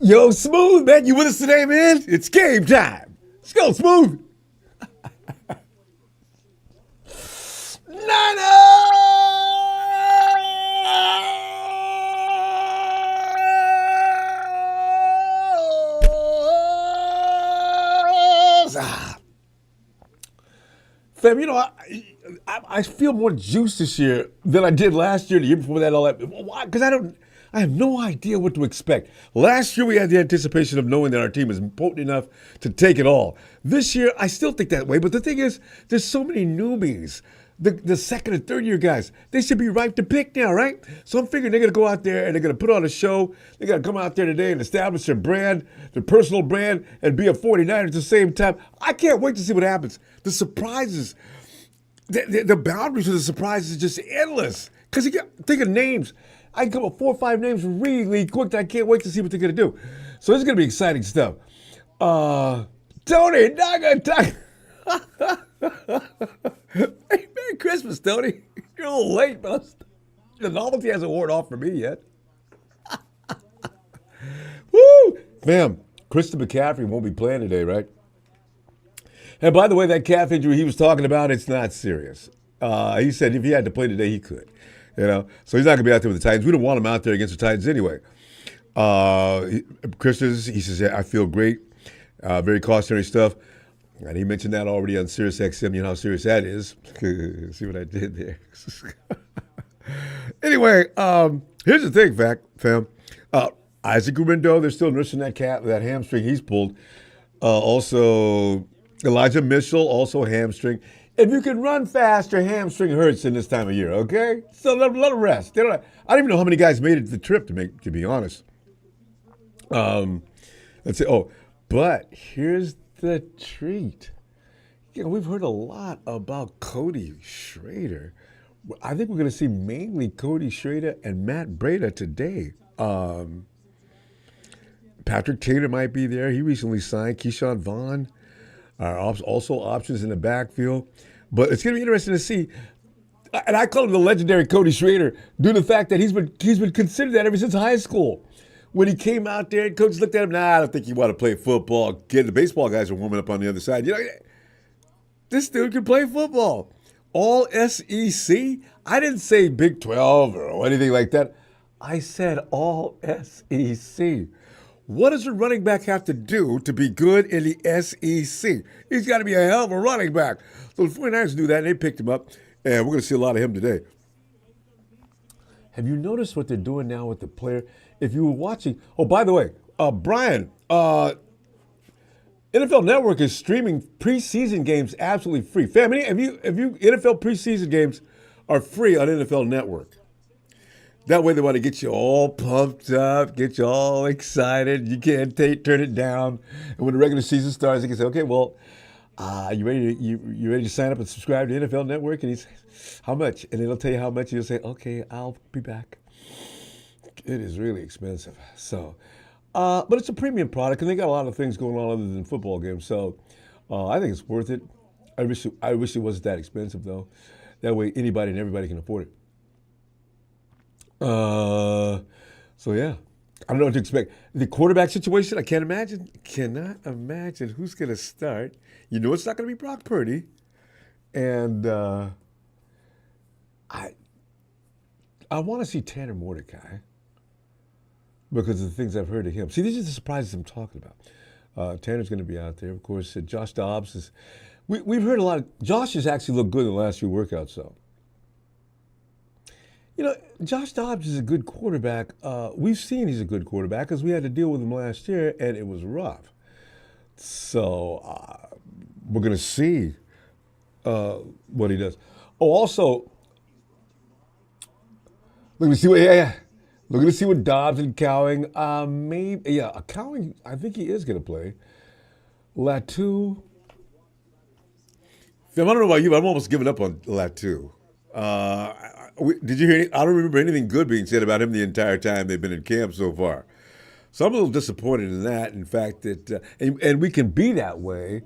Yo, Smooth, man, you with us today, man? It's game time. Let's go, Smooth. Niners! Fam, I feel more juice this year than I did last year, the year before that, all that. Why? Because I have no idea what to expect. Last year we had the anticipation of knowing that our team is potent enough to take it all. This year I still think that way, but the thing is, there's so many newbies. The second and third year guys, they should be ripe to pick now, right? So I'm figuring they're going to go out there and they're going to put on a show. They're going to come out there today and establish their brand, their personal brand, and be a 49er at the same time. I can't wait to see what happens. The surprises, the boundaries of the surprises are just endless. Because you got think of names. I can come up with 4 or 5 names really quick. I can't wait to see what they're going to do. So this is going to be exciting stuff. Tony, Naga. Hey, Merry Christmas, Tony. You're a little late, but the novelty hasn't worn off for me yet. Woo! Fam, Christian McCaffrey won't be playing today, right? And by the way, that calf injury he was talking about, it's not serious. He said if he had to play today, he could. So he's not going to be out there with the Titans. We don't want him out there against the Titans anyway. Christian, he says, yeah, I feel great. Very cautionary stuff. And he mentioned that already on Sirius XM. You know how serious that is. See what I did there. Anyway, here's the thing, fam. Isaac Guerrero, they're still nursing that hamstring he's pulled. Also, Elijah Mitchell, also hamstring. If you can run fast, your hamstring hurts in this time of year, okay? So let them rest. I don't even know how many guys made it to the trip, to be honest. Let's say, but here's the treat. We've heard a lot about Cody Schrader. I think we're going to see mainly Cody Schrader and Matt Breida today. Patrick Taylor might be there. He recently signed. Keyshawn Vaughn are also options in the backfield. But it's going to be interesting to see. And I call him the legendary Cody Schrader due to the fact that he's been considered that ever since high school. When he came out there, coach looked at him, I don't think you want to play football. Kid, the baseball guys are warming up on the other side. This dude can play football. All SEC? I didn't say Big 12 or anything like that. I said all SEC. What does a running back have to do to be good in the SEC? He's got to be a hell of a running back. So the 49ers do that, and they picked him up, and we're going to see a lot of him today. Have you noticed what they're doing now with the player? If you were watching, by the way, Brian, NFL Network is streaming preseason games absolutely free. Family, if you NFL preseason games are free on NFL Network. That way they want to get you all pumped up, get you all excited. You can't turn it down. And when the regular season starts, they can say, okay, well, you ready to sign up and subscribe to NFL Network? And he's, how much? And it'll tell you how much. And you'll say, okay, I'll be back. It is really expensive. So, but it's a premium product, and they got a lot of things going on other than football games. So, I think it's worth it. I wish it wasn't that expensive though. That way, anybody and everybody can afford it. So yeah, I don't know what to expect. The quarterback situation, I cannot imagine who's going to start. You know it's not going to be Brock Purdy. And I want to see Tanner Mordecai because of the things I've heard of him. See, these are the surprises I'm talking about. Tanner's going to be out there. Of course, Josh Dobbs is. We've heard a lot of. Josh has actually looked good in the last few workouts, though. Josh Dobbs is a good quarterback. We've seen he's a good quarterback because we had to deal with him last year, and it was rough. So we're going to see what he does. Also, look to see what Dobbs and Cowing. Cowing. I think he is going to play. Latu. I don't know about you, but I'm almost giving up on Latu. Did you hear? I don't remember anything good being said about him the entire time they've been in camp so far. So I'm a little disappointed in that. In fact, that and we can be that way,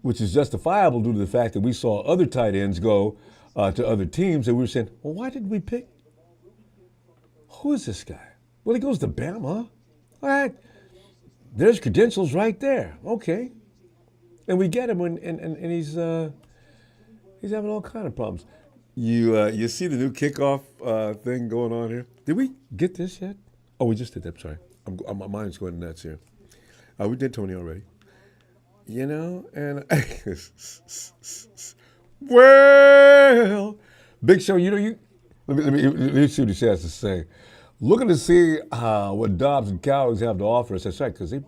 which is justifiable due to the fact that we saw other tight ends go to other teams, and we were saying, well, why did we pick? Who is this guy? Well, he goes to Bama. All right. There's credentials right there. Okay. And we get him, and he's having all kind of problems. You see the new kickoff thing going on here? Did we get this yet? Oh, we just did that. Sorry, my mind's going nuts here. We did Tony already. You know, and well, Big Show. You know, let me see what he has to say. Looking to see what Dobbs and Cowboys have to offer us. That's right, because they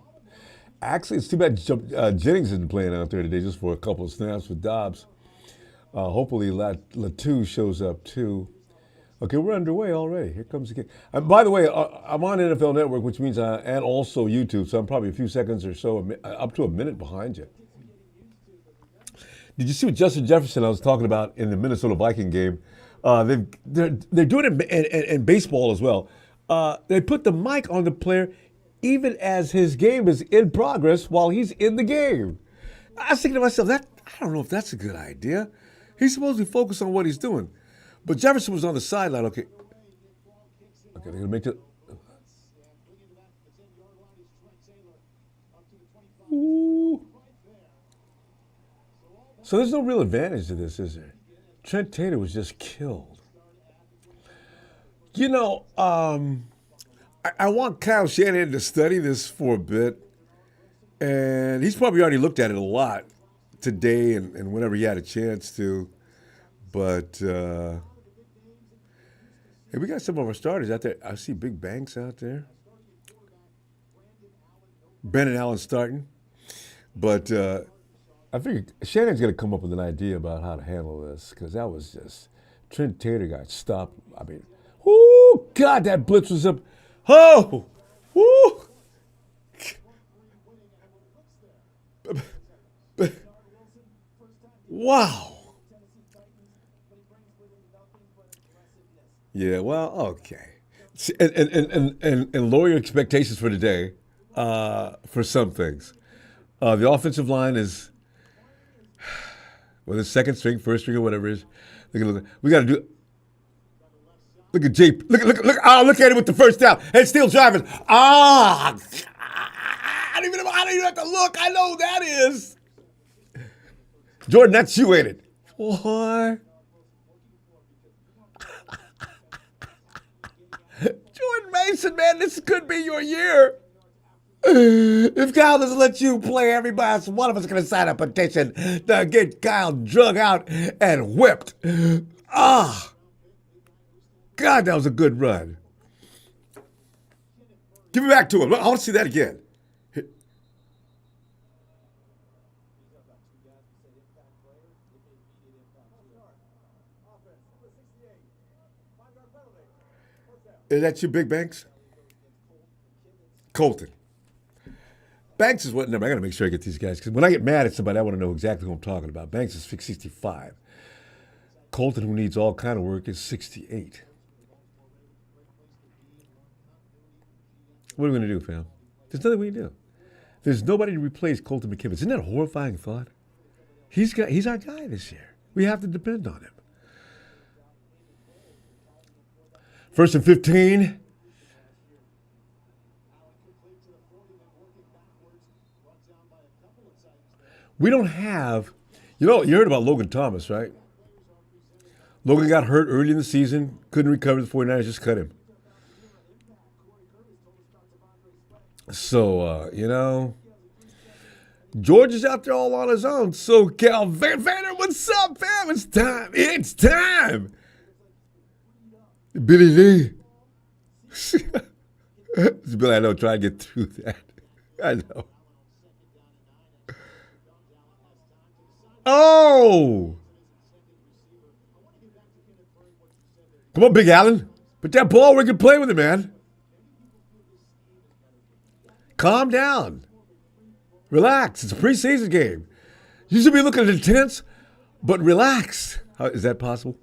actually, it's too bad Jennings isn't playing out there today just for a couple of snaps with Dobbs. Hopefully Latu shows up too. Okay, we're underway already. Here comes the kick. By the way, I'm on NFL Network, which means and also YouTube, so I'm probably a few seconds or so, up to a minute behind you. Did you see what Justin Jefferson I was talking about in the Minnesota Viking game? They're doing it in baseball as well. They put the mic on the player even as his game is in progress while he's in the game. I was thinking to myself, I don't know if that's a good idea. He's supposed to be focused on what he's doing. But Jefferson was on the sideline. Okay, they're going to make it. Ooh. So there's no real advantage to this, is there? Trent Taylor was just killed. You know, I want Kyle Shanahan to study this for a bit. And he's probably already looked at it a lot today and whenever he had a chance to. But hey, we got some of our starters out there. I see Big Banks out there. Brandon Allen starting. But I figured Shannon's going to come up with an idea about how to handle this because that was just Trent Taylor got stopped. I mean, whoo, God, that blitz was up. Oh, whoo. Wow. Yeah, well, okay. And lower your expectations for today for some things. The offensive line is, whether it's second string, first string, or whatever it is. We got to do. Look at Jay. Look at him with the first down. And still driving. I don't even have to look. I know who that is. Jordan, that's you, ain't it? What? Jordan Mason, man, this could be your year. If Kyle doesn't let you play, everybody, one of us is going to sign a petition to get Kyle drug out and whipped. God, that was a good run. Give it back to him. I want to see that again. Is that you, Big Banks? Colton. Banks is what number? I got to make sure I get these guys because when I get mad at somebody, I want to know exactly who I'm talking about. Banks is 65. Colton, who needs all kind of work, is 68. What are we going to do, fam? There's nothing we can do. There's nobody to replace Colton McKivitz. Isn't that a horrifying thought? He's our guy this year. We have to depend on him. 1st and 15. We don't have, you heard about Logan Thomas, right? Logan got hurt early in the season, couldn't recover. The 49ers just cut him. So, George is out there all on his own. So, Cal Vander, what's up, fam? It's time. It's time. Billy Lee. Billy, I know, try to get through that. I know. Oh! Come on, Big Allen. Put that ball where you can play with it, man. Calm down. Relax. It's a preseason game. You should be looking intense, but relax. Is that possible?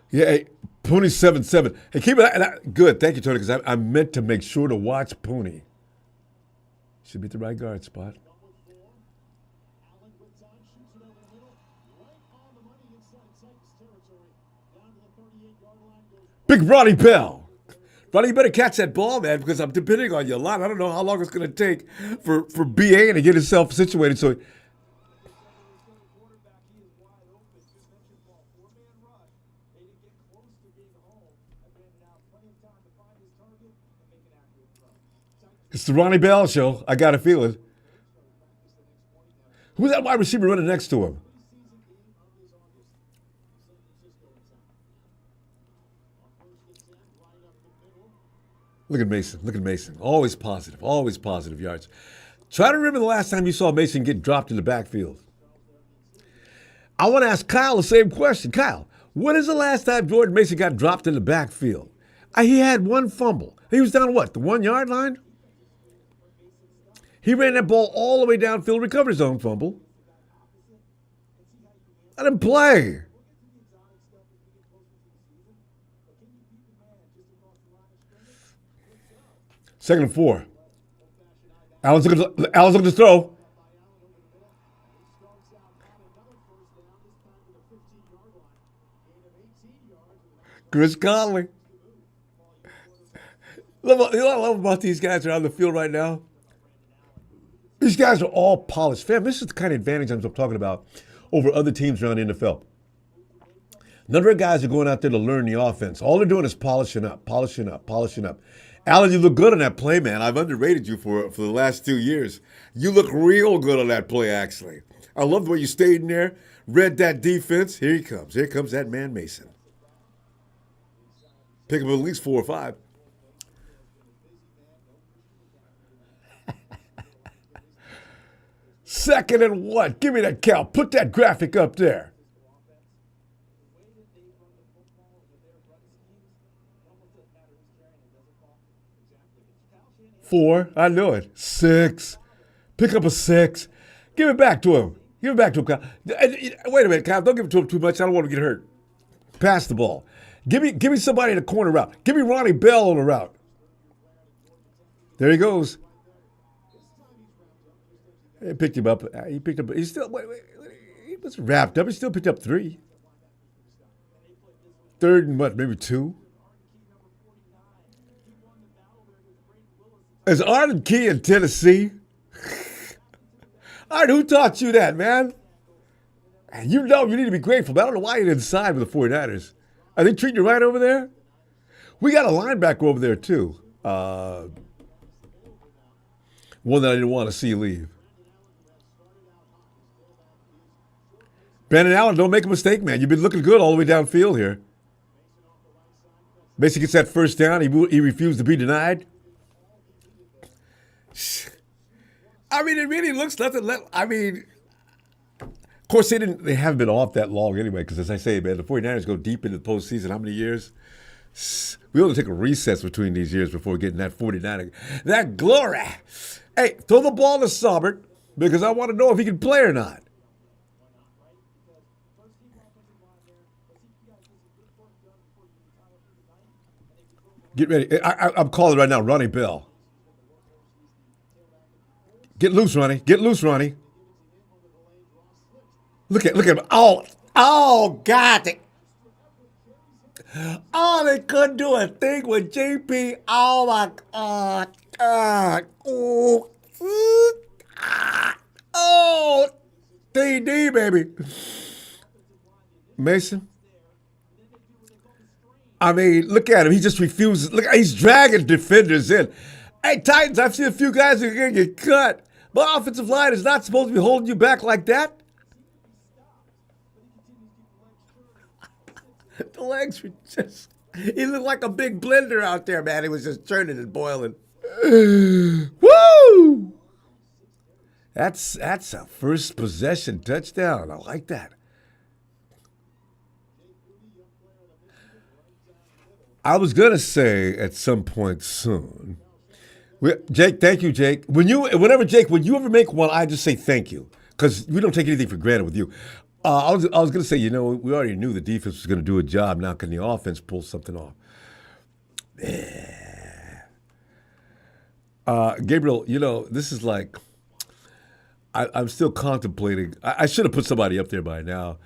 Yeah, hey, Pony 7-7. Hey, keep it good. Thank you, Tony, because I meant to make sure to watch Pony. Should be at the right guard spot. Big Ronnie Bell. Ronnie, you better catch that ball, man, because I'm depending on you a lot. I don't know how long it's going to take for BA to get himself situated. So, it's the Ronnie Bell show. I got a feeling. Who's that wide receiver running next to him? Look at Mason. Look at Mason. Always positive yards. Try to remember the last time you saw Mason get dropped in the backfield. I want to ask Kyle the same question. Kyle, when is the last time Jordan Mason got dropped in the backfield? He had one fumble. He was down what, the 1 yard line? He ran that ball all the way downfield, recovered his own fumble. Let him play. Second and 4. Allen's looking to throw. Chris Conley. You know what I love about these guys that are on the field right now? These guys are all polished. Fam, this is the kind of advantage I'm talking about over other teams around the NFL. None of our guys are going out there to learn the offense. All they're doing is polishing up. Allen, you look good on that play, man. I've underrated you for the last 2 years. You look real good on that play, actually. I love the way you stayed in there, read that defense. Here he comes. Here comes that man Mason. Pick up at least 4 or 5. Second and 1. Give me that count. Put that graphic up there. 4. I knew it. 6. Pick up a 6. Give it back to him. Give it back to him, Kyle. Wait a minute, Kyle. Don't give it to him too much. I don't want to get hurt. Pass the ball. Give me somebody in the corner route. Give me Ronnie Bell on the route. There he goes. He picked him up. He's still, he was wrapped up. He still picked up 3. Third and what, maybe 2? Is Arden Key in Tennessee? Art, who taught you that, man? You know you need to be grateful, but I don't know why you didn't sign with the 49ers. Are they treating you right over there? We got a linebacker over there, too. One that I didn't want to see leave. Brandon Allen, don't make a mistake, man. You've been looking good all the way downfield here. Basically gets that first down. He refused to be denied. I mean, it really looks nothing. Of course, they haven't been off that long anyway, because as I say, man, the 49ers go deep into the postseason. How many years? We only take a recess between these years before getting that 49er. That glory. Hey, throw the ball to Saubert, because I want to know if he can play or not. Get ready. I'm calling right now, Ronnie Bell. Get loose, Ronnie. Get loose, Ronnie. Look at him. Oh, God. They couldn't do a thing with JP. Oh, my God. Oh, TD, baby. Mason. I mean, look at him. He just refuses. Look, he's dragging defenders in. Hey, Titans, I've seen a few guys who are going to get cut. My offensive line is not supposed to be holding you back like that. The legs were just... He looked like a big blender out there, man. He was just churning and boiling. Woo! That's a first possession touchdown. I like that. I was going to say at some point soon. Jake, thank you, Jake. When you ever make one, I just say thank you, because we don't take anything for granted with you. I was going to say, we already knew the defense was going to do a job. Now can the offense pull something off? Gabriel, this is like, I'm still contemplating. I should have put somebody up there by now.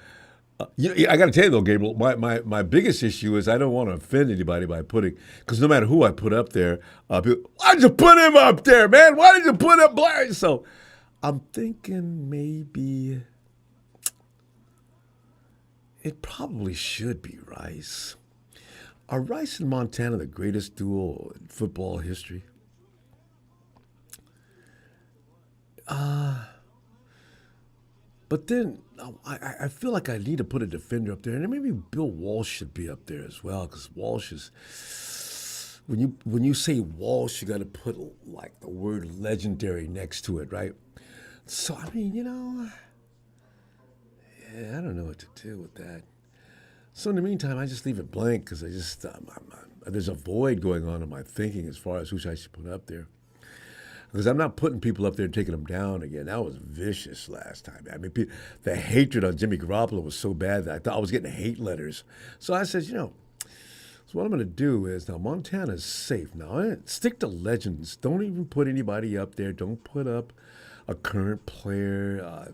I got to tell you though, Gabriel, my biggest issue is I don't want to offend anybody by putting, because no matter who I put up there, people, why'd you put him up there, man? Why did you put up Blair? So I'm thinking maybe it probably should be Rice. Are Rice and Montana the greatest duo in football history? But then I feel like I need to put a defender up there, and maybe Bill Walsh should be up there as well, because Walsh is when you say Walsh, you got to put like the word legendary next to it, right? So I mean, yeah, I don't know what to do with that. So in the meantime, I just leave it blank because there's a void going on in my thinking as far as who I should put up there. Because I'm not putting people up there and taking them down again. That was vicious last time. I mean, the hatred on Jimmy Garoppolo was so bad that I thought I was getting hate letters. So I said, so what I'm going to do is now Montana's safe. Now stick to legends. Don't even put anybody up there. Don't put up a current player.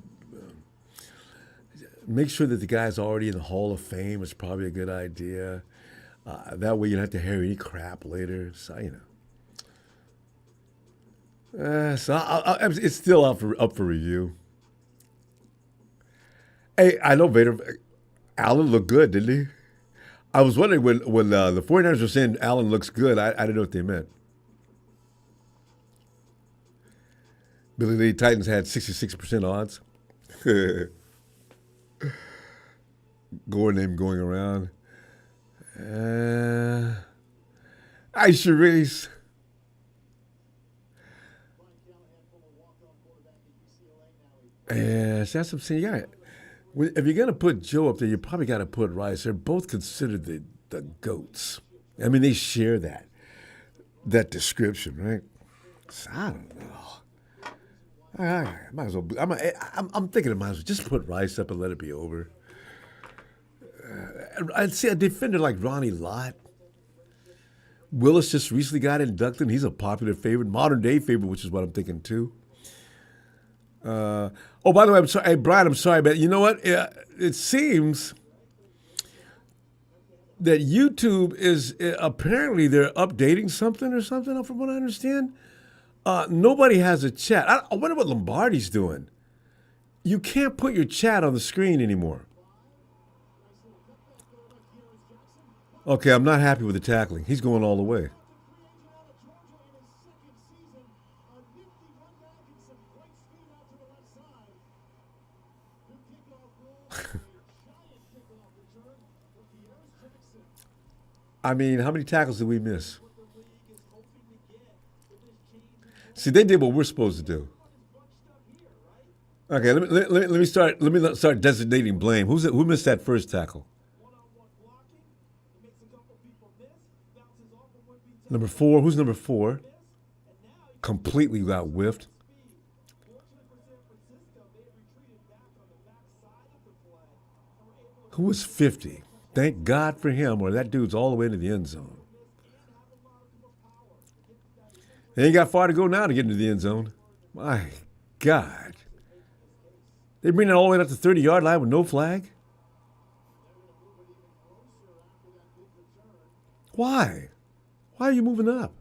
Make sure that the guy's already in the Hall of Fame. It's probably a good idea. That way you don't have to hear any crap later. So, it's still up for review. Hey, I know Vader. Allen looked good, didn't he? I was wondering when the 49ers were saying Allen looks good, I didn't know what they meant. Billy Lee Titans had 66% odds. Gore name going around. Aisha Reese. Yeah, so that's what I'm saying. If you're gonna put Joe up there, you probably got to put Rice. They're both considered the goats. I mean, they share that description, right? So I don't know. I might as well. I'm thinking I might as well just put Rice up and let it be over. I'd say a defender like Ronnie Lott. Willis just recently got inducted. He's a popular favorite, modern day favorite, which is what I'm thinking too. By the way, I'm sorry, hey, Brian. I'm sorry, but you know what? It seems that YouTube is apparently they're updating something or something. From what I understand, nobody has a chat. I wonder what Lombardi's doing. You can't put your chat on the screen anymore. Okay, I'm not happy with the tackling. He's going all the way. I mean, how many tackles did we miss? See, they did what we're supposed to do. Okay, let me start. Let me start designating blame. Who missed that first tackle? Number 4. Who's number 4? Completely got whiffed. Who was 50? Thank God for him, or that dude's all the way into the end zone. They ain't got far to go now to get into the end zone. My God. They bring it all the way up to the 30-yard line with no flag? Why? Why are you moving up?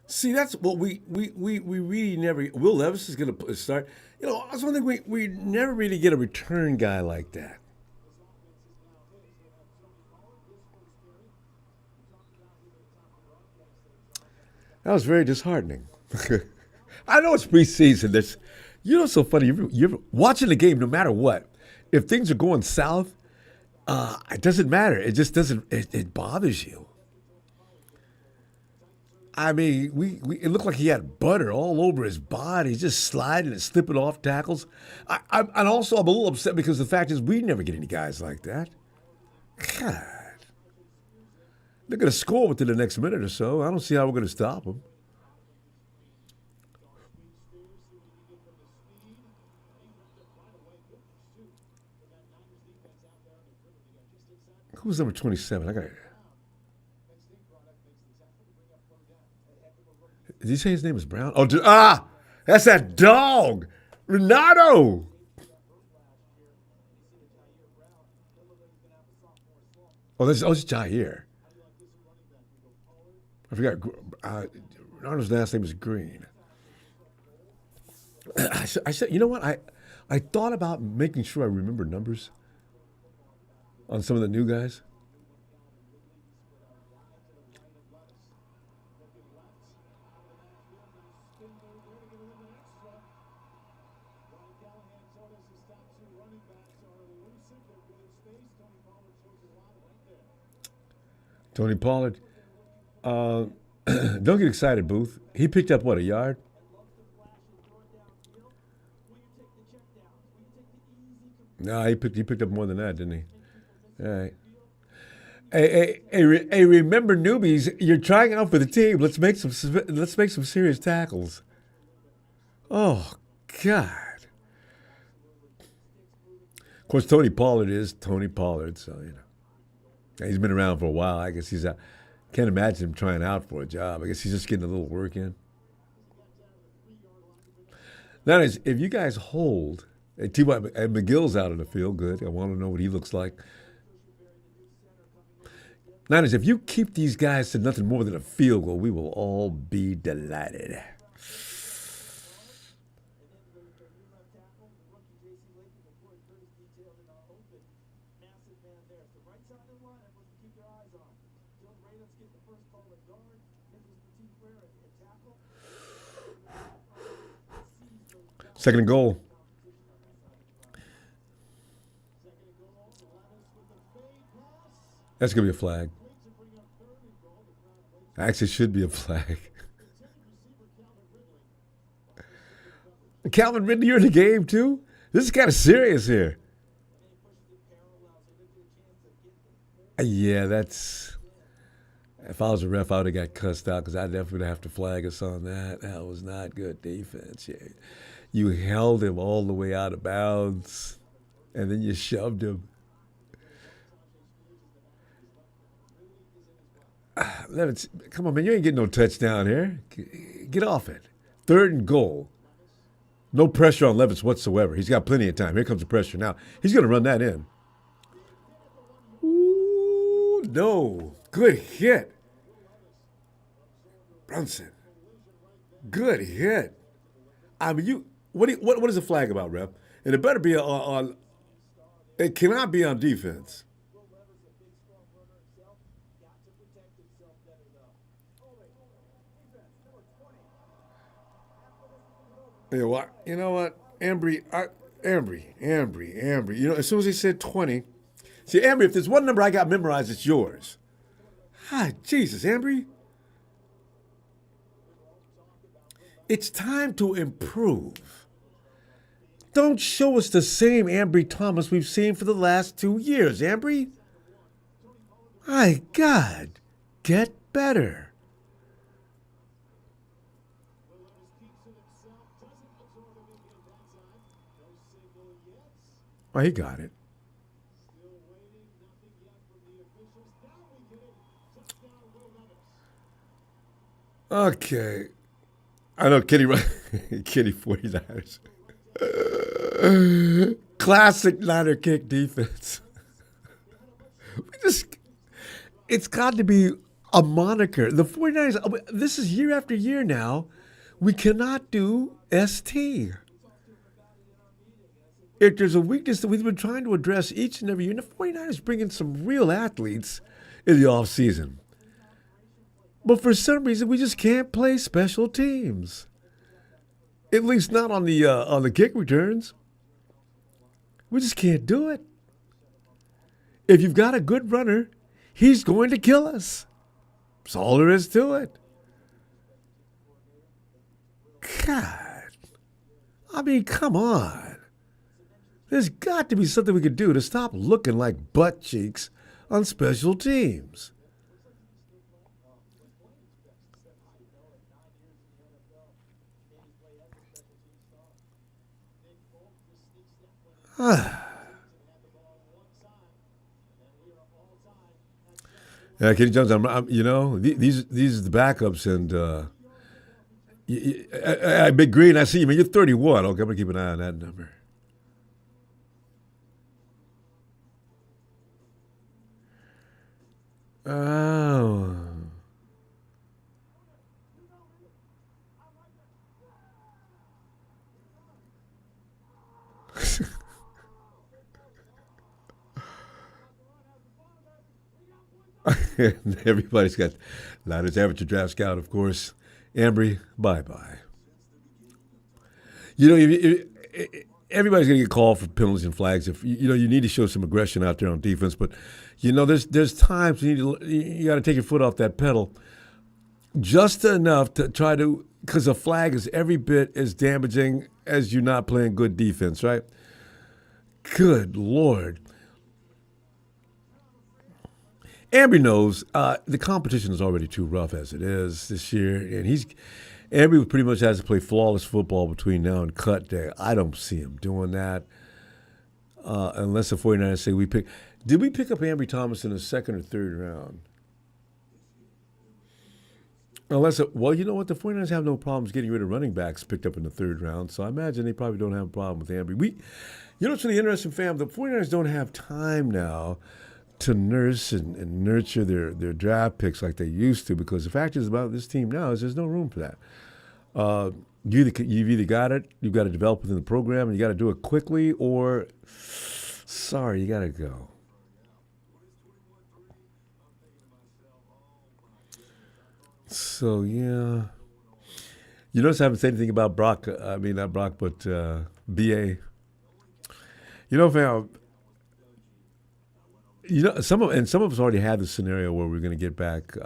See, that's what we really never. Will Levis is going to start. That's one thing we never really get a return guy like that. That was very disheartening. I know it's preseason. It's so funny. You're watching the game, no matter what. If things are going south, it doesn't matter. It just doesn't. It bothers you. I mean, it looked like he had butter all over his body, just sliding and slipping off tackles. I'm a little upset because the fact is we never get any guys like that. God. They're going to score within the next minute or so. I don't see how we're going to stop them. Who's number 27? I got it. Did he say his name is Brown? Oh, that's that dog, Renato. Oh, it's Jair. I forgot. Renato's last name is Green. I said, you know what? I thought about making sure I remember numbers on some of the new guys. Tony Pollard. Don't get excited, Booth. He picked up what, a yard? No, he picked up more than that, didn't he? All right. Hey, remember newbies? You're trying out for the team. Let's make some serious tackles. Oh God. Of course, Tony Pollard is Tony Pollard, so he's been around for a while. I guess he's out. Can't imagine him trying out for a job. I guess he's just getting a little work in. Now, if you guys hold, and McGill's out of the field, good. I want to know what he looks like. Niners, if you keep these guys to nothing more than a field goal, we will all be delighted. Second and goal. That's going to be a flag. Actually, should be a flag. Calvin Ridley, you're in the game, too? This is kind of serious here. Yeah, that's... If I was a ref, I would have got cussed out because I definitely would have to flag us on that. That was not good defense. Yeah. You held him all the way out of bounds, and then you shoved him. Come on, man. You ain't getting no touchdown here. Get off it. Third and goal. No pressure on Levis whatsoever. He's got plenty of time. Here comes the pressure now. He's going to run that in. Ooh, no. Good hit. Brunson. Good hit. I mean, what is the flag about, ref? And it better be on it cannot be on defense. You know what? Ambry. As soon as he said 20, see, Ambry, if there's one number I got memorized, it's yours. Hi, Jesus, Ambry. It's time to improve. Don't show us the same Ambry Thomas we've seen for the last 2 years, Ambry. My God, get better. Oh, he got it. Okay. I know Kitty 49ers. Classic Niner kick defense. It's got to be a moniker. The 49ers, this is year after year now. We cannot do ST. If there's a weakness that we've been trying to address each and every year, and the 49ers bring in some real athletes in the offseason. But for some reason, we just can't play special teams. At least not on the kick returns. We just can't do it. If you've got a good runner, he's going to kill us. That's all there is to it. God. I mean, come on. There's got to be something we could do to stop looking like butt cheeks on special teams. Yeah, Kenny Jones. These are the backups, and Big Green, I see you, man. You're 31. Okay, I'm going to keep an eye on that number. Oh. Everybody's got Niners amateur draft scout, of course. Ambry, bye bye. You know, everybody's gonna get called for penalties and flags. If you need to show some aggression out there on defense, but there's times you got to take your foot off that pedal just enough to try to, because a flag is every bit as damaging as you not playing good defense, right? Good Lord. Ambry knows the competition is already too rough as it is this year, and Ambry pretty much has to play flawless football between now and cut day. I don't see him doing that unless the 49ers say we pick. Did we pick up Ambry Thomas in the second or third round? Well, you know what? The 49ers have no problems getting rid of running backs picked up in the third round, so I imagine they probably don't have a problem with Ambry. What's really interesting, fam? The 49ers don't have time now to nurse and nurture their draft picks like they used to, because the fact is about this team now is there's no room for that. You've either got it, you've got to develop within the program, and you got to do it quickly, or sorry, you got to go. So yeah, you notice I haven't said anything about Brock. I mean not Brock, but BA. Fam. Some of us already had the scenario where we're going to get back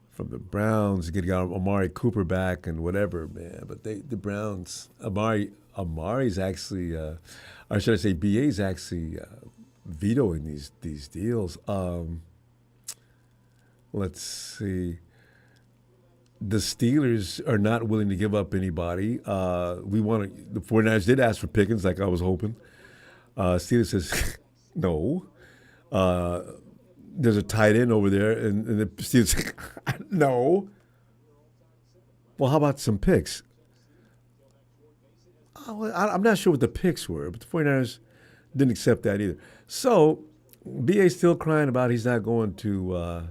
from the Browns, get Amari Cooper back and whatever, man. But the Browns, Amari's actually, or should I say, BA's actually vetoing these deals. Let's see. The Steelers are not willing to give up anybody. The 49ers did ask for Pickens, like I was hoping. Steelers says no. There's a tight end over there, and the Steelers no. Well, how about some picks? I'm not sure what the picks were, but the 49ers didn't accept that either. So BA's still crying about he's not going to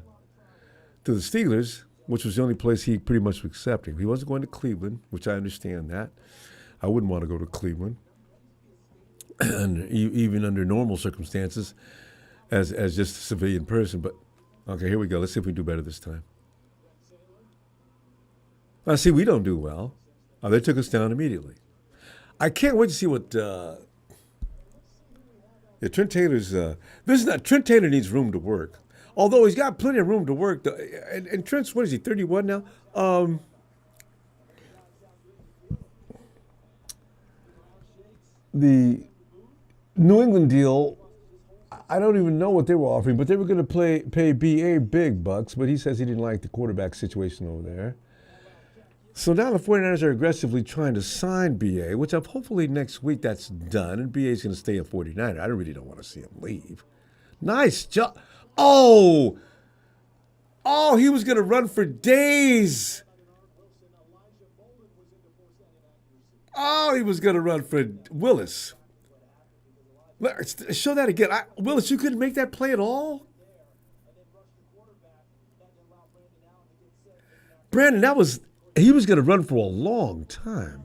the Steelers, which was the only place he pretty much was accepting. He wasn't going to Cleveland, which I understand that. I wouldn't want to go to Cleveland, and even under normal circumstances, as just a civilian person. But okay, here we go. Let's see if we do better this time. I see we don't do well. They took us down immediately. I can't wait to see what Trent Taylor's. Trent Taylor needs room to work. Although he's got plenty of room to work, and Trent's, what is he, 31 now? The New England deal, I don't even know what they were offering, but they were going to pay BA big bucks, but he says he didn't like the quarterback situation over there. So now the 49ers are aggressively trying to sign BA, which hopefully next week that's done, and BA's going to stay a 49er. I really don't want to see him leave. Nice job. Oh, he was going to run for days. Oh, he was going to run for Willis. Show that again. Willis, you couldn't make that play at all? Brandon, he was going to run for a long time.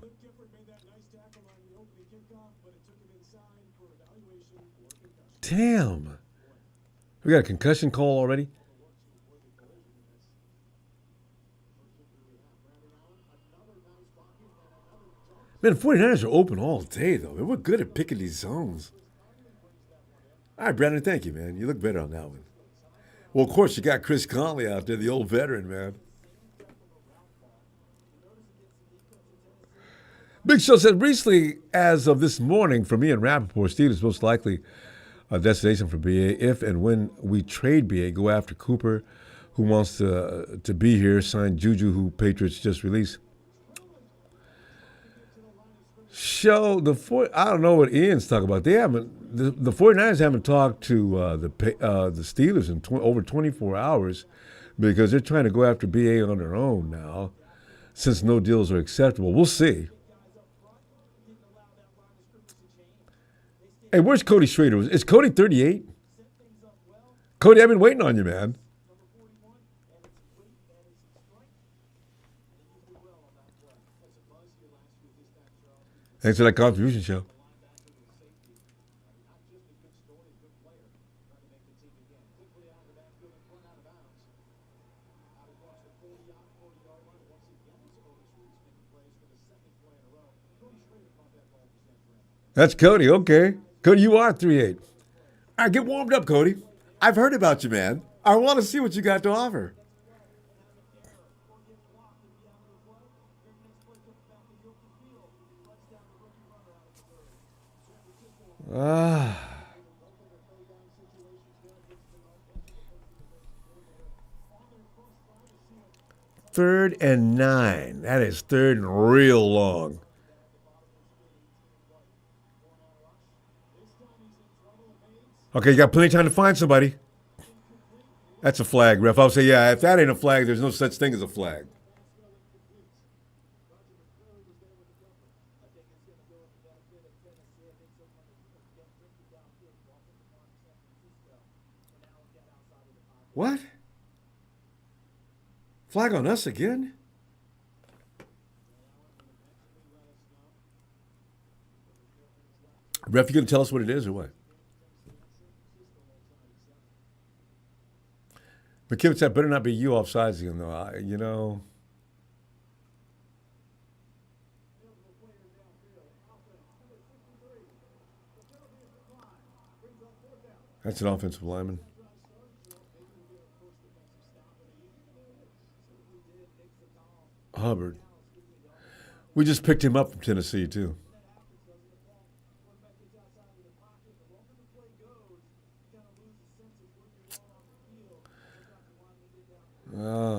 Damn. We got a concussion call already? Man, the 49ers are open all day, though. We're good at picking these zones. All right, Brandon, thank you, man. You look better on that one. Well, of course, you got Chris Conley out there, the old veteran, man. Big Show said recently, as of this morning, for me and Rappaport, Steelers most likely a destination for BA if and when we trade BA, go after Cooper, who wants to be here, sign Juju, who Patriots just released. I don't know what Ian's talking about. They haven't. The 49ers haven't talked to the Steelers in over 24 hours because they're trying to go after BA on their own now. since no deals are acceptable. We'll see. Hey, where's Cody Schrader? Is Cody 38? Cody, I've been waiting on you, man. Thanks for that contribution, show. That's Cody. Okay. Cody, you are 3'8". All right, get warmed up, Cody. I've heard about you, man. I want to see what you got to offer. Ah. 3rd and 9. That is 3rd and real long. Okay, you got plenty of time to find somebody. That's a flag, ref. I'll say, yeah, if that ain't a flag, there's no such thing as a flag. What? Flag on us again? Ref, you gonna tell us what it is or what? McKibben said, better not be you offsides again, though. That's an offensive lineman. Hubbard. We just picked him up from Tennessee, too.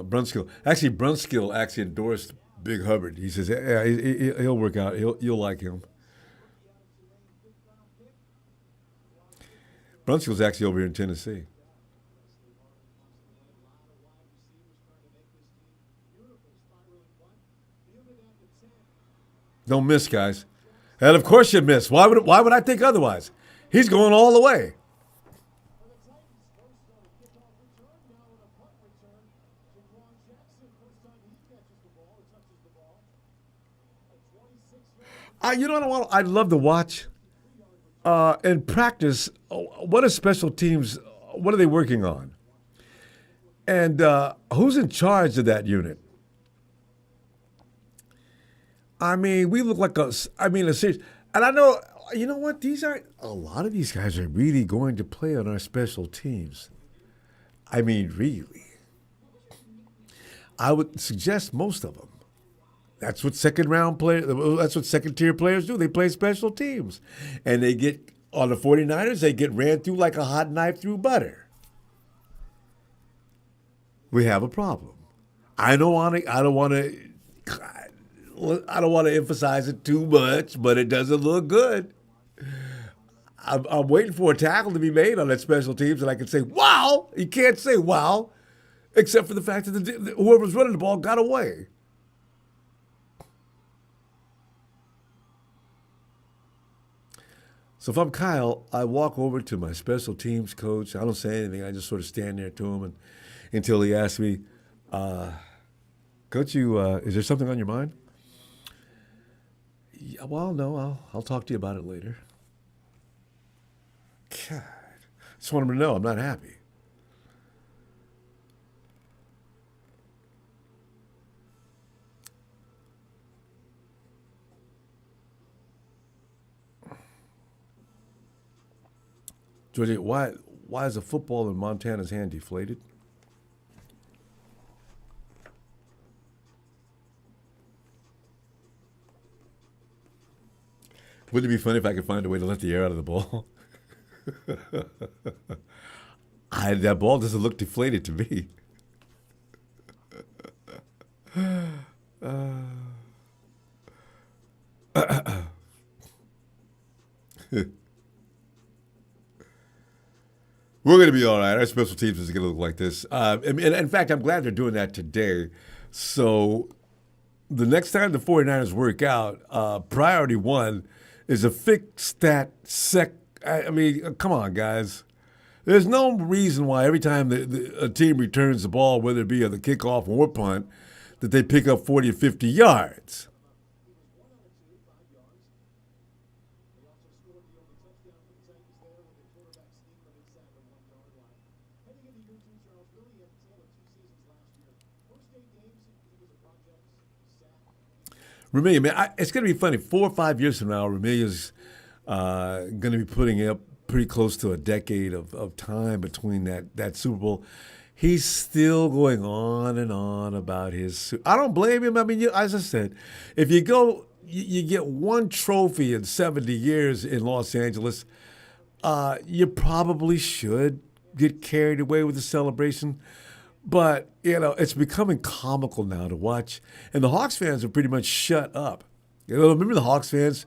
Brunskill. Actually, Brunskill actually endorsed Big Hubbard. He says, yeah, he'll work out. You'll like him. Brunskill's actually over here in Tennessee. Don't miss, guys. And of course you miss. Why would I think otherwise? He's going all the way. You know what I'd love to watch? In practice, what are special teams, what are they working on? And who's in charge of that unit? I mean, we look like a series. And I know, you know what? A lot of these guys are really going to play on our special teams. I mean, really. I would suggest most of them. That's what second tier players do. They play special teams. And they get, on the 49ers, they get ran through like a hot knife through butter. We have a problem. I don't want to emphasize it too much, but it doesn't look good. I'm waiting for a tackle to be made on that special teams, and I can say, wow. You can't say wow, except for the fact that whoever's running the ball got away. So if I'm Kyle, I walk over to my special teams coach. I don't say anything. I just sort of stand there to him until he asks me, Coach, is there something on your mind? Yeah, well, no, I'll talk to you about it later. God, just want him to know I'm not happy. Georgie, why is a football in Montana's hand deflated? Wouldn't it be funny if I could find a way to let the air out of the ball? That ball doesn't look deflated to me. We're going to be all right. Our special teams is going to look like this. In fact, I'm glad they're doing that today. So the next time the 49ers work out, priority one is a fixed stat sec. I mean, come on, guys. There's no reason why every time a team returns the ball, whether it be on the kickoff or punt, that they pick up 40 or 50 yards. Ramillia, man, it's going to be funny. 4 or 5 years from now, Ramillia's going to be putting up pretty close to a decade of time between that Super Bowl. He's still going on and on about his. I don't blame him. I mean, as I said, if you go, you get one trophy in 70 years in Los Angeles, you probably should get carried away with the celebration. But, it's becoming comical now to watch. And the Hawks fans are pretty much shut up. Remember the Hawks fans,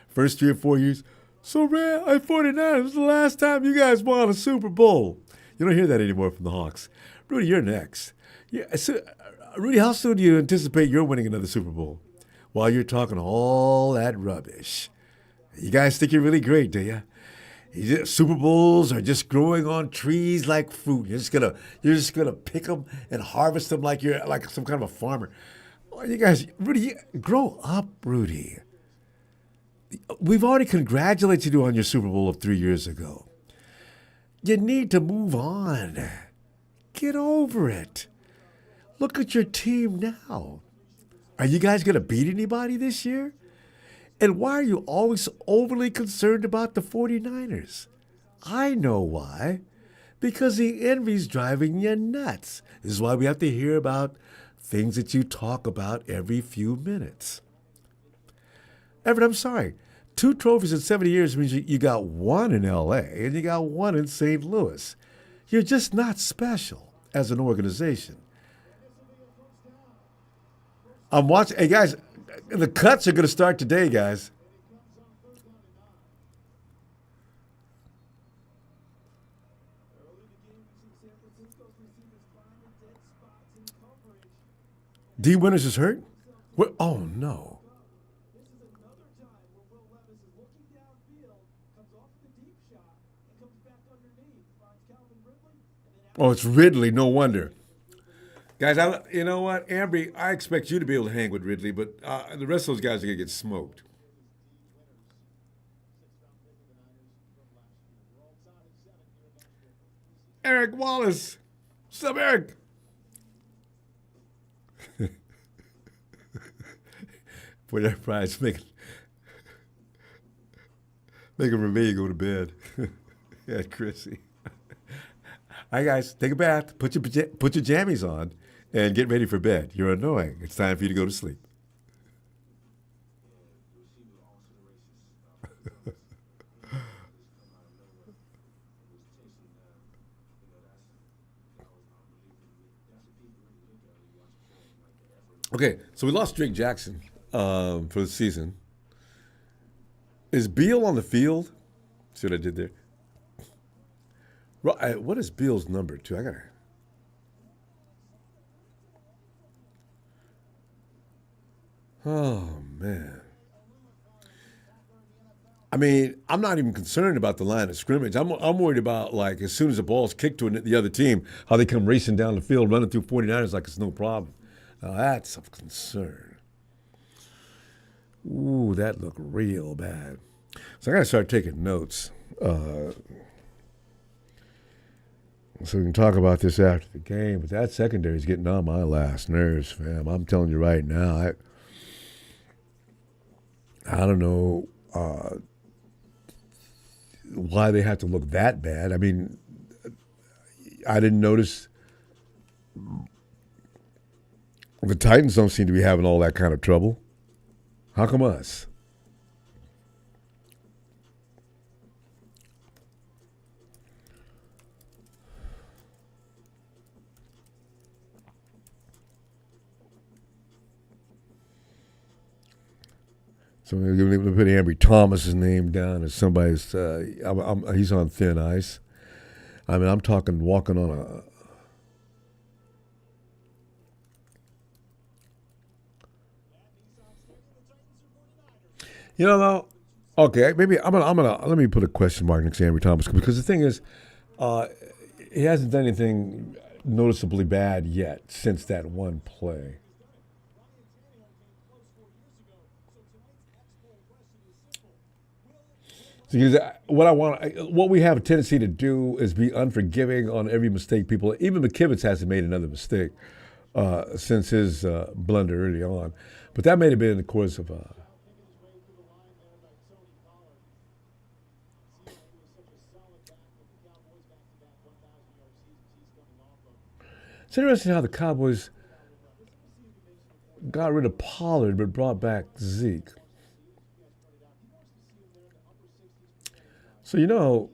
first 3 or 4 years? So, man, at 49, this is the last time you guys won a Super Bowl. You don't hear that anymore from the Hawks. Rudy, you're next. Yeah, so, Rudy, how soon do you anticipate you're winning another Super Bowl? While you're talking all that rubbish. You guys think you're really great, do you? Super Bowls are just growing on trees like fruit. You're just gonna pick them and harvest them like you're like some kind of a farmer. Oh, you guys, Rudy, grow up, Rudy. We've already congratulated you on your Super Bowl of 3 years ago. You need to move on. Get over it. Look at your team now. Are you guys gonna beat anybody this year? And why are you always overly concerned about the 49ers? I know why. Because the envy's driving you nuts. This is why we have to hear about things that you talk about every few minutes. Everett, I'm sorry. 2 trophies in 70 years means you got one in L.A. and you got one in St. Louis. You're just not special as an organization. I'm watching. Hey, guys. The cuts are going to start today, guys. D. Winters is hurt? What? Oh, no. Oh, it's Ridley. No wonder. Guys, you know what, Ambry, I expect you to be able to hang with Ridley, but the rest of those guys are going to get smoked. Eric Wallace. What's up, Eric? For that prize, make Ramey go to bed. Yeah, Chrissy. All right, guys, take a bath, put your jammies on, and get ready for bed. You're annoying. It's time for you to go to sleep. Okay, so we lost Drake Jackson for the season. Is Beal on the field? See what I did there? What is Beal's number, too? I got to... Oh, man. I mean, I'm not even concerned about the line of scrimmage. I'm worried about, like, as soon as the ball's kicked to the other team, how they come racing down the field, running through 49ers like it's no problem. Now, that's of concern. Ooh, that looked real bad. So I got to start taking notes. So we can talk about this after the game. But that secondary is getting on my last nerves, fam. I'm telling you right now. I don't know why they have to look that bad. I mean, I didn't notice. The Titans don't seem to be having all that kind of trouble. How come us? So we're going to put Ambry Thomas's name down as somebody's. He's on thin ice. I mean, I'm talking walking on a. You know, though. Okay, maybe I'm gonna let me put a question mark next to Ambry Thomas because the thing is, uh, he hasn't done anything noticeably bad yet since that one play. Because what we have a tendency to do is be unforgiving on every mistake. People, even McKivitz hasn't made another mistake since his blunder early on, but that may have been in the course of. It's interesting how the Cowboys got rid of Pollard but brought back Zeke. So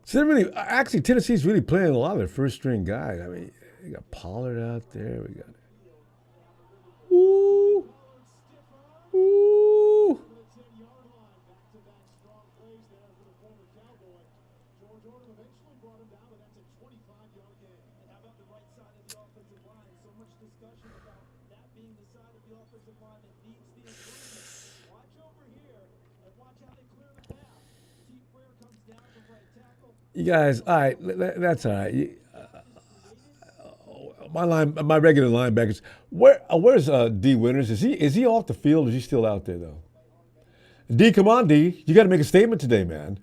so really, actually, Tennessee's really playing a lot of their first string guys. I mean, you got Pollard out there. We got ooh, ooh. You guys, all right, that's all right. My regular linebackers. Where's D Winters? Is he off the field? Or is he still out there though? D, come on, D. You got to make a statement today, man.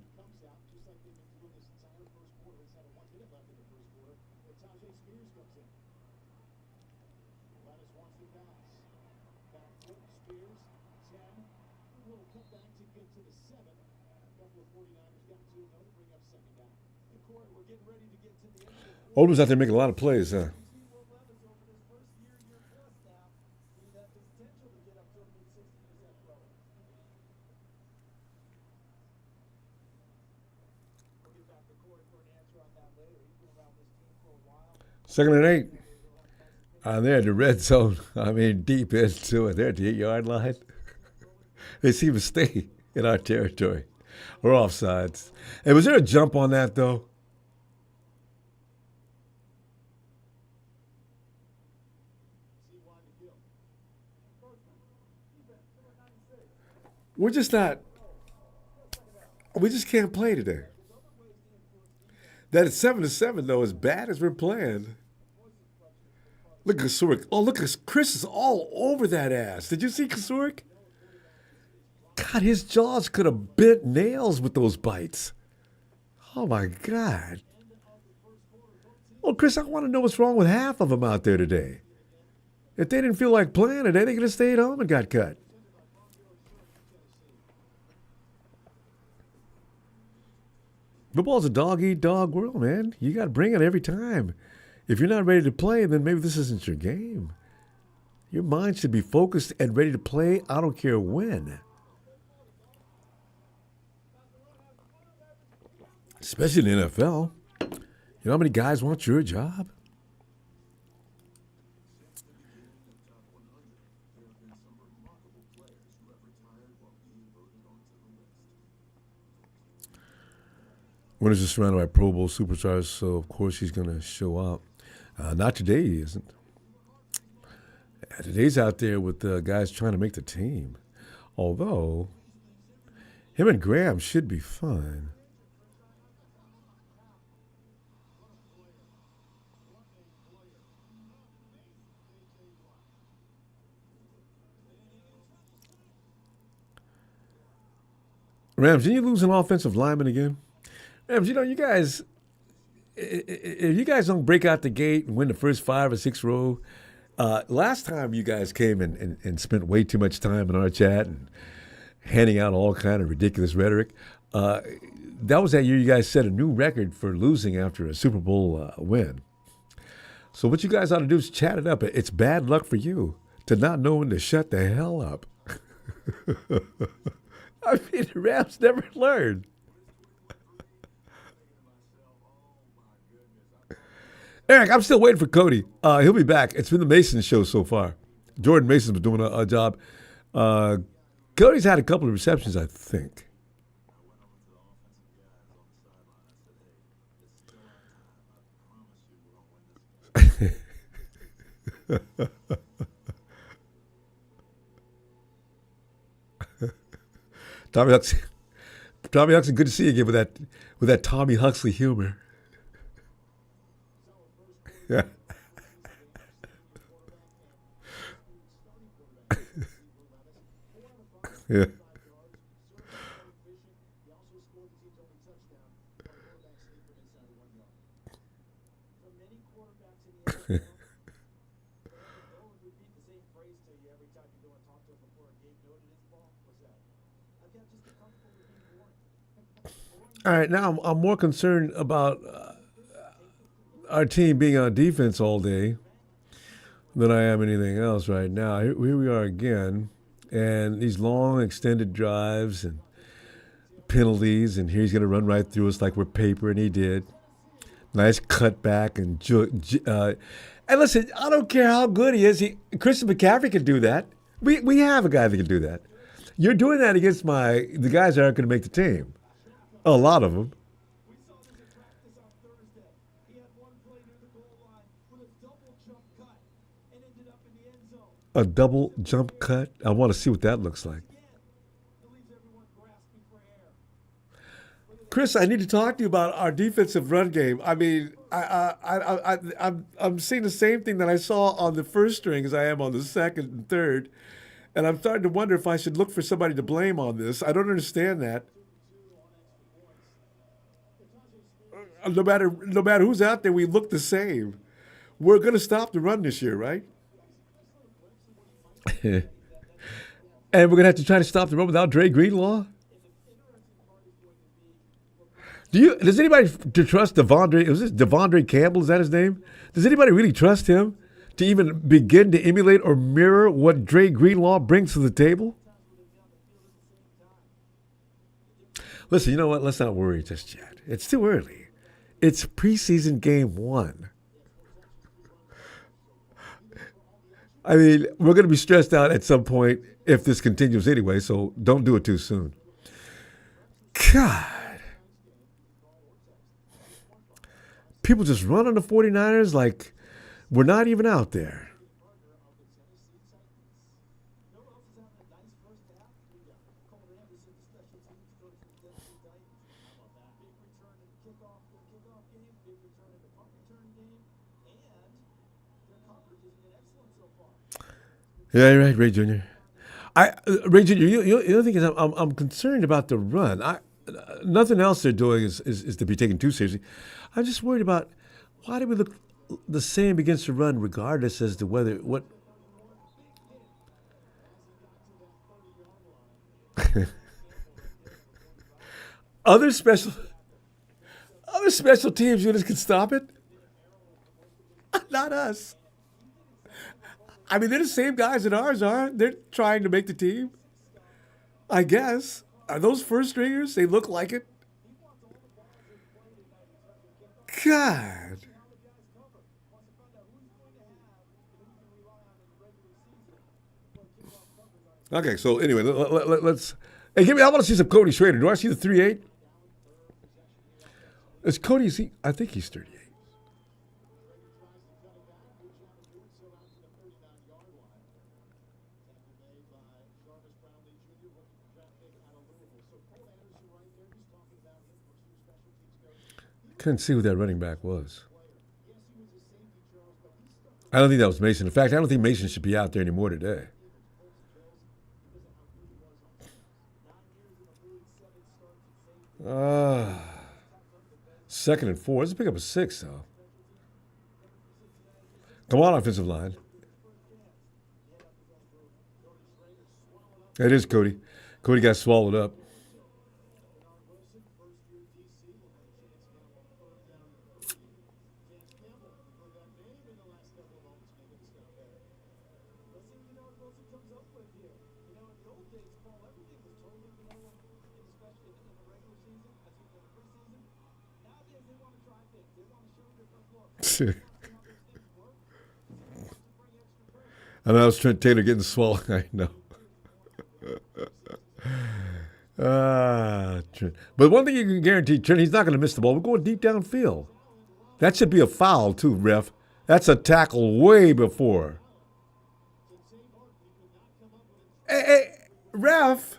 Oldham's out there making a lot of plays, huh? Second and 8. They're at the red zone. I mean, deep into it. They're at the 8-yard line. They seem to stay in our territory. We're offsides. Hey, was there a jump on that, though? We're just not. We just can't play today. That it's 7-7 though, as bad as we're playing. Look at Kasurik. Oh, look at Chris is all over that ass. Did you see Kasurik? God, his jaws could have bent nails with those bites. Oh my God. Well, Chris, I want to know what's wrong with half of them out there today. If they didn't feel like playing today, they could have stayed home and got cut. Football's a dog eat dog world, man. You got to bring it every time. If you're not ready to play, then maybe this isn't your game. Your mind should be focused and ready to play. I don't care when. Especially in the NFL. You know how many guys want your job? Winners are surrounded by Pro Bowl superstars, so of course he's going to show up. Not today, he isn't. Today's out there with guys trying to make the team. Although, him and Graham should be fine. Rams, didn't you lose an offensive lineman again? Rams, you guys, if you guys don't break out the gate and win the first 5 or 6 row, last time you guys came and spent way too much time in our chat and handing out all kind of ridiculous rhetoric. That was that year you guys set a new record for losing after a Super Bowl win. So what you guys ought to do is chat it up. It's bad luck for you to not know when to shut the hell up. I mean, the Rams never learned. Eric, I'm still waiting for Cody. He'll be back. It's been the Mason show so far. Jordan Mason's been doing a job. Cody's had a couple of receptions, I think. Tommy Huxley, Tommy Huxley, good to see you again with that Tommy Huxley humor. Yeah, yeah. All right, now I'm more concerned about our team being on defense all day than I am anything else right now. Here we are again, and these long extended drives and penalties, and here he's going to run right through us like we're paper, and he did. Nice cutback and listen, I don't care how good he is. Christian McCaffrey can do that. We have a guy that can do that. You're doing that against the guys that aren't going to make the team. A lot of them. A double jump cut. I want to see what that looks like. Chris, I need to talk to you about our defensive run game. I mean, I'm seeing the same thing that I saw on the first string as I am on the second and third, and I'm starting to wonder if I should look for somebody to blame on this. I don't understand that. No matter who's out there, we look the same. We're going to stop the run this year, right? And we're going to have to try to stop the run without Dre Greenlaw. Does anybody trust Devondre? Is this Devondre Campbell? Is that his name? Does anybody really trust him to even begin to emulate or mirror what Dre Greenlaw brings to the table? Listen, you know what? Let's not worry just yet. It's too early. It's preseason game 1. I mean, we're going to be stressed out at some point if this continues anyway, so don't do it too soon. God. People just run on the 49ers like we're not even out there. Yeah, you're right, Ray Jr. Ray Jr. The other thing is I'm concerned about the run. Nothing else they're doing is to be taken too seriously. I'm just worried about why do we look the same against the run, regardless as to whether what. other special other special teams units can stop it. Not us. I mean, they're the same guys that ours are. They're trying to make the team. I guess. Are those first stringers? They look like it. God. Okay, so anyway, let's. Hey, give me. I want to see some Cody Schrader. Do I see the 3.8? Is Cody? I think he's 38. Couldn't see who that running back was. I don't think that was Mason. In fact, I don't think Mason should be out there anymore today. Second and 4. Let's pick up a 6, though. Come on, offensive line. It is Cody. Cody got swallowed up. I know it's Trent Taylor getting swallowed. I know. Trent. But one thing you can guarantee, Trent, he's not going to miss the ball. We're going deep downfield. That should be a foul, too, ref. That's a tackle way before. Hey, ref.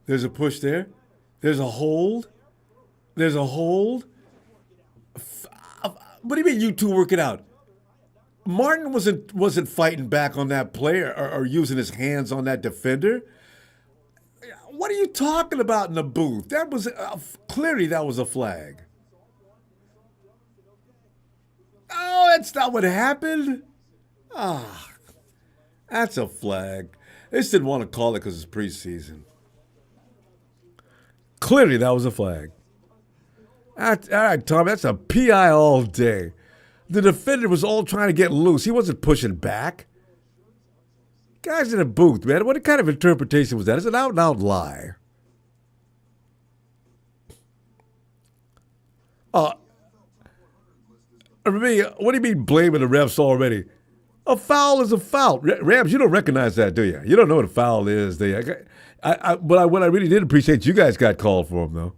There's a push there. There's a hold. There's a hold. What do you mean you two work it out? Martin wasn't fighting back on that player or using his hands on that defender. What are you talking about in the booth? That was clearly that was a flag. Oh, that's not what happened. Ah, that's a flag. They just didn't want to call it because it's preseason. Clearly, that was a flag. All right, Tom, that's a PI all day. The defender was all trying to get loose. He wasn't pushing back. Guys in a booth, man. What kind of interpretation was that? It's an out and out lie. Me, what do you mean blaming the refs already? A foul is a foul. Rams, you don't recognize that, do you? You don't know what a foul is, do you? What I really did appreciate, you guys got called for them, though.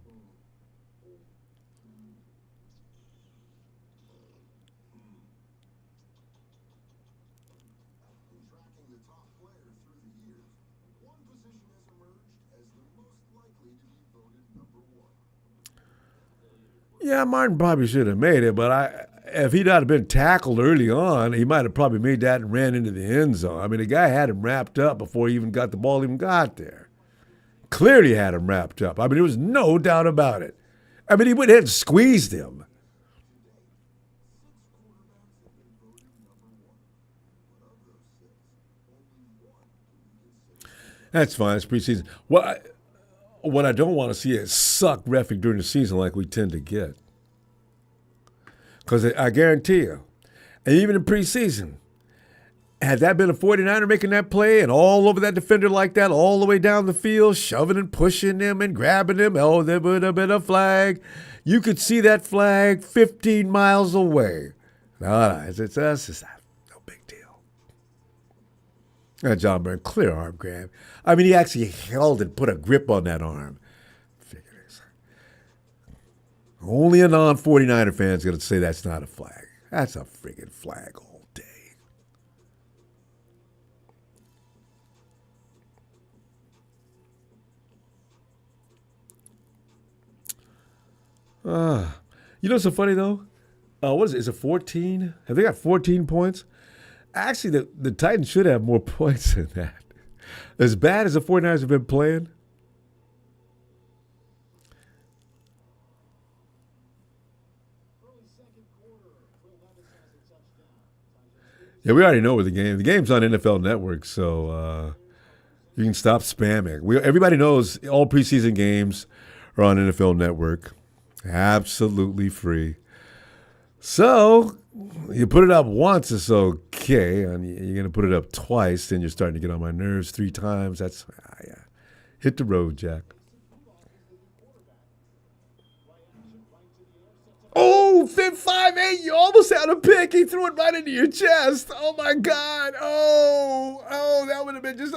Yeah, Martin probably should have made it, but if he'd not have been tackled early on, he might have probably made that and ran into the end zone. I mean, the guy had him wrapped up before he even got the ball even got there. Clearly had him wrapped up. I mean, there was no doubt about it. I mean, he went ahead and squeezed him. That's fine. It's preseason. What I don't want to see is suck reffing during the season like we tend to get. Because I guarantee you, and even in preseason, had that been a 49er making that play and all over that defender like that, all the way down the field, shoving and pushing him and grabbing him, oh, there would have been a flag. You could see that flag 15 miles away. No, it's just no big deal. John Byrne, clear arm grab. I mean, he actually held and put a grip on that arm. Only a non-49er fan is going to say that's not a flag. That's a friggin' flag all day. You know what's so funny, though? What is it? Is it 14? Have they got 14 points? Actually, the Titans should have more points than that. As bad as the 49ers have been playing, yeah, we already know where the game's on NFL Network, so you can stop spamming. Everybody knows all preseason games are on NFL Network. Absolutely free. So you put it up once, it's okay. And you're going to put it up twice, then you're starting to get on my nerves 3 times. That's, yeah. Hit the road, Jack. Oh, 5-8, you almost had a pick. He threw it right into your chest. Oh, my God. Oh, that would have been just,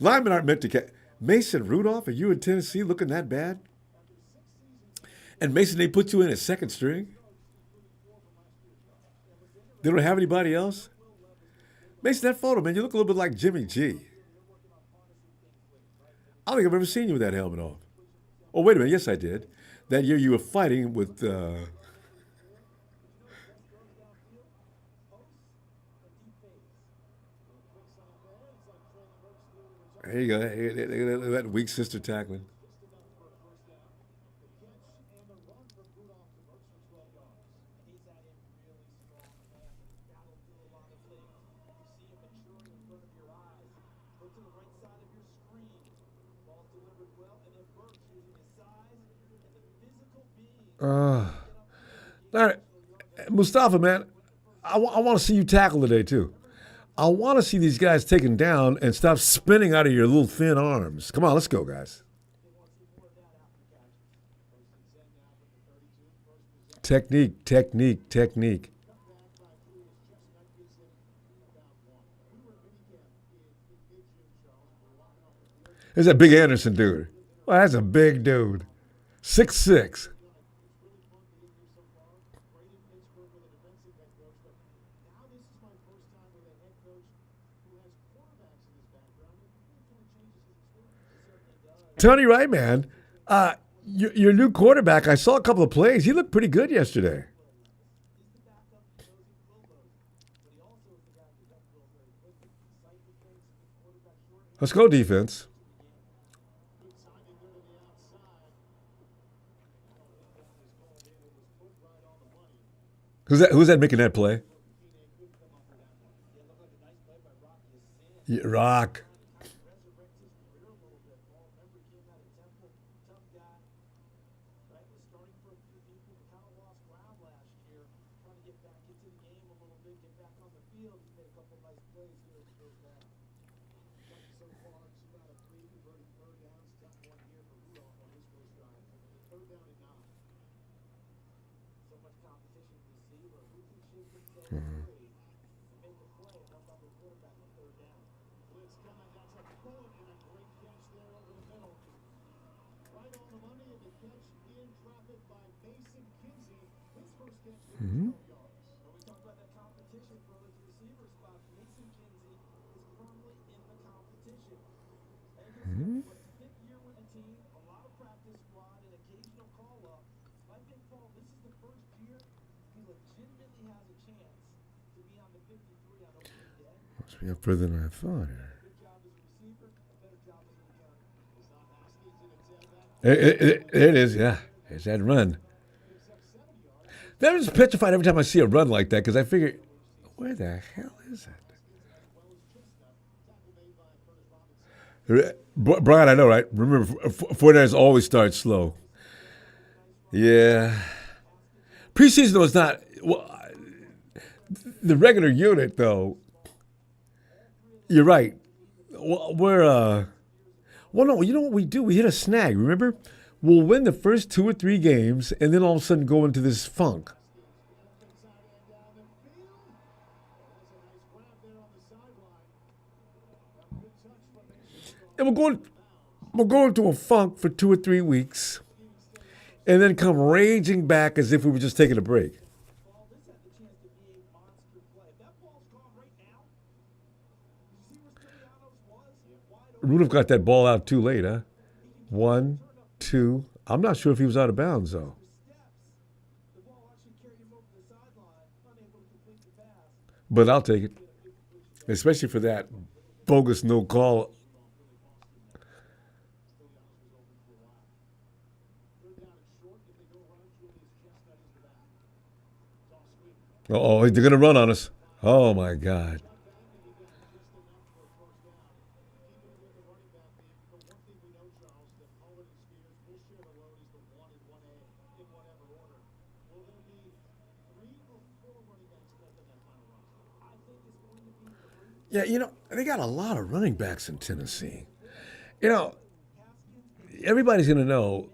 Linemen aren't meant to catch. Mason Rudolph, are you in Tennessee looking that bad? And Mason, they put you in at second string? They don't have anybody else? Mason, that photo, man, you look a little bit like Jimmy G. I don't think I've ever seen you with that helmet on. Oh, wait a minute. Yes, I did. That year you were fighting with... There you go. That weak sister tackling. All right. Mustafa, man, I want to see you tackle today, too. I want to see these guys taken down and stop spinning out of your little thin arms. Come on, let's go, guys. Technique, technique, technique. There's that big Anderson dude. Well, that's a big dude. 6'6". Tony Right, man. Your new quarterback, I saw a couple of plays. He looked pretty good yesterday. Let's go, defense. Who's that making that play? Yeah, Rock. Mm-hmm. Mm-hmm. Must be up further than I thought. There it is, yeah. There's that run. That was petrified every time I see a run like that because I figure, where the hell is it? Brian, I know, right? Remember, 49ers always start slow. Yeah. Preseason was not. Well, the regular unit, though, you're right. We're. Well, no, you know what we do? We hit a snag, remember? We'll win the first 2 or 3 games and then all of a sudden go into this funk. And we'll go into a funk for 2 or 3 weeks and then come raging back as if we were just taking a break. Rudolph got that ball out too late, huh? 1, 2. I'm not sure if he was out of bounds, though. But I'll take it, especially for that bogus no call. Oh, they're going to run on us. Oh, my God. Yeah, they got a lot of running backs in Tennessee. You know, everybody's going to know.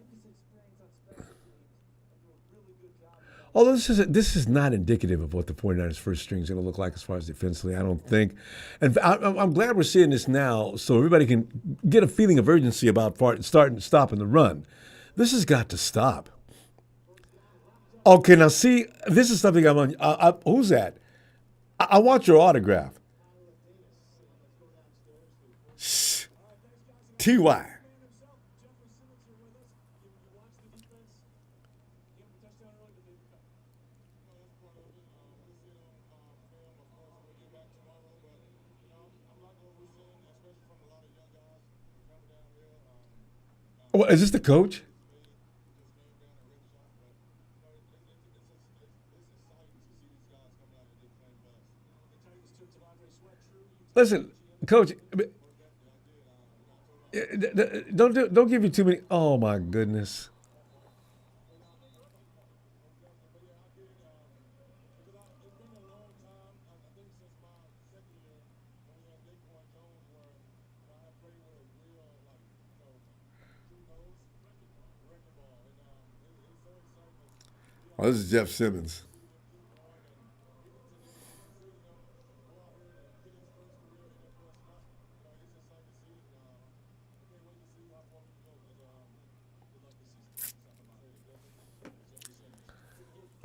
Although this is not indicative of what the 49ers first string is going to look like as far as defensively, I don't think. And I'm glad we're seeing this now so everybody can get a feeling of urgency about stopping the run. This has got to stop. Okay, now see, this is something I'm on. Who's that? I want your autograph. Shh. T.Y. Well, is this the coach? Listen, coach, don't give you too many. Oh my goodness. Oh, this is Jeff Simmons.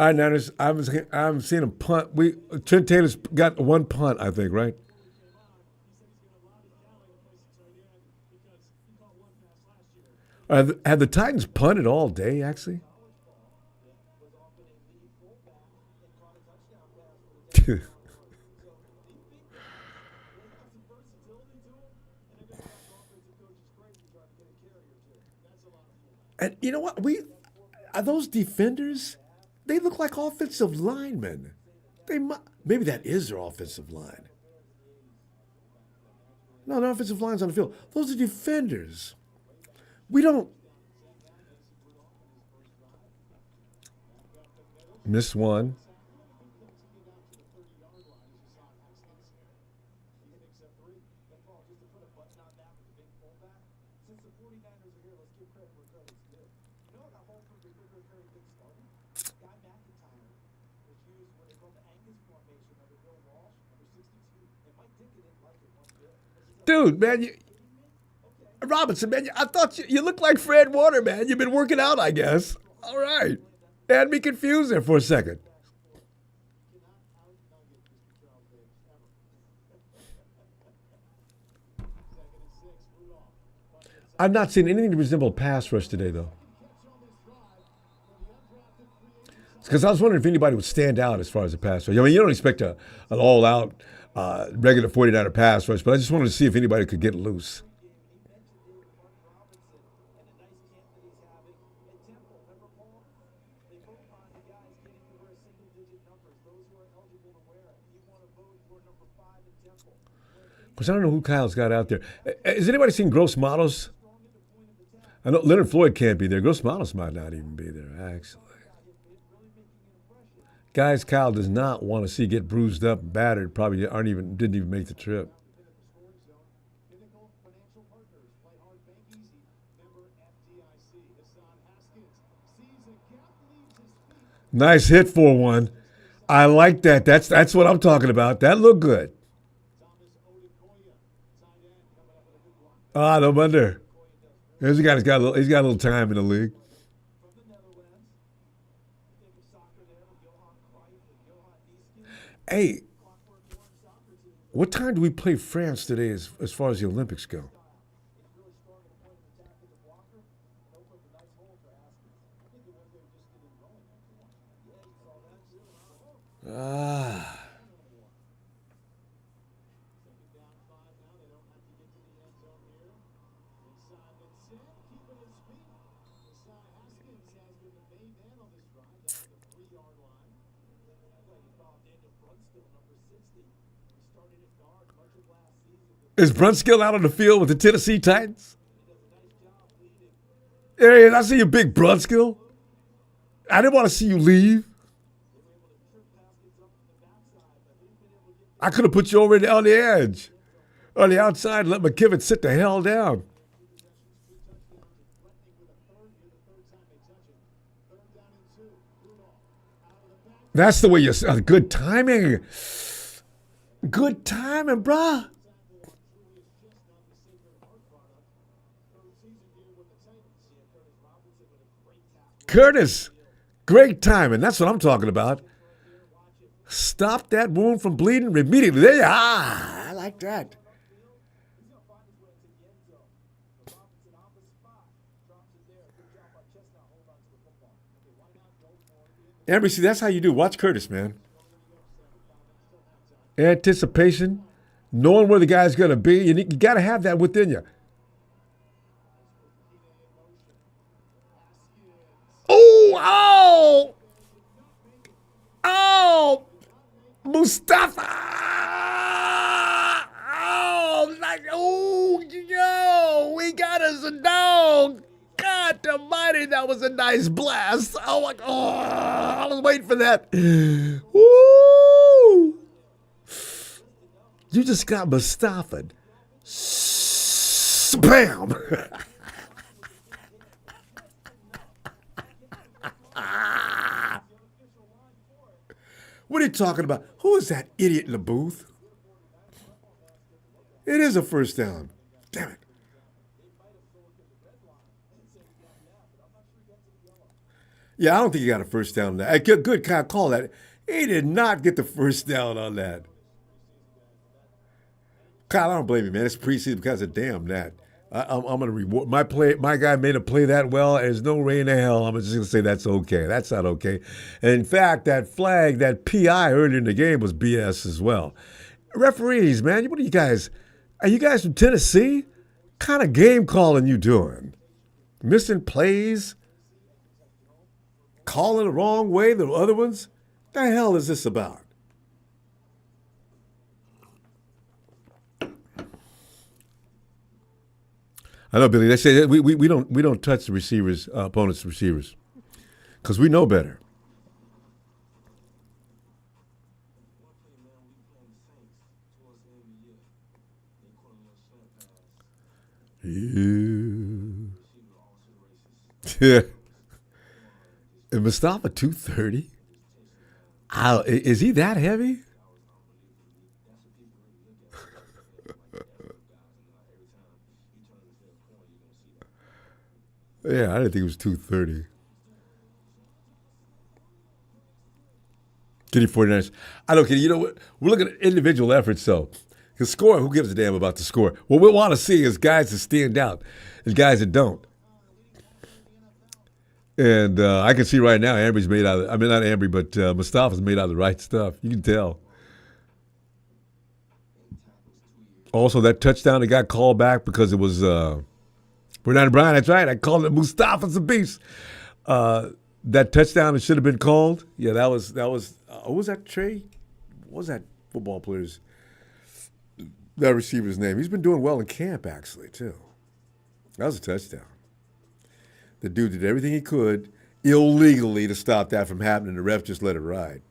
All right, Niners. I haven't seen him punt. Trent Taylor's got one punt, I think, right? Have the Titans punted all day? Actually, and you know what? We are those defenders. They look like offensive linemen. Maybe that is their offensive line. No, the offensive line's on the field. Those are defenders. We don't miss one. Dude, man, Robinson, man, I thought you looked like Fred Warner, man. You've been working out, I guess. All right. Had me confused there for a second. I've not seen anything to resemble a pass rush today, though. Because I was wondering if anybody would stand out as far as a pass rush. I mean, you don't expect an all-out regular 49er pass rush, but I just wanted to see if anybody could get loose. Because I don't know who Kyle's got out there. Has anybody seen Gross Models? I know Leonard Floyd can't be there. Gross Models might not even be there, actually. Guys Kyle does not want to see get bruised up and battered, probably didn't even make the trip. Nice hit for one. I like that. That's what I'm talking about. That looked good. Ah, no wonder. There's a guy he's got a little time in the league. Hey, what time do we play France today as far as the Olympics go? Ah. Is Brunskill out on the field with the Tennessee Titans? Hey, I see you, big Brunskill. I didn't want to see you leave. I could have put you over on the edge, on the outside, and let McKivitz sit the hell down. That's the way you. Good timing. Good timing, bruh. Curtis, great timing. That's what I'm talking about. Stop that wound from bleeding immediately. There you are. I like that. Amber, see, that's how you do. Watch Curtis, man. Anticipation, knowing where the guy's going to be. You got to have that within you. Oh! Oh! Mustafa! Oh, yo! We got us a dog! God almighty, that was a nice blast. I was waiting for that. Woo! You just got Mustafa'd. Bam! What are you talking about? Who is that idiot in the booth? It is a first down. Damn it. Yeah, I don't think he got a first down on that. Good kind of call that. He did not get the first down on that. Kyle, I don't blame you, man. It's preseason because of damn that. I'm going to reward my play. My guy made a play that well. There's no way in the hell. I'm just going to say that's okay. That's not okay. And in fact, that flag, that PI earlier in the game was BS as well. Referees, man, what are you guys? Are you guys from Tennessee? What kind of game calling you doing? Missing plays? Calling the wrong way, the other ones? What the hell is this about? I know, Billy. They say that we don't touch the receivers, opponents' receivers, because we know better. Yeah. And Mustafa 230. Is he that heavy? Yeah, I didn't think it was 230. Kitty 49ers. I don't care. You know what? We're looking at individual efforts, though. Because score, who gives a damn about the score? What we want to see is guys that stand out and guys that don't. And I can see right now Ambry's made out of, I mean, not Ambry, but Mustafa's made out of the right stuff. You can tell. Also, that touchdown that got called back because it was Bernard Bryan. That's right. I called it Mustafa's a beast. That touchdown that should have been called. Yeah, that was. What was that, Trey? What was that football player's, that receiver's name? He's been doing well in camp, actually, too. That was a touchdown. The dude did everything he could illegally to stop that from happening. The ref just let it ride.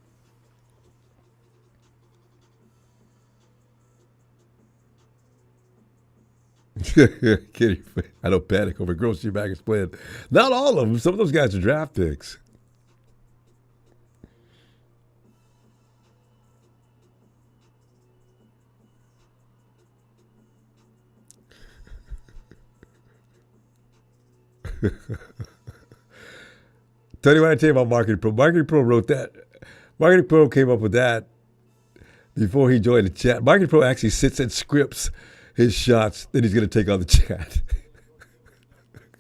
Kitty, I don't panic over grocery bag is playing. Not all of them. Some of those guys are draft picks. Tell you what I tell you about Marketing Pro. Marketing Pro wrote that. Marketing Pro came up with that before he joined the chat. Marketing Pro actually sits and scripts his shots that he's going to take on the chat.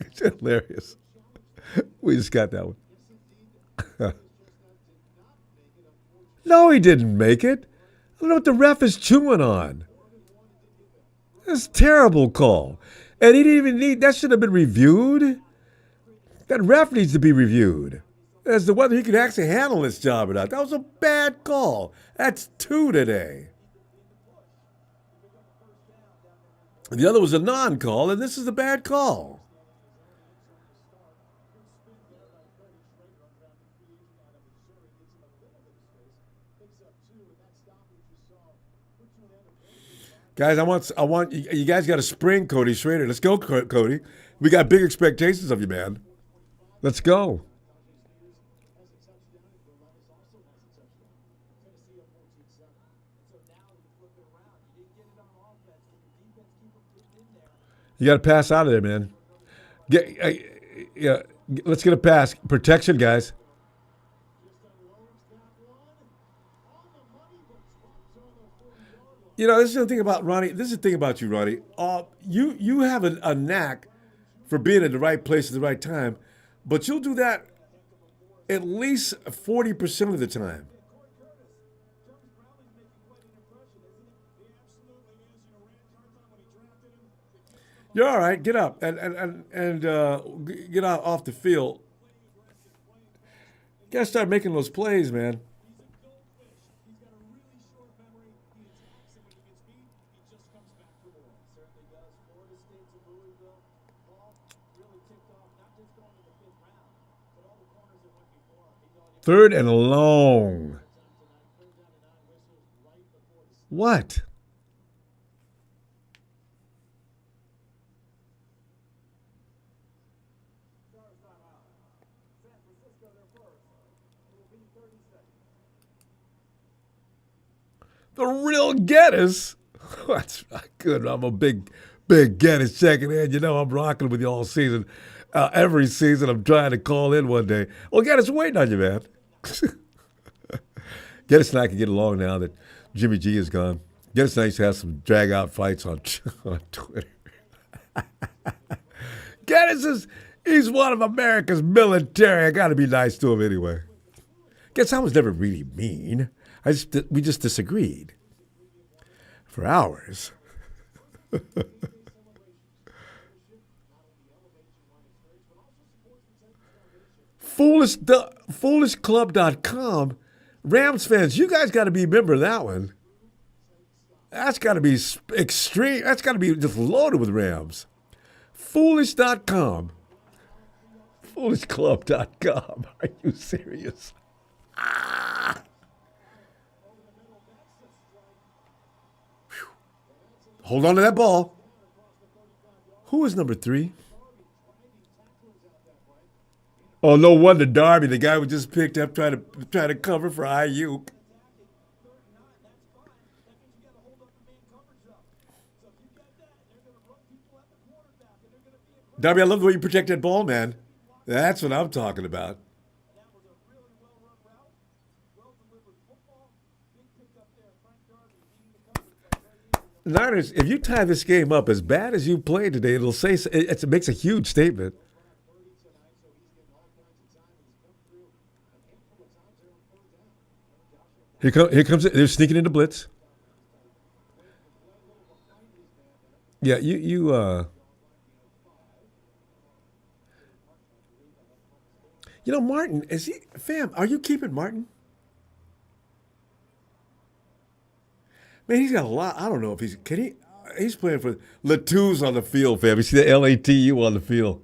It's hilarious. We just got that one. No, he didn't make it. I don't know what the ref is chewing on. That's a terrible call. And he didn't even need, that should have been reviewed. That ref needs to be reviewed as to whether he could actually handle this job or not. That was a bad call. That's 2 today. The other was a non-call, and this is a bad call. Guys, I want you guys got to spring Cody Schrader. Let's go, Cody. We got big expectations of you, man. Let's go. You got to pass out of there, man. Let's get a pass. Protection, guys. You know, this is the thing about Ronnie. This is the thing about you, Ronnie. You have a knack for being at the right place at the right time, but you'll do that at least 40% of the time. You're all right. Get up and get out off the field. You gotta start making those plays, man. Third and long. What? The real Geddes. That's not good. I'm a big Geddes checking in. You know I'm rocking with you all season. Every season I'm trying to call in one day. Well, Gaddis, waiting on you, man. Gaddis and I can get along now that Jimmy G is gone. Gaddis and I used to have some drag out fights on Twitter. He's one of America's military. I got to be nice to him anyway. Guess I was never really mean. We just disagreed for hours. Foolishclub.com. Rams fans, you guys got to be a member of that one. That's got to be extreme. That's got to be just loaded with Rams. Foolish.com. Foolishclub.com. Are you serious? Hold on to that ball. Who is number 3? Oh, no wonder Darby, the guy who just picked up, trying to cover for Aiyuk. Darby, I love the way you protect that ball, man. That's what I'm talking about. Niners, if you tie this game up as bad as you played today, it makes a huge statement. Here comes it. They're sneaking into blitz. Yeah, you Martin, is he, fam, are you keeping Martin? Man, he's got a lot. I don't know if he's playing for Latu's on the field, fam. You see the LATU on the field.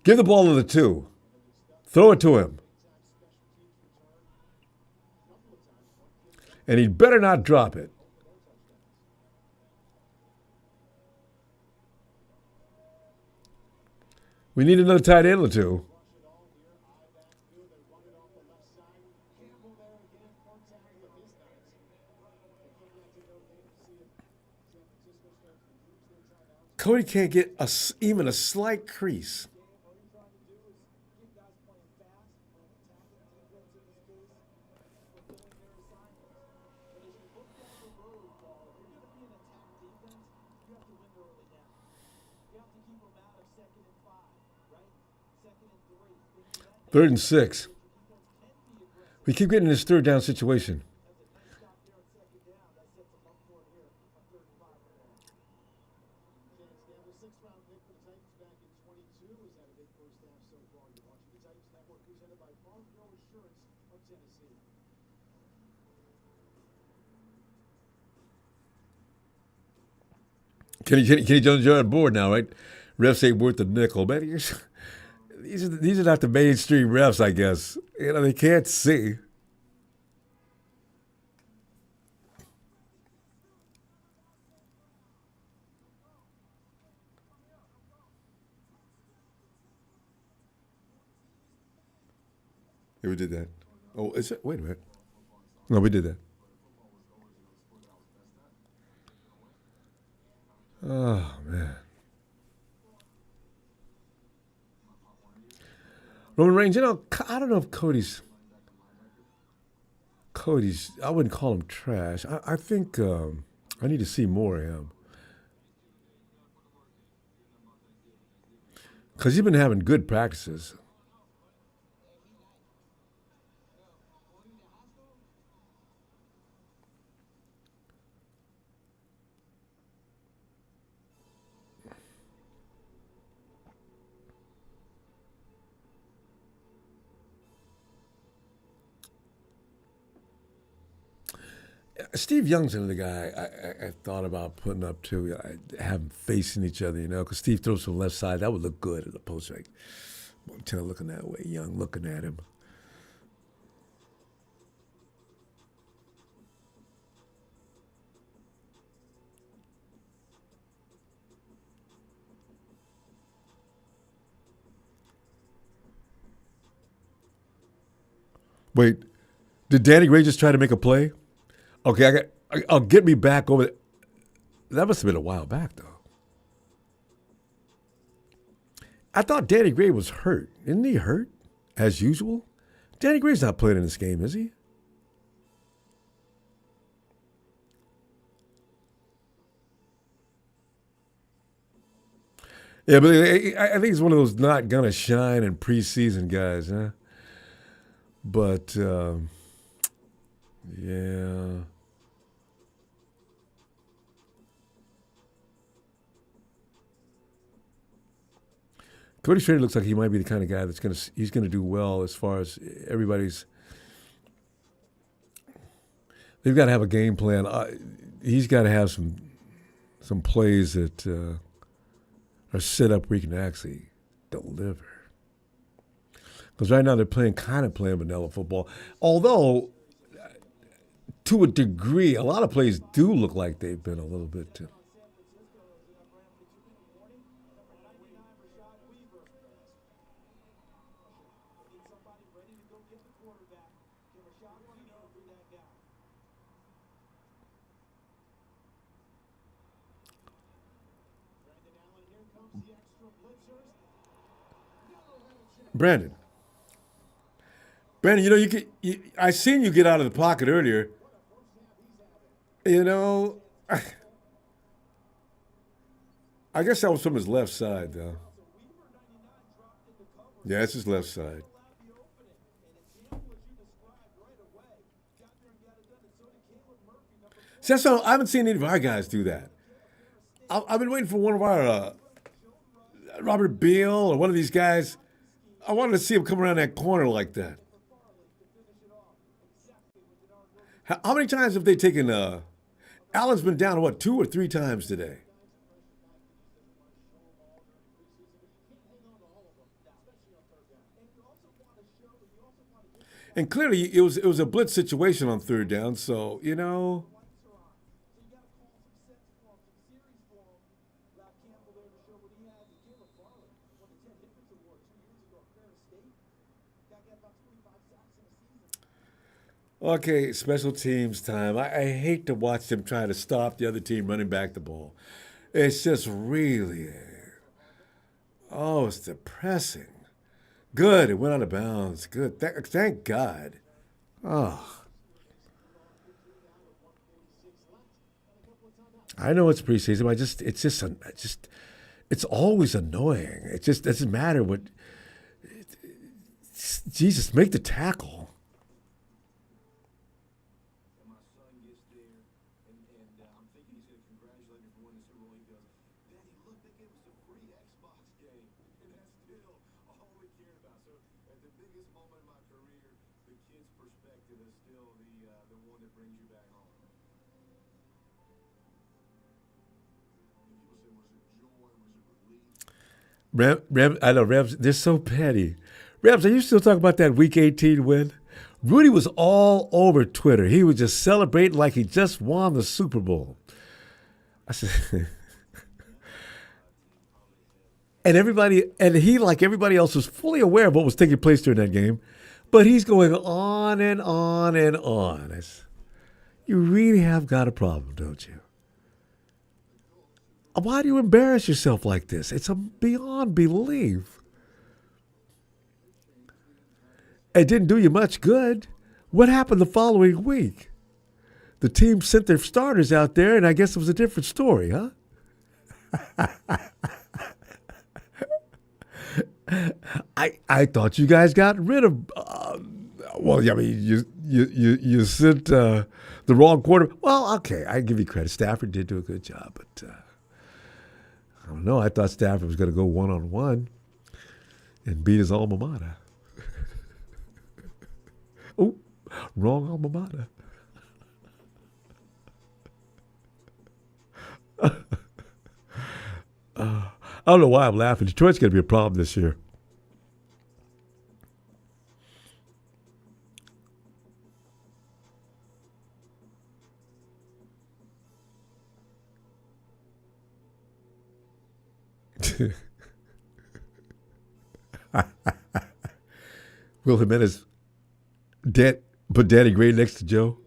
Give the ball to Latu. Throw it to him. And he'd better not drop it. We need another tight end or two. Cody can't get even a slight crease. Third and 6. We keep getting in this third down situation. Kenny Jones, you're on board now, right? Refs ain't worth the nickel. Man, these are not the mainstream refs, I guess. They can't see. Yeah, we did that. Oh, is it? Wait a minute. No, we did that. Oh, man. Roman Reigns, I don't know if Cody's, I wouldn't call him trash. I think I need to see more of him. Because he's been having good practices. Steve Young's another guy I thought about putting up too. I have them facing each other, because Steve throws from the left side. That would look good at a post like Montana looking that way, Young looking at him. Wait, did Danny Gray just try to make a play? Okay, I'll get me back over. That must have been a while back, though. I thought Danny Gray was hurt. Isn't he hurt, as usual? Danny Gray's not playing in this game, is he? Yeah, but I think he's one of those not gonna shine in preseason guys, huh? But yeah, Cody Schrader looks like he might be the kind of guy he's gonna do well as far as everybody's. They've got to have a game plan. He's got to have some plays that are set up where he can actually deliver. Because right now they're playing vanilla football. Although, to a degree, a lot of plays do look like they've been a little bit. Brandon, I seen you get out of the pocket earlier. You know, I guess that was from his left side, though. Yeah, it's his left side. See, I haven't seen any of our guys do that. I've been waiting for one of our Robert Beal or one of these guys. I wanted to see him come around that corner like that. How many times have they taken? Allen's been down, what, 2 or 3 times today? And clearly, it was a blitz situation on 3rd down. So Okay, special teams time. I hate to watch them trying to stop the other team running back the ball. It's just really, it's depressing. Good, it went out of bounds. Good, thank God. Oh, I know it's preseason. But it's always annoying. It just doesn't matter what. Jesus, make the tackle. I know Rams. They're so petty. Rams, are you still talking about that Week 18 win? Rudy was all over Twitter. He was just celebrating like he just won the Super Bowl. I said, and he, like everybody else, was fully aware of what was taking place during that game, but he's going on and on and on. You really have got a problem, don't you? Why do you embarrass yourself like this? It's beyond belief. It didn't do you much good. What happened the following week? The team sent their starters out there, and I guess it was a different story, huh? I thought you guys got rid of. Well, I mean, you sent the wrong quarter. Well, okay, I give you credit. Stafford did do a good job, but I don't know. I thought Stafford was going to go 1-on-1 and beat his alma mater. Oh, wrong alma mater. I don't know why I'm laughing. Detroit's going to be a problem this year. Will Jimenez put Danny Gray next to Joe?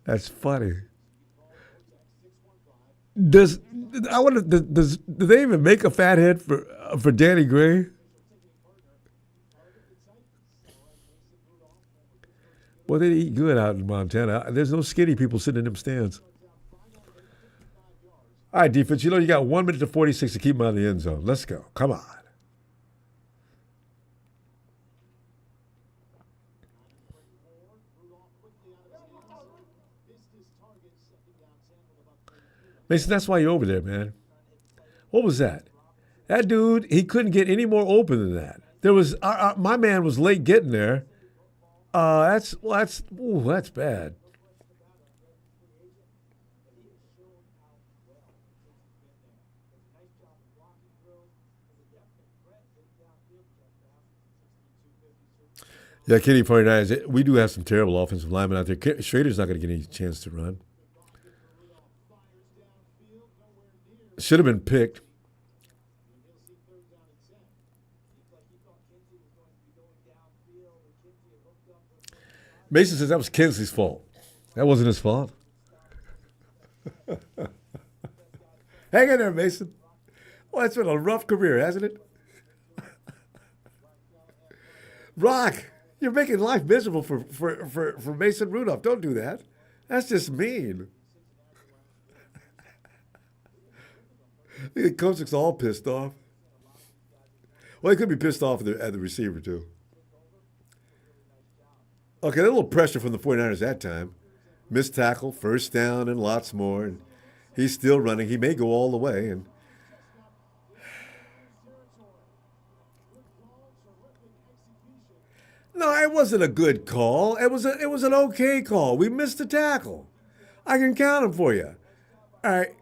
That's funny. Does I wonder do they even make a fathead for Danny Gray? Well, they eat good out in Montana. There's no skinny people sitting in them stands. All right, defense. You know you got 1 minute to 46 to keep them out of the end zone. Let's go. Come on. Mason, that's why you're over there, man. What was that? That dude, he couldn't get any more open than that. There was my man was late getting there. That's bad. Yeah, Kitty 49ers, we do have some terrible offensive linemen out there. Schrader's not going to get any chance to run. Should have been picked. Mason says that was Kinsley's fault. That wasn't his fault. Hang in there, Mason. Well, it's been a rough career, hasn't it? Rock, you're making life miserable for Mason Rudolph. Don't do that. That's just mean. The coach looks all pissed off. Well, he could be pissed off at the receiver, too. Okay, a little pressure from the 49ers that time. Missed tackle, first down, and lots more. And he's still running. He may go all the way. And no, it wasn't a good call. It was an okay call. We missed the tackle. I can count them for you. All right.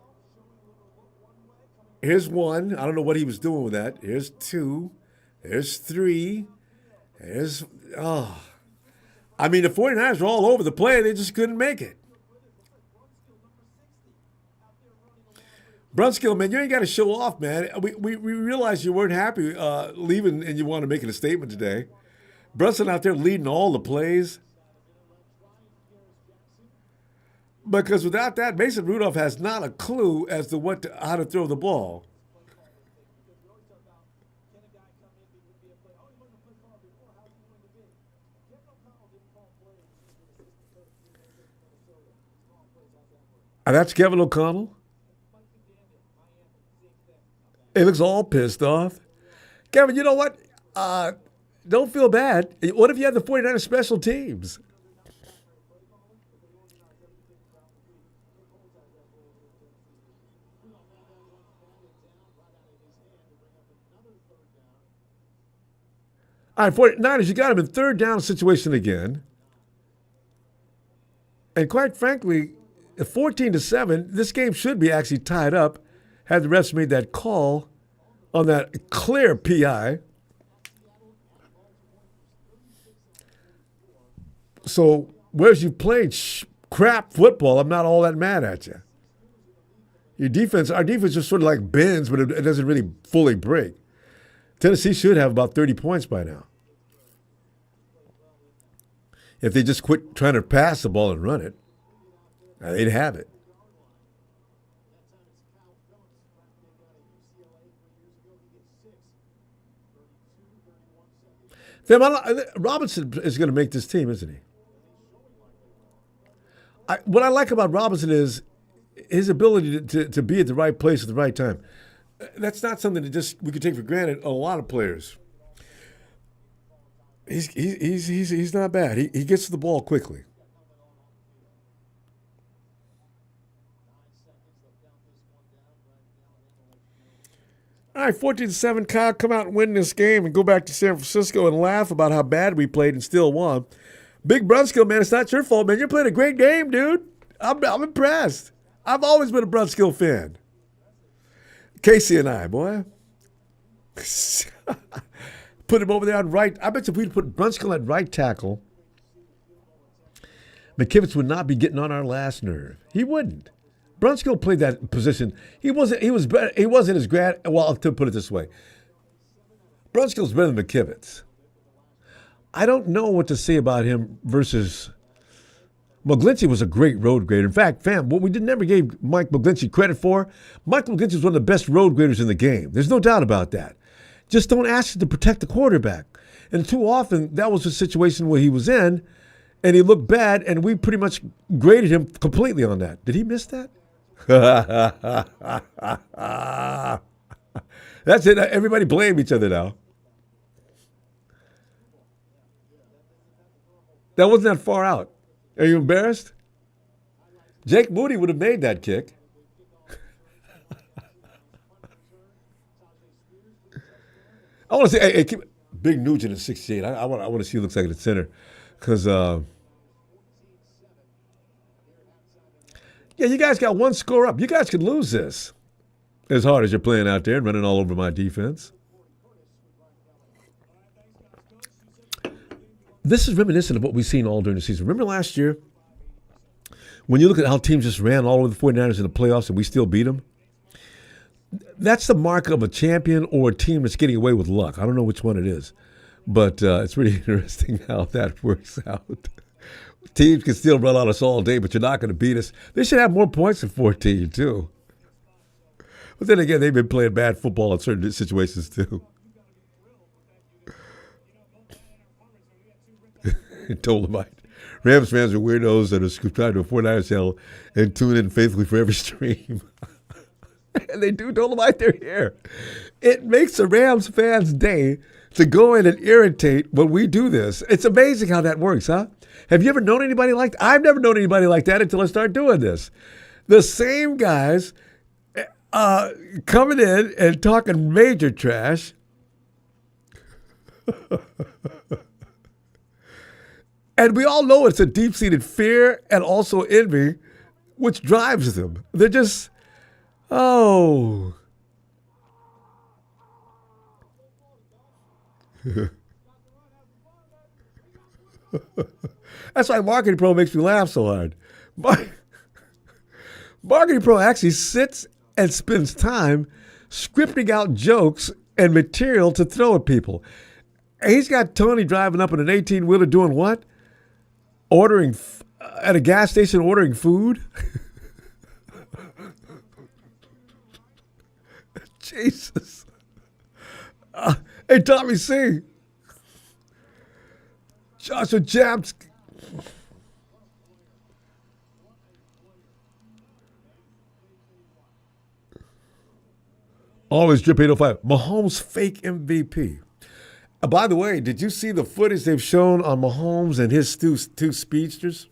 Here's one. I don't know what he was doing with that. Here's two. There's three. There's I mean, the 49ers were all over the play. They just couldn't make it. Brunskill, man, you ain't got to show off, man. We realized you weren't happy leaving and you want to make a statement today. Brunson out there leading all the plays. Because without that, Mason Rudolph has not a clue as to how to throw the ball. That's Kevin O'Connell. He looks all pissed off. Kevin, you know what? Don't feel bad. What if you had the 49ers special teams? All right, 49ers, you got him in third down situation again. And quite frankly, 14-7, this game should be actually tied up had the refs made that call on that clear PI. So, whereas you played crap football, I'm not all that mad at you. Our defense just sort of like bends, but it doesn't really fully break. Tennessee should have about 30 points by now. If they just quit trying to pass the ball and run it, they'd have it. Robinson is going to make this team, isn't he? What I like about Robinson is his ability to be at the right place at the right time. That's not something that we could take for granted. A lot of players. He's not bad. He gets to the ball quickly. All right, 14-7. Kyle, come out and win this game and go back to San Francisco and laugh about how bad we played and still won. Big Brunskill, man, it's not your fault, man. You're playing a great game, dude. I'm impressed. I've always been a Brunskill fan. Casey and I, boy. Put him over there on right. I bet if we'd put Brunskill at right tackle, McKivitz would not be getting on our last nerve. He wouldn't. Brunskill played that position. He wasn't as grand. Well, to put it this way, Brunskill's better than McKivitz. I don't know what to say about him versus McGlinchey was a great road grader. In fact, fam, what we never gave Mike McGlinchey credit for, Mike McGlinchey is one of the best road graders in the game. There's no doubt about that. Just don't ask him to protect the quarterback. And too often, that was a situation where he was in, and he looked bad, and we pretty much graded him completely on that. Did he miss that? That's it. Everybody blame each other now. That wasn't that far out. Are you embarrassed? Jake Moody would have made that kick. I want to say, hey, Big Nugent at 68. I want to see what he looks like at the center. Because, yeah, you guys got one score up. You guys could lose this as hard as you're playing out there and running all over my defense. This is reminiscent of what we've seen all during the season. Remember last year when you look at how teams just ran all over the 49ers in the playoffs and we still beat them? That's the mark of a champion or a team that's getting away with luck. I don't know which one it is, but it's really interesting how that works out. Teams can still run on us all day, but you're not going to beat us. They should have more points than 14, too. But then again, they've been playing bad football in certain situations, too. Dolomite. Rams fans are weirdos that are subscribed to a 49ers channel and tune in faithfully for every stream. And they do Dolomite their hair. It makes the Rams fans' day to go in and irritate when we do this. It's amazing how that works, huh? Have you ever known anybody like that? I've never known anybody like that until I started doing this. The same guys coming in and talking major trash. And we all know it's a deep-seated fear and also envy, which drives them. They're just, oh. That's why Marketing Pro makes me laugh so hard. Marketing Pro actually sits and spends time scripting out jokes and material to throw at people. And he's got Tony driving up in an 18-wheeler doing what? Ordering at a gas station, ordering food. Jesus. Hey, Tommy C. Joshua Japs. Always Drip 805. Mahomes fake MVP. By the way, did you see the footage they've shown on Mahomes and his two speedsters?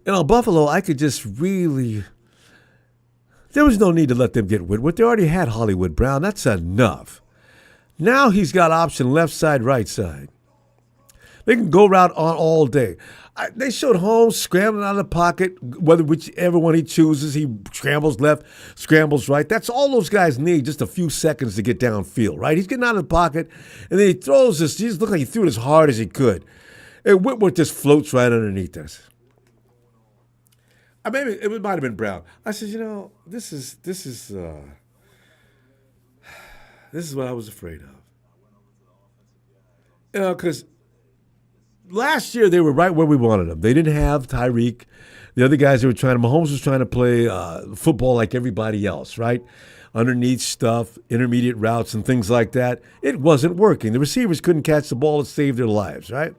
And on Buffalo, I could just really... There was no need to let them get Whitworth. They already had Hollywood Brown. That's enough. Now he's got option left side, right side. They can go route on all day. They showed Holmes scrambling out of the pocket, whichever one he chooses. He scrambles left, scrambles right. That's all those guys need, just a few seconds to get downfield, right? He's getting out of the pocket, and then he throws this. He just looked like he threw it as hard as he could. And Whitworth just floats right underneath us. Maybe it might have been Brown. I said, this is what I was afraid of. Because last year they were right where we wanted them. They didn't have Tyreek. The other guys they were trying. Mahomes was trying to play football like everybody else, right? Underneath stuff, intermediate routes, and things like that. It wasn't working. The receivers couldn't catch the ball and save their lives, right?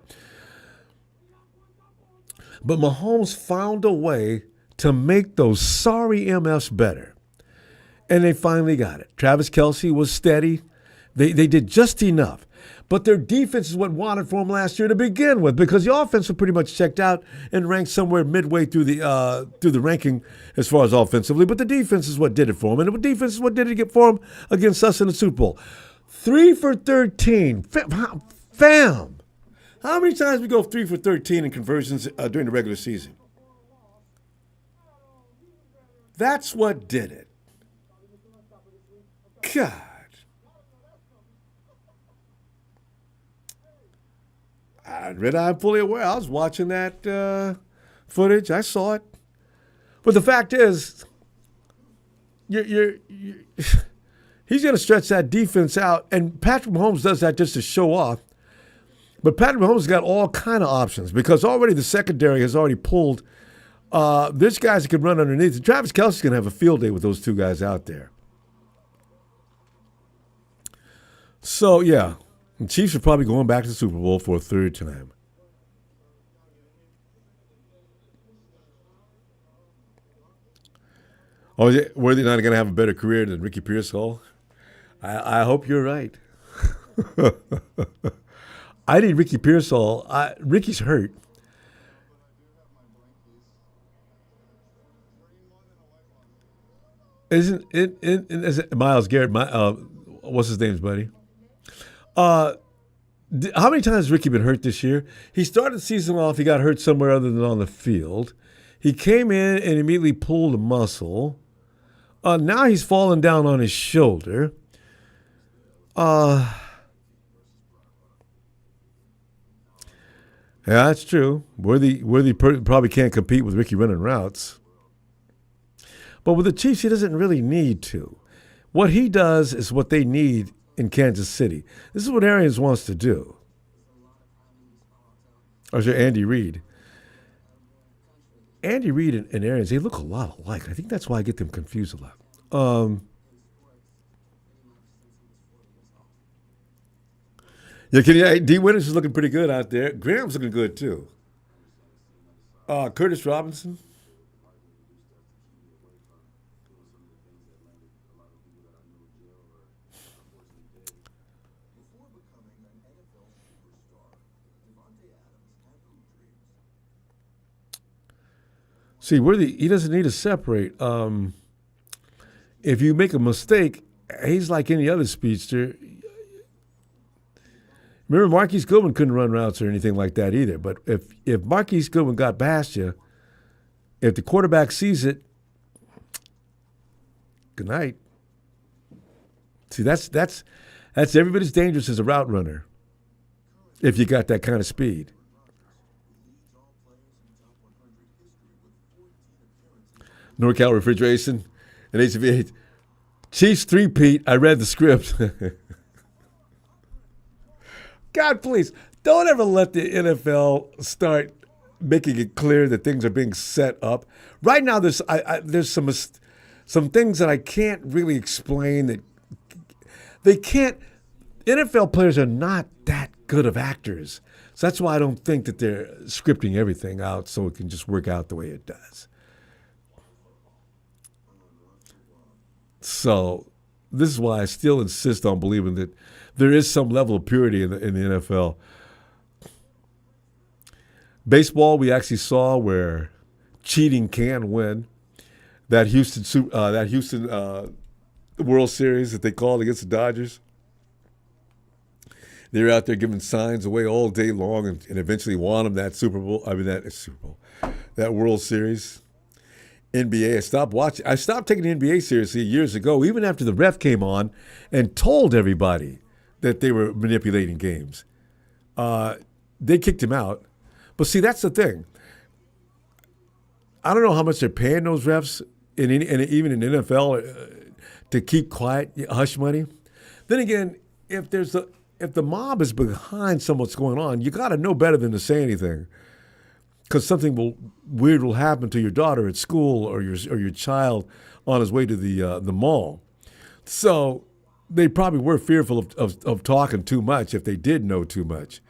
But Mahomes found a way to make those sorry MFs better. And they finally got it. Travis Kelce was steady. They did just enough. But their defense is what wanted for them last year to begin with, because the offense was pretty much checked out and ranked somewhere midway through the ranking as far as offensively. But the defense is what did it for them. And the defense is what did it for them against us in the Super Bowl. 3 for 13. Fam. How many times we go 3 for 13 in conversions during the regular season? That's what did it. God. I'm fully aware. I was watching that footage. I saw it. But the fact is, he's going to stretch that defense out. And Patrick Mahomes does that just to show off. But Patrick Mahomes got all kind of options because already the secondary has already pulled. There's guys that can run underneath. Travis Kelce's going to have a field day with those two guys out there. So, yeah, the Chiefs are probably going back to the Super Bowl for a third time. Oh, were they not going to have a better career than Ricky Pearsall? I hope you're right. I need Ricky Pearsall. Ricky's hurt. Isn't it Miles Garrett? What's his name, buddy? Uh, how many times has Ricky been hurt this year? He started the season off. He got hurt somewhere other than on the field. He came in and immediately pulled a muscle. Now he's fallen down on his shoulder. Yeah, that's true. Worthy probably can't compete with Ricky running routes. But with the Chiefs, he doesn't really need to. What he does is what they need in Kansas City. This is what Arians wants to do. Or is there Andy Reid? Andy Reid and Arians, they look a lot alike. I think that's why I get them confused a lot. Yeah, D. Winters is looking pretty good out there. Graham's looking good too. Curtis Robinson. See, he doesn't need to separate. If you make a mistake, he's like any other speedster. Remember, Marquise Goodwin couldn't run routes or anything like that either. But if Marquise Goodwin got past you, if the quarterback sees it, good night. See, that's every bit as dangerous as a route runner if you got that kind of speed. NorCal Refrigeration and HVAC. Chiefs three-peat. I read the script. God, please, don't ever let the NFL start making it clear that things are being set up. Right now, there's some things that I can't really explain that they can't. NFL players are not that good of actors. So that's why I don't think that they're scripting everything out so it can just work out the way it does. So this is why I still insist on believing that there is some level of purity in the NFL. Baseball, we actually saw where cheating can win. That Houston World Series that they called against the Dodgers. They were out there giving signs away all day long and eventually won them that that World Series. NBA, I stopped taking the NBA seriously years ago, even after the ref came on and told everybody that they were manipulating games. They kicked him out. But see, that's the thing. I don't know how much they're paying those refs, even in the NFL, to keep quiet, hush money. Then again, if the mob is behind what's going on, you got to know better than to say anything. Because something weird will happen to your daughter at school or your child on his way to the mall. So they probably were fearful of talking too much if they did know too much.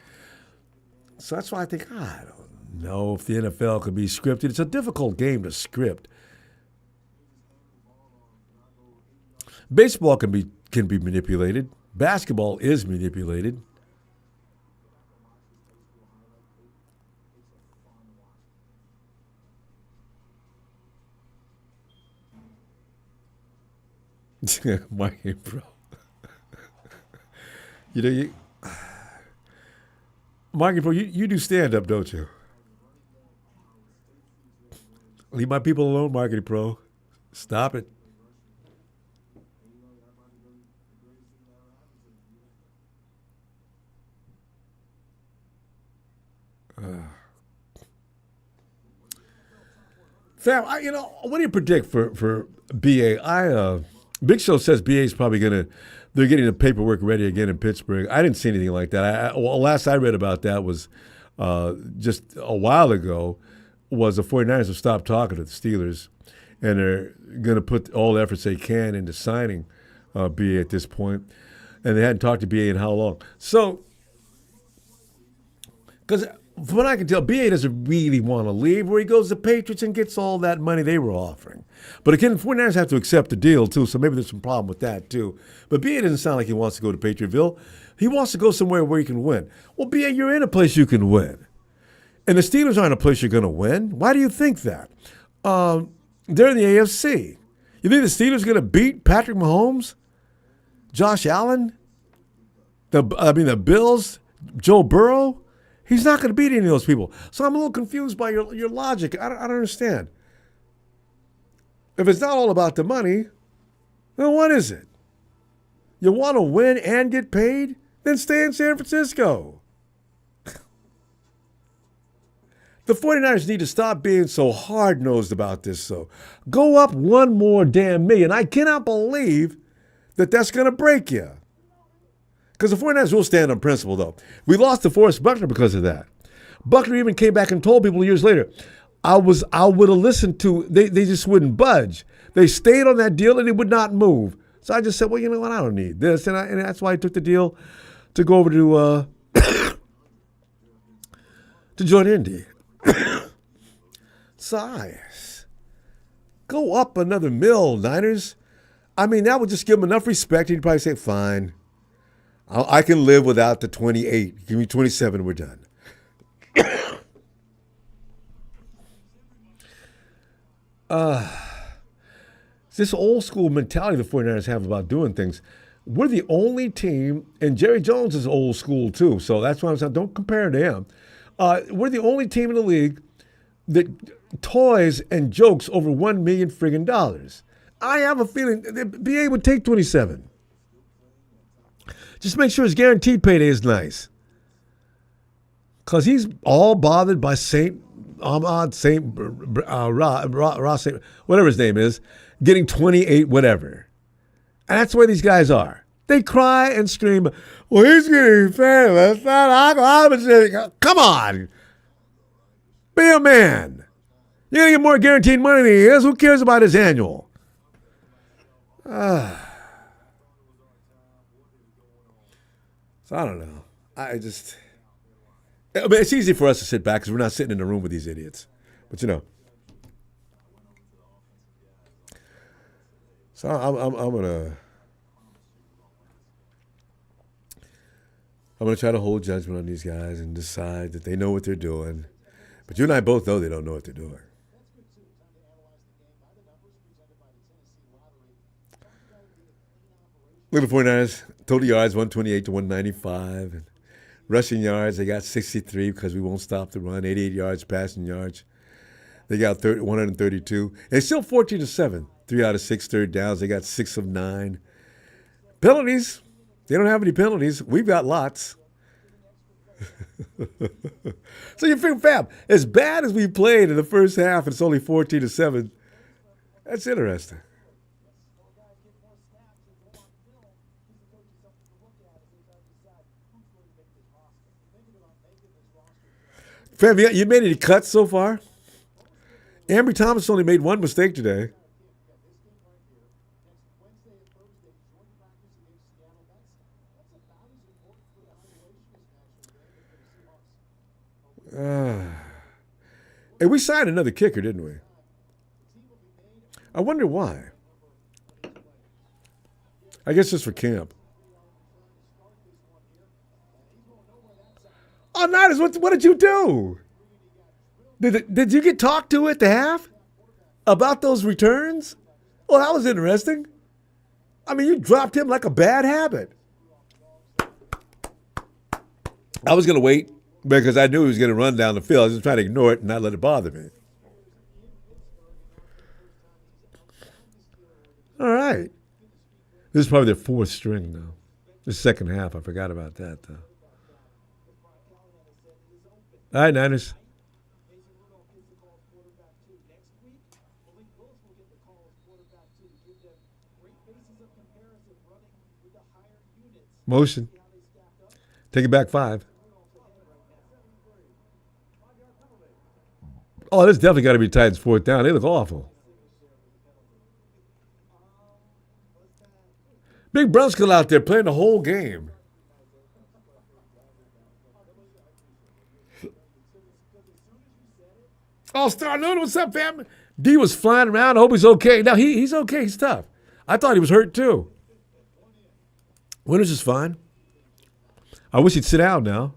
So that's why I think, I don't know if the NFL can be scripted. It's a difficult game to script. Baseball can be manipulated. Basketball is manipulated. Marketing Pro. Marketing Pro, you do stand-up, don't you? Leave my people alone, Marketing Pro. Stop it. Fam, what do you predict for BA? Big Show says BA is probably going to they're getting the paperwork ready again in Pittsburgh. I didn't see anything like that. Last I read about that was just a while ago was the 49ers have stopped talking to the Steelers, and they're going to put all the efforts they can into signing BA at this point. And they hadn't talked to BA in how long? So, because from what I can tell, BA doesn't really want to leave, where he goes to Patriots and gets all that money they were offering. But again, the 49ers have to accept the deal, too, so maybe there's some problem with that, too. But BA doesn't sound like he wants to go to Patriotville. He wants to go somewhere where he can win. Well, BA, you're in a place you can win. And the Steelers aren't a place you're going to win. Why do you think that? They're in the AFC. You think the Steelers are going to beat Patrick Mahomes, Josh Allen, the Bills, Joe Burrow? He's not going to beat any of those people. So I'm a little confused by your logic. I don't understand. If it's not all about the money, then what is it? You want to win and get paid? Then stay in San Francisco. The 49ers need to stop being so hard-nosed about this, though. Go up one more damn million. I cannot believe that that's going to break you. Because the 49ers will stand on principle, though. We lost to Forrest Buckner because of that. Buckner even came back and told people years later, I would have listened to, they just wouldn't budge. They stayed on that deal and they would not move. So I just said, well, you know what, I don't need this. And that's why I took the deal to go over to join Indy. Size. Go up another mill, Niners. I mean, that would just give him enough respect. He'd probably say, fine. I can live without the 28. Give me 27, we're done. This old school mentality the 49ers have about doing things. We're the only team, and Jerry Jones is old school too, so that's why I'm saying don't compare to him. We're the only team in the league that toys and jokes over $1 million friggin' dollars. I have a feeling that BA would take 27. Just make sure his guaranteed payday is nice. Because he's all bothered by St. Ross, whatever his name is, getting 28 whatever. And that's the way these guys are. They cry and scream, well, he's getting famous. Come on. Be a man. You're going to get more guaranteed money than he is. Who cares about his annual? So I don't know. It's easy for us to sit back because we're not sitting in a room with these idiots. But, you know. So I'm going to try to hold judgment on these guys and decide that they know what they're doing. But you and I both know they don't know what they're doing. Look at the 49ers. Total yards, 128 to 195. And rushing yards, they got 63 because we won't stop the run. 88 yards, passing yards. They got 132. And it's still 14-7. 3 out of 6 third downs. They got 6 of 9. Penalties. They don't have any penalties. We've got lots. So you figure, fam, as bad as we played in the first half, it's only 14-7. That's interesting. Fam, you made any cuts so far? Ambry Thomas only made one mistake today. And we signed another kicker, didn't we? I wonder why. I guess just for camp. Oh, Niners, what did you do? Did you get talked to at the half about those returns? Oh, that was interesting. I mean, you dropped him like a bad habit. I was going to wait because I knew he was going to run down the field. I was just trying to ignore it and not let it bother me. All right. This is probably their fourth string, though. The second half, I forgot about that, though. All right, Niners. Motion. Take it back 5. Oh, this definitely got to be Titans 4th down. They look awful. Big Brunskill out there playing the whole game. Oh, Star Noon, what's up, fam? D was flying around. I hope he's okay. Now, he's okay. He's tough. I thought he was hurt, too. Winters is fine. I wish he'd sit down now.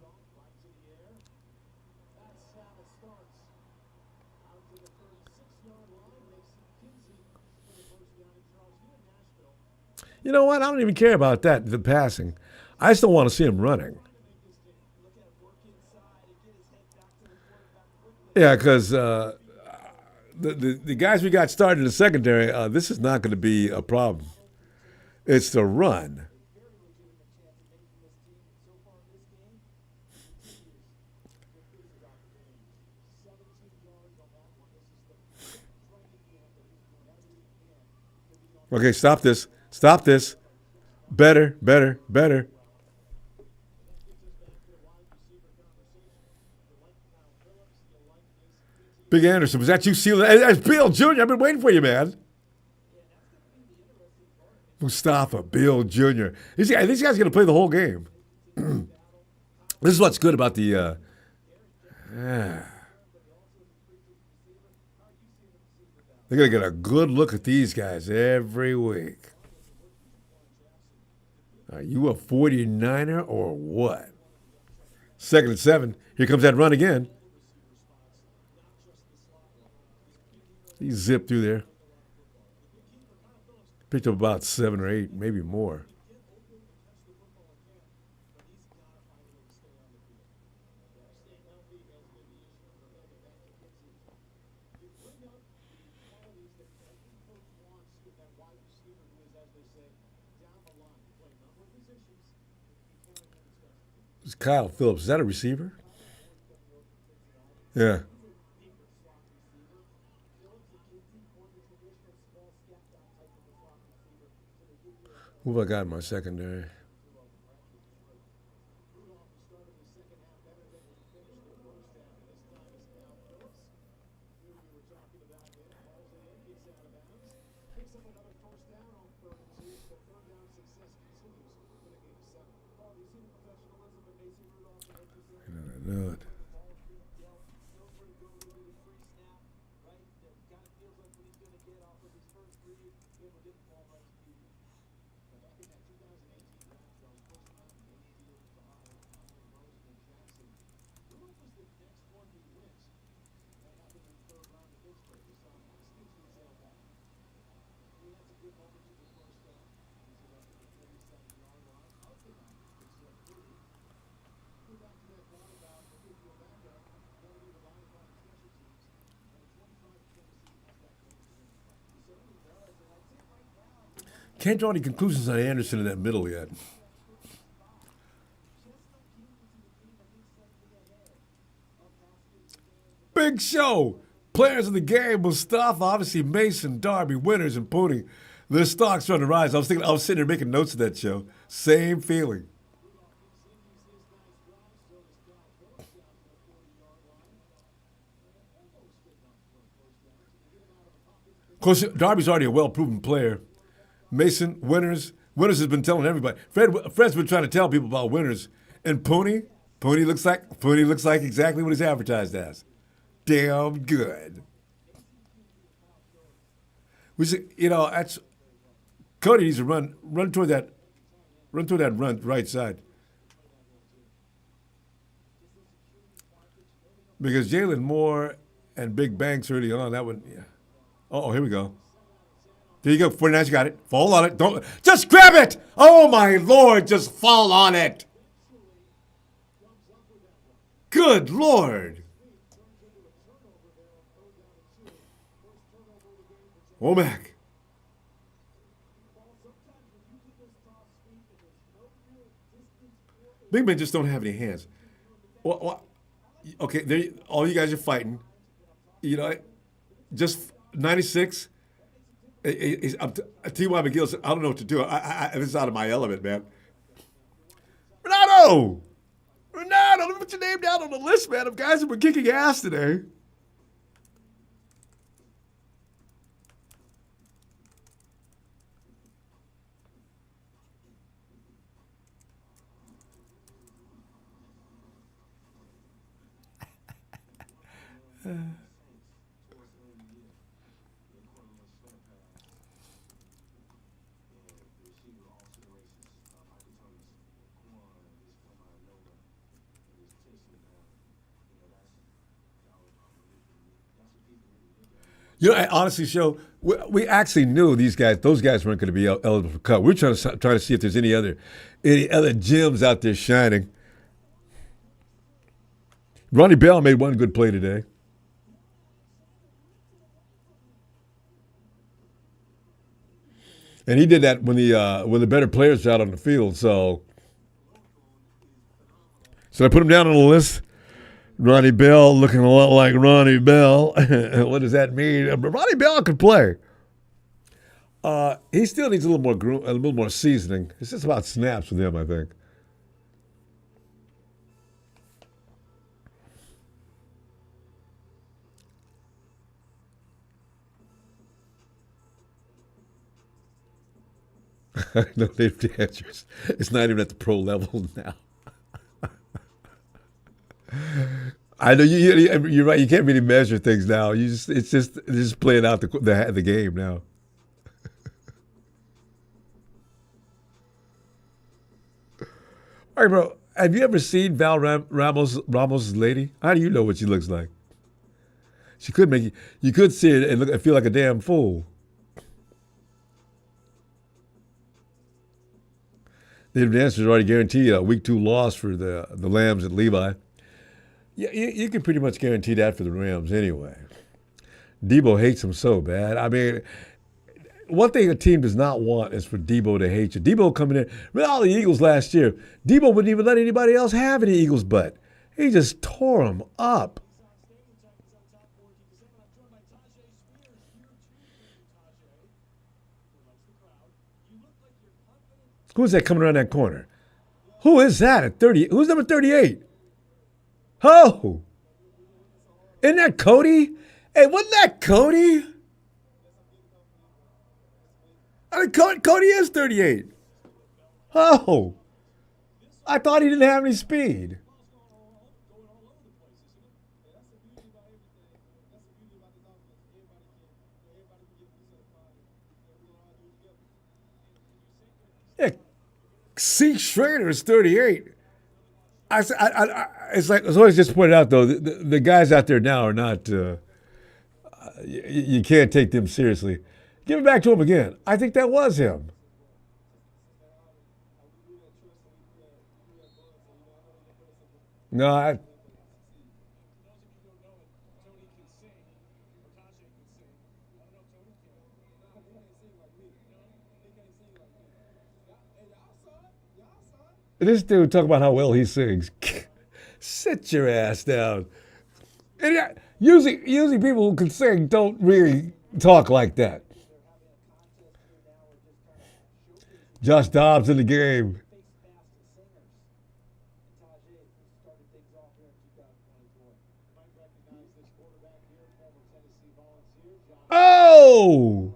You know what? I don't even care about that, the passing. I just don't want to see him running. Yeah, because the guys we got started in the secondary, this is not going to be a problem. It's the run. Okay, stop this. Stop this. Better, better, better. Big Anderson, was that you sealing? That's Bill Jr. I've been waiting for you, man. Mustafa, Bill Jr. These guys are going to play the whole game. This is what's good about the. They're going to get a good look at these guys every week. Are you a 49er or what? 2nd and 7. Here comes that run again. He zipped through there. Picked up about 7 or 8, maybe more. It's Kyle Phillips. Is that a receiver? Yeah. Who have I got in my secondary? Good. Can't draw any conclusions on Anderson in that middle yet. Big show. Players of the game, Mustafa, obviously Mason, Darby, Winters, and Pooty. Their stocks are on the rise. I was sitting there making notes of that show. Same feeling. Of course, Darby's already a well-proven player. Mason, Winters has been telling everybody. Fred's been trying to tell people about Winters. And Pooty looks like exactly what he's advertised as. Damn good. We should, that's Cody needs to run toward that right side. Because Jalen Moore and Big Banks early on, that one, yeah. Oh, here we go. There you go, 49ers got it. Fall on it. Don't just grab it. Oh my Lord, just fall on it. Good Lord. Womack. Big men just don't have any hands. Well, okay, there. All you guys are fighting. Just 96. T.Y. McGill said, I don't know what to do. This is out of my element, man. Ronaldo! Ronaldo, let me put your name down on the list, man, of guys that were kicking ass today. You know, I honestly, show we actually knew those guys weren't going to be eligible for cut. We are trying to see if there's any other gems out there shining. Ronnie Bell made one good play today. And he did that when the better players are out on the field. So I put him down on the list. Ronnie Bell looking a lot like Ronnie Bell. What does that mean? Ronnie Bell could play. He still needs a little more seasoning. It's just about snaps with him, I think. No, the answers. It's not even at the pro level now. I know you're right. You can't really measure things now. It's just playing out the game now. All right, bro. Have you ever seen Ramos' lady? How do you know what she looks like? She could make you could see it and feel like a damn fool. The advance is already guaranteed a week 2 loss for the Lambs at Levi. Yeah, you can pretty much guarantee that for the Rams anyway. Debo hates him so bad. I mean, one thing a team does not want is for Debo to hate you. Debo coming in, with all the Eagles last year, Debo wouldn't even let anybody else have any Eagles butt. He just tore them up. Who's that coming around that corner? Who is that at 30? Who's number 38? Oh! Isn't that Cody? Hey, wasn't that Cody? I mean, Cody is 38. Oh! I thought he didn't have any speed. Yeah, C. Schrader is 38. It's always just pointed out though. The guys out there now are not. You can't take them seriously. Give it back to him again. I think that was him. No, this dude talking about how well he sings. Sit your ass down. And usually people who can sing don't really talk like that. Josh Dobbs in the game. Oh!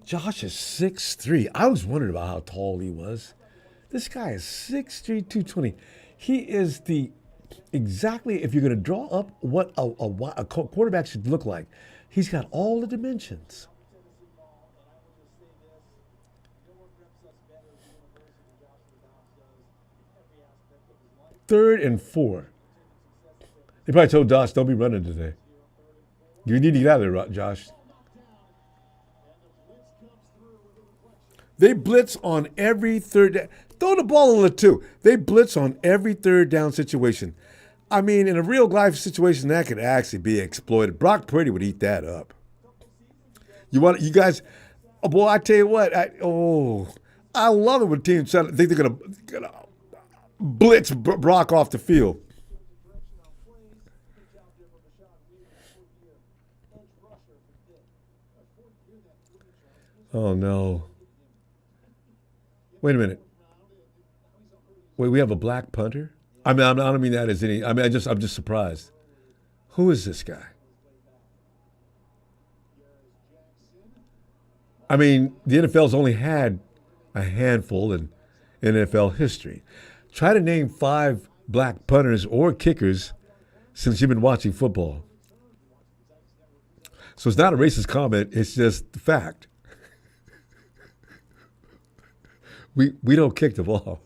Josh is 6'3". I was wondering about how tall he was. This guy is 6'3", 220. He is exactly, if you're going to draw up what a quarterback should look like, he's got all the dimensions. Third and 4. They probably told Josh, don't be running today. You need to get out of there, Josh. They blitz on every third down. Throw the ball in the 2. They blitz on every third down situation. I mean, in a real life situation, that could actually be exploited. Brock Purdy would eat that up. You guys, oh boy, I tell you what, I love it when teams think they're gonna blitz Brock off the field. Oh no! Wait a minute. Wait, we have a black punter. I mean, I don't mean that as any. I mean, I'm just surprised. Who is this guy? I mean, the NFL's only had a handful in NFL history. Try to name 5 black punters or kickers since you've been watching football. So it's not a racist comment. It's just the fact. We don't kick the ball.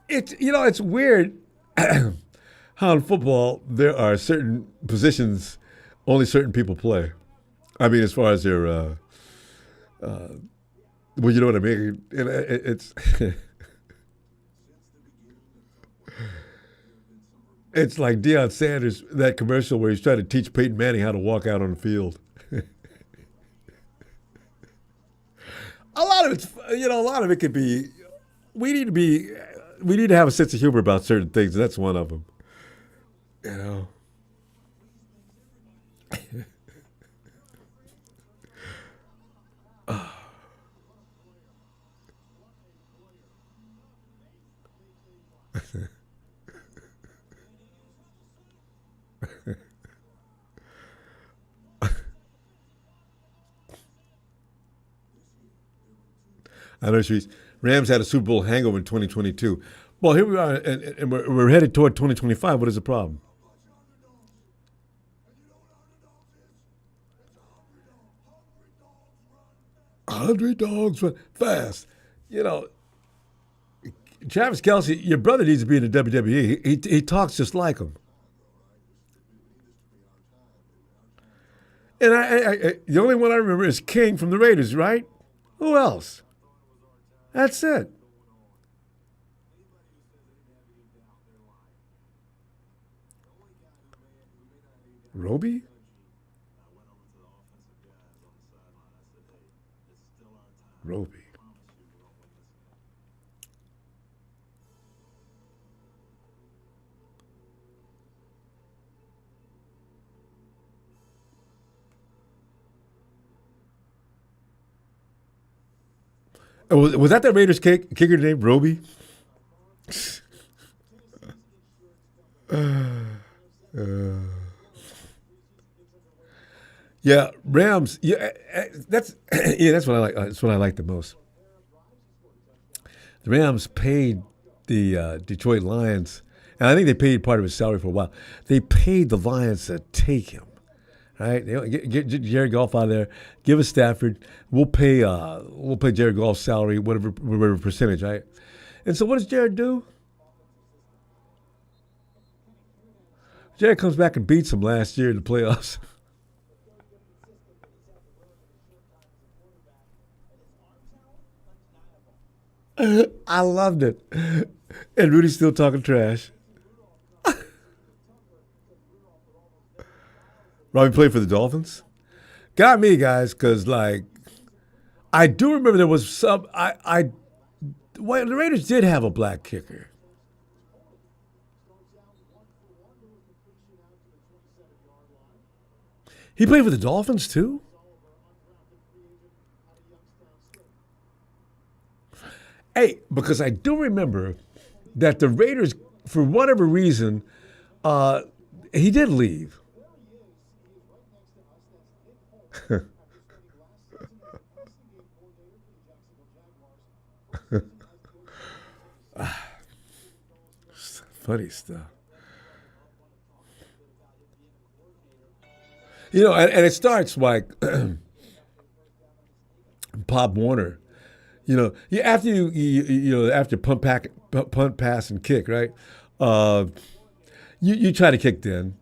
It's weird how in football there are certain positions only certain people play. I mean, as far as their, well, you know what I mean. It's it's like Deion Sanders, that commercial where he's trying to teach Peyton Manning how to walk out on the field. A lot of it could be. We need to be. We need to have a sense of humor about certain things. That's one of them. You know. I know she's Rams had a Super Bowl hangover in 2022. Well, here we are, and we're headed toward 2025. What is the problem? Hungry dogs run fast. You know, Travis Kelce, your brother needs to be in the WWE. He talks just like him. And the only one I remember is King from the Raiders, right? Who else? That's it. Roby? Roby. Oh, was that Raiders kicker named Roby? Yeah, Rams. Yeah, that's that's what I like. That's what I like the most. The Rams paid the Detroit Lions, and I think they paid part of his salary for a while. They paid the Lions to take him. Right? Get Jared Goff out of there. Give us Stafford. We'll pay Jared Goff's salary, whatever percentage, right? And so what does Jared do? Jared comes back and beats him last year in the playoffs. I loved it. And Rudy's still talking trash. Robbie played for the Dolphins. Got me, guys, because I do remember there was some. Well, the Raiders did have a black kicker. He played for the Dolphins too. Hey, because I do remember that the Raiders, for whatever reason, he did leave. Funny stuff. And it starts like Pop Warner. After punt, pass, and kick, right? You try to kick then,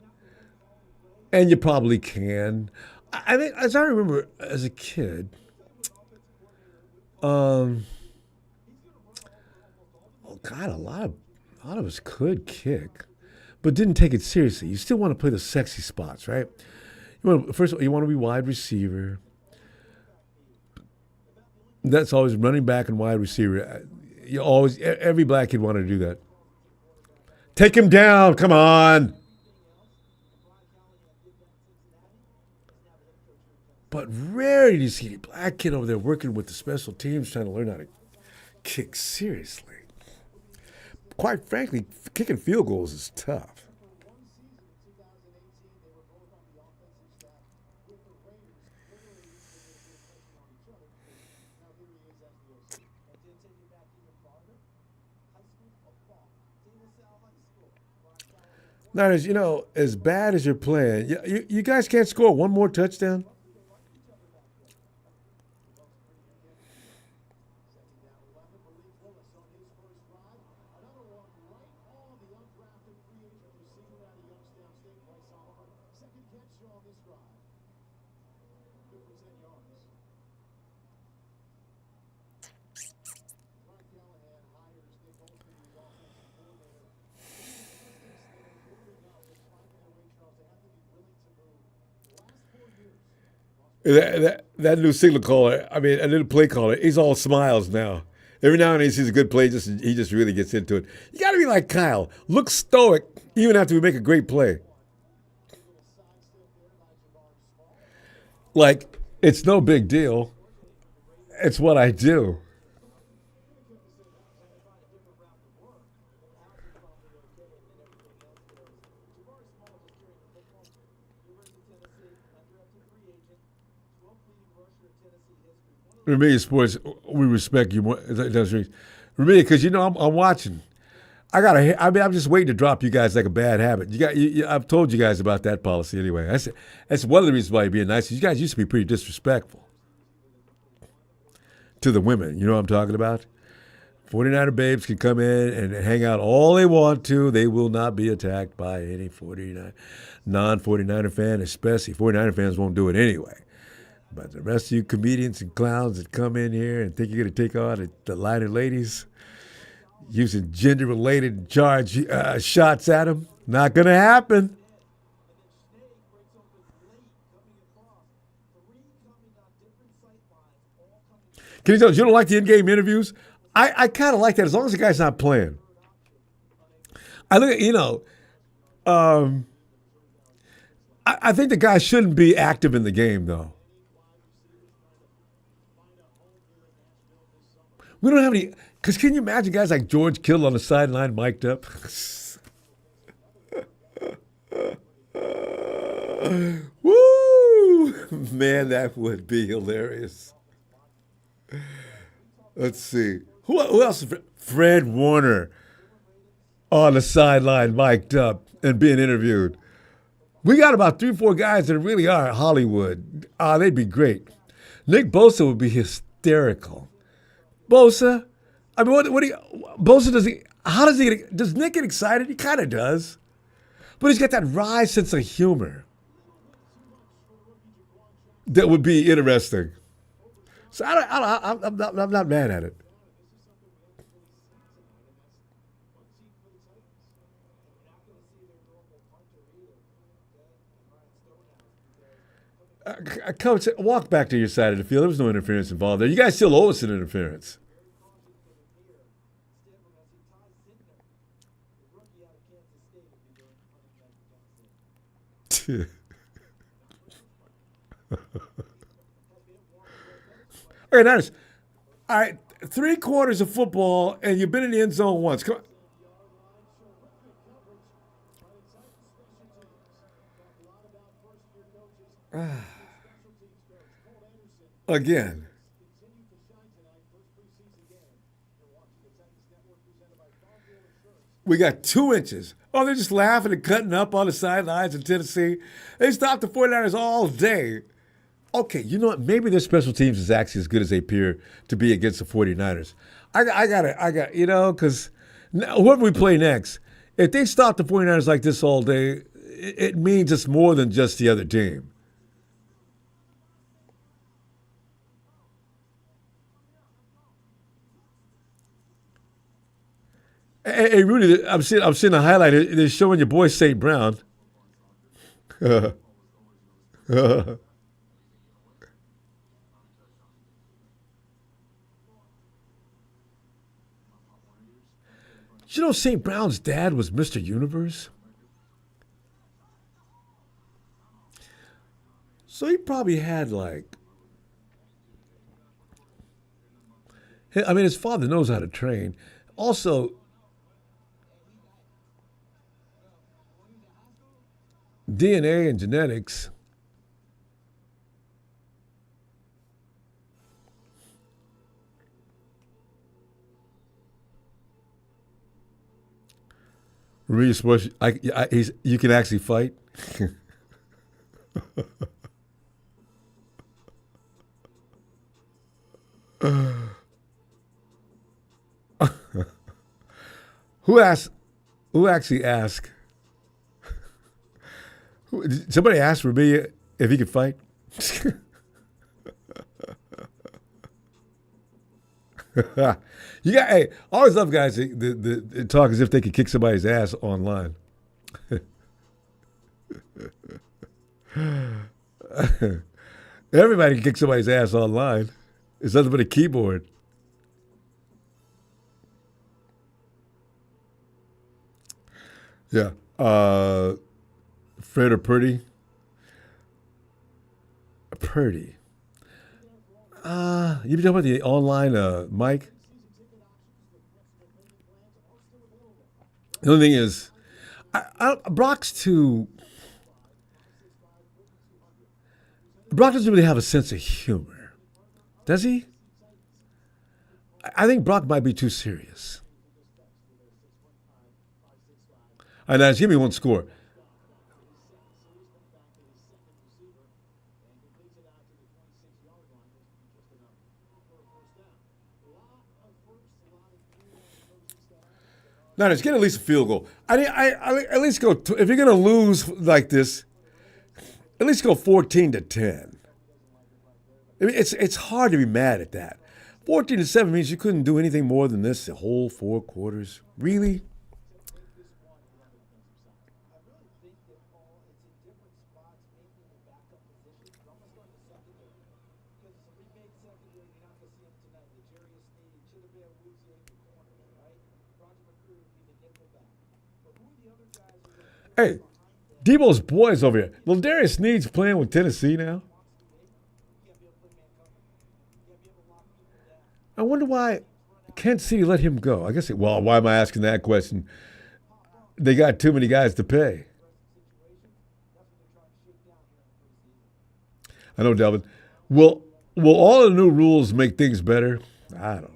and you probably can. I mean, as I remember as a kid, oh God, a lot of us could kick, but didn't take it seriously. You still want to play the sexy spots, right? First of all, you want to be wide receiver. That's always running back and wide receiver. You always every black kid wanted to do that. Take him down. Come on. But rarely do you see a black kid over there working with the special teams trying to learn how to kick seriously. Quite frankly, kicking field goals is tough. Now, as bad as you're playing, you guys can't score one more touchdown. That new signal caller, I mean, a new play caller, he's all smiles now. Every now and then he sees a good play, he just really gets into it. You got to be like Kyle. Look stoic even after we make a great play. Like, it's no big deal. It's what I do. Remedial Sports, we respect you more. Remedial, because I'm watching. I'm just waiting to drop you guys like a bad habit. I've told you guys about that policy anyway. That's one of the reasons why you're being nice. You guys used to be pretty disrespectful to the women. You know what I'm talking about? 49er babes can come in and hang out all they want to. They will not be attacked by any non-49er fan, especially 49er fans won't do it anyway. But the rest of you comedians and clowns that come in here and think you're going to take on the liner ladies using gender-related shots at them, not going to happen. Can you tell us you don't like the in-game interviews? I kind of like that as long as the guy's not playing. I look at, I think the guy shouldn't be active in the game, though. We don't have any, because can you imagine guys like George Kittle on the sideline mic'd up? Woo! Man, that would be hilarious. Let's see. Who else? Fred Warner on the sideline mic'd up and being interviewed. We got about 3 or 4 guys that really are Hollywood. They'd be great. Nick Bosa would be hysterical. Bosa, I mean, what do you, Bosa does Nick get excited? He kind of does. But he's got that wry sense of humor that would be interesting. So I'm not mad at it. Coach, walk back to your side of the field. There was no interference involved there. You guys still owe us an interference. All right, Niners. All right, 3 quarters of football, and you've been in the end zone once. Come on. Again. We got 2 inches. Oh, they're just laughing and cutting up on the sidelines in Tennessee. They stopped the 49ers all day. Okay, you know what? Maybe their special teams is actually as good as they appear to be against the 49ers. Because whoever we play next, if they stop the 49ers like this all day, it means it's more than just the other team. Hey, Rudy, I'm seeing a highlight. They're showing your boy St. Brown. You know, St. Brown's dad was Mr. Universe? So he probably had like, I mean, his father knows how to train. Also, DNA and genetics. Really, you can actually fight. Who asked? Who actually asked? Somebody asked Rabia if he could fight. You got. Hey, I always love guys that talk as if they could kick somebody's ass online. Everybody can kick somebody's ass online. It's nothing but a keyboard. Yeah. Fred or Purdy? Purdy. You talking about the online Mike? The only thing is, Brock's too. Brock doesn't really have a sense of humor, does he? I think Brock might be too serious. And now, Jimmy won't score. No, just get at least a field goal. I at least go. If you're going to lose like this, at least go 14-10. I mean, it's hard to be mad at that. 14-7 means you couldn't do anything more than this the whole 4 quarters. Really? Hey, Debo's boys over here. Well, Darius Sneed's playing with Tennessee now. I wonder why Kent City let him go. I guess. Well, why am I asking that question? They got too many guys to pay. I know, Delvin. Will all the new rules make things better? I don't know.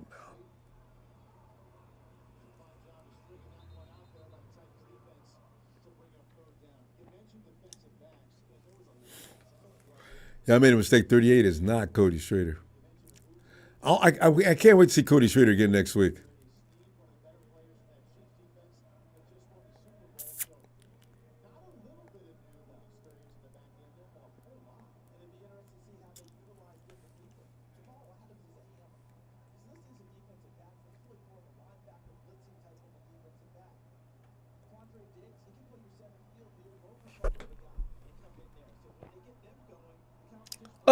Yeah, I made a mistake. 38 is not Cody Schrader. I can't wait to see Cody Schrader again next week.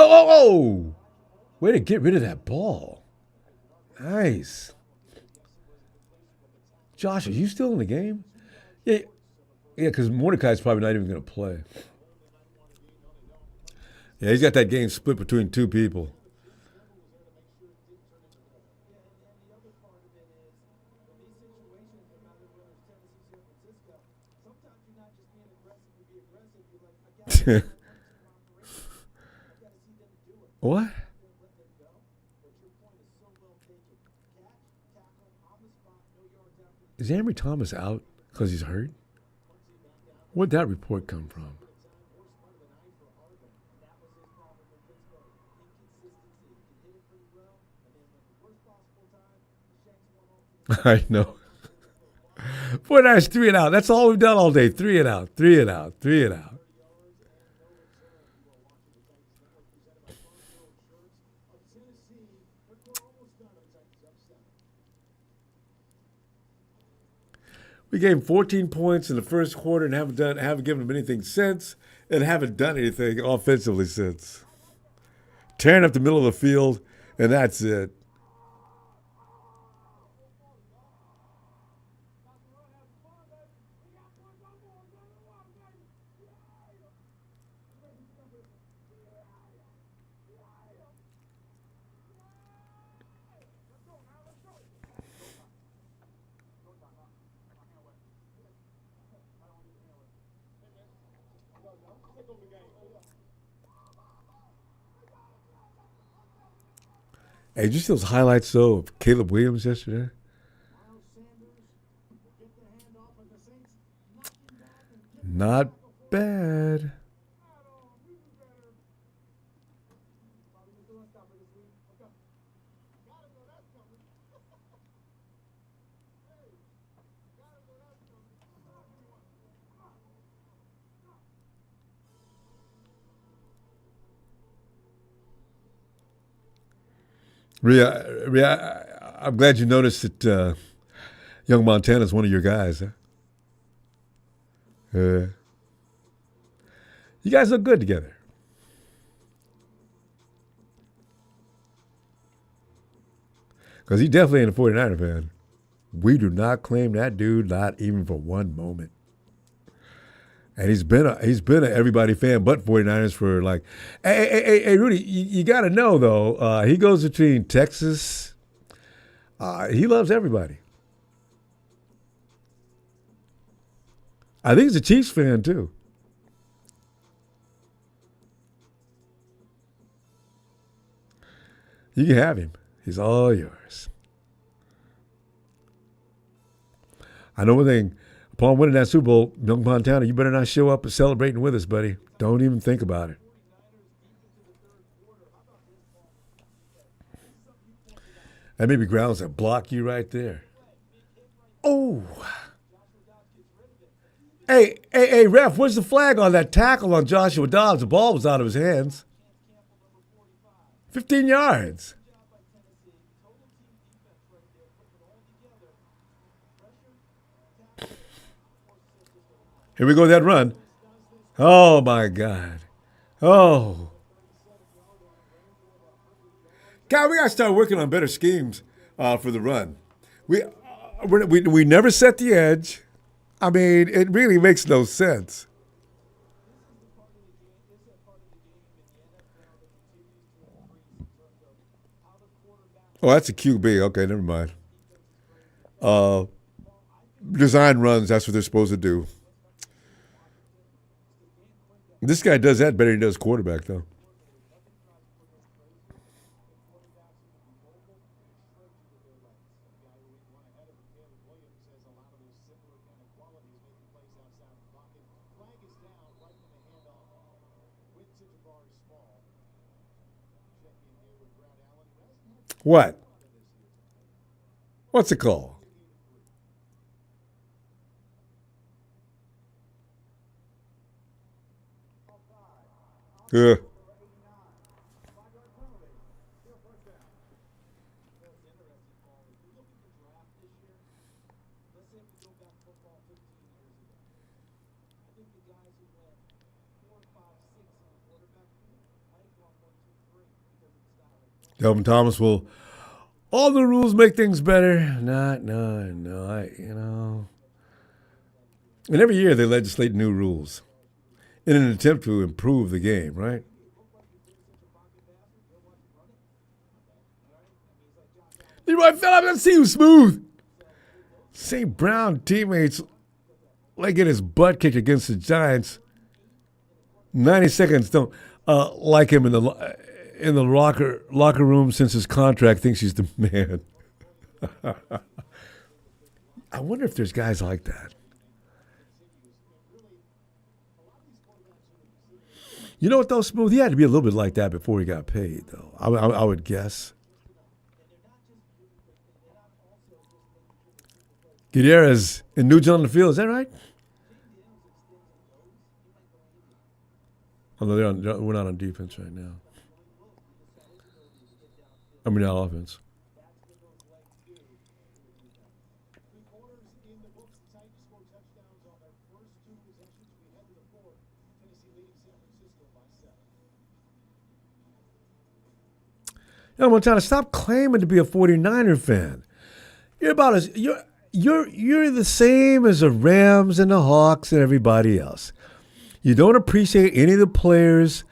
Oh! Way to get rid of that ball. Nice. Josh, are you still in the game? Yeah, yeah, because Mordecai's probably not even going to play. Yeah, he's got that game split between two people. What? Is Ambry Thomas out because he's hurt? Where'd that report come from? I know. Boy, that's 3 and out. That's all we've done all day. 3 and out, 3 and out, 3 and out. We gave him 14 points in the first quarter and haven't given him anything since, and haven't done anything offensively since. Tearing up the middle of the field, and that's it. Hey, did you see those highlights, though, of Caleb Williams yesterday? Not bad. Rhea, I'm glad you noticed that young Montana's one of your guys. Huh? You guys look good together. Because he definitely ain't a 49er fan. We do not claim that dude, not even for one moment. And he's been a everybody fan but 49ers for like, hey Rudy, you got to know though, he goes between Texas. He loves everybody. I think he's a Chiefs fan too. You can have him. He's all yours. I know one thing. Upon winning that Super Bowl, young Montana, you better not show up and celebrating with us, buddy. Don't even think about it. That maybe grounds that block you right there. Oh. Hey, ref, where's the flag on that tackle on Joshua Dobbs? The ball was out of his hands. 15 yards. Here we go, that run. Oh, my God. Oh. God, we got to start working on better schemes for the run. We never set the edge. I mean, it really makes no sense. Oh, that's a QB. Okay, never mind. Design runs, that's what they're supposed to do. This guy does that better than he does quarterback, though. What? What's it called? Yeah. Delvin Thomas will. All the rules make things better. No. And every year they legislate new rules in an attempt to improve the game, right? Leroy fell up. Let's see you smooth. St. Brown teammates like get his butt kicked against the Giants. 90 seconds don't like him in the locker room since his contract thinks he's the man. I wonder if there's guys like that. You know what, though, Smooth? He had to be a little bit like that before he got paid, though. I would guess. Gutierrez and Nugent on the field. Is that right? Oh, no, we're not on defense right now. I mean, not offense. I'm trying to stop claiming to be a 49er fan. You're about as you're the same as the Rams and the Hawks and everybody else. You don't appreciate any of the players.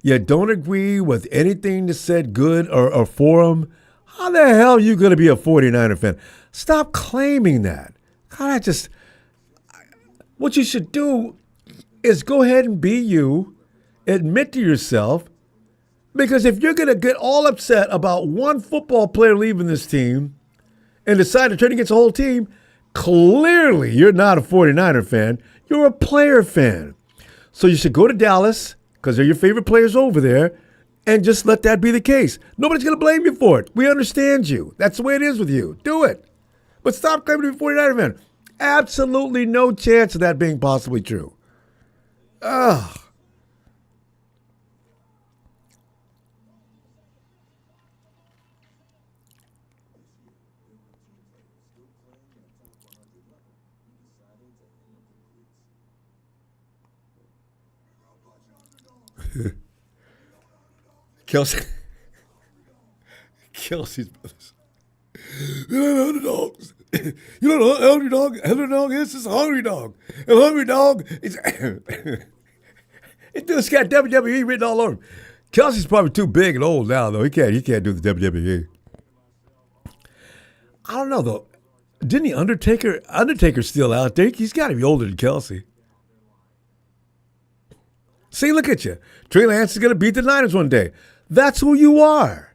You don't agree with anything that's said good or for them. How the hell are you going to be a 49er fan? Stop claiming that. God, what you should do is go ahead and be you. Admit to yourself. Because if you're going to get all upset about one football player leaving this team and decide to turn against the whole team, clearly you're not a 49er fan. You're a player fan. So you should go to Dallas, because they're your favorite players over there, and just let that be the case. Nobody's going to blame you for it. We understand you. That's the way it is with you. Do it. But stop claiming to be a 49er fan. Absolutely no chance of that being possibly true. Ugh. Kelsey's brothers. You know the underdogs. You know the hungry dog. Hungry dog is just a hungry dog. A hungry dog is. It dude's got WWE written all over him. Kelsey's probably too big and old now, though. He can't do the WWE. I don't know though. Didn't the Undertaker's still out there? He's got to be older than Kelsey. See, look at you. Trey Lance is going to beat the Niners one day. That's who you are.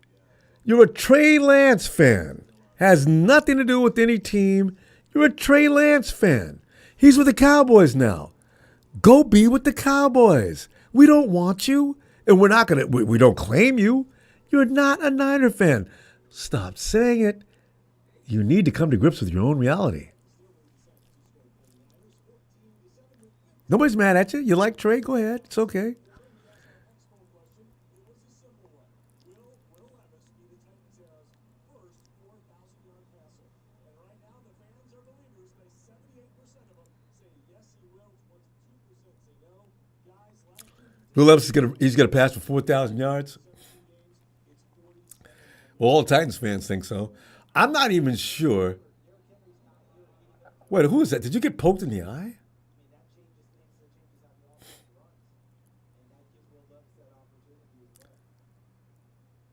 You're a Trey Lance fan. Has nothing to do with any team. You're a Trey Lance fan. He's with the Cowboys now. Go be with the Cowboys. We don't want you, and we don't claim you. You're not a Niner fan. Stop saying it. You need to come to grips with your own reality. Nobody's mad at you. You like Trey? Go ahead. It's okay. Who else he's gonna pass for 4,000 yards? Well, all Titans fans think so. I'm not even sure. Wait, who is that? Did you get poked in the eye?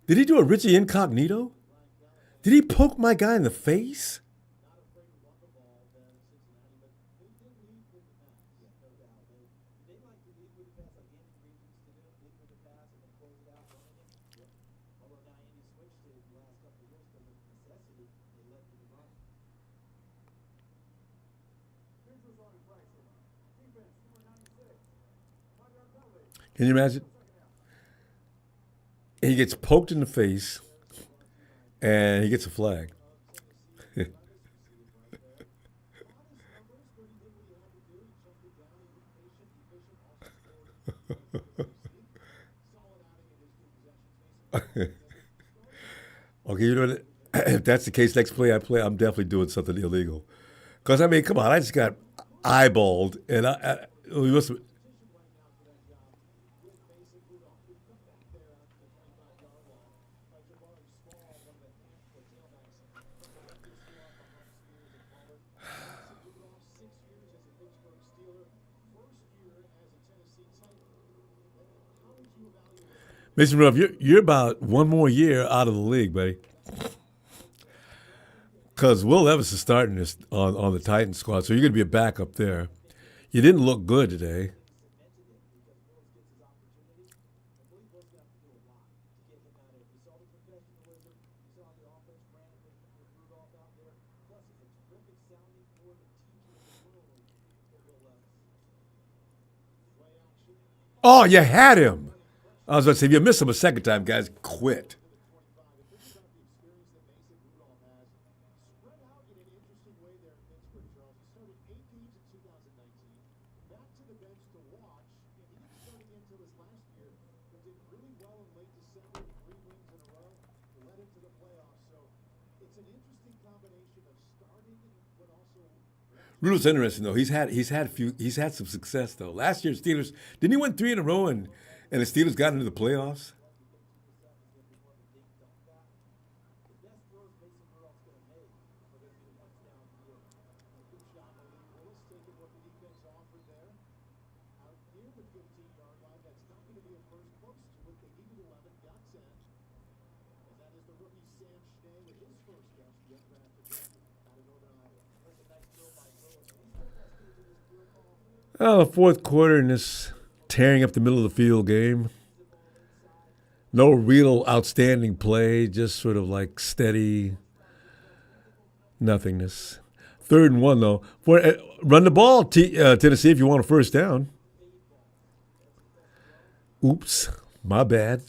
Did he do a Richie Incognito? Did he poke my guy in the face? Can you imagine? He gets poked in the face, and he gets a flag. Okay, you know what? If that's the case, next play I play, I'm definitely doing something illegal. Because, I mean, come on, I just got eyeballed, and we must. Mason Rudolph, you're about one more year out of the league, buddy. Because Will Levis is starting this on the Titans squad, so you're going to be a backup there. You didn't look good today. Oh, you had him. I was going to say, if you miss him a second time, guys, quit. Rudolph's interesting though. He's had some success though. Last year, Steelers didn't he win 3 in a row and the Steelers got into the playoffs? Oh, the fourth quarter in this tearing up the middle of the field game. No real outstanding play, just sort of like steady nothingness. Third and one, though. Run the ball, Tennessee, if you want a first down. Oops, my bad.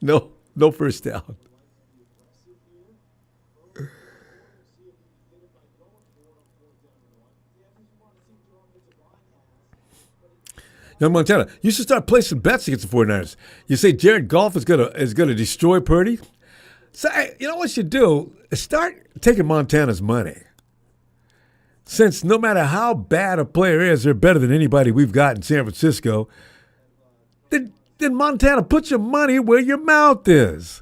No first down. Young Montana, you should start placing bets against the 49ers. You say Jared Goff is gonna destroy Purdy. So you know what you do? Start taking Montana's money. Since no matter how bad a player is, they're better than anybody we've got in San Francisco. Then Montana, put your money where your mouth is.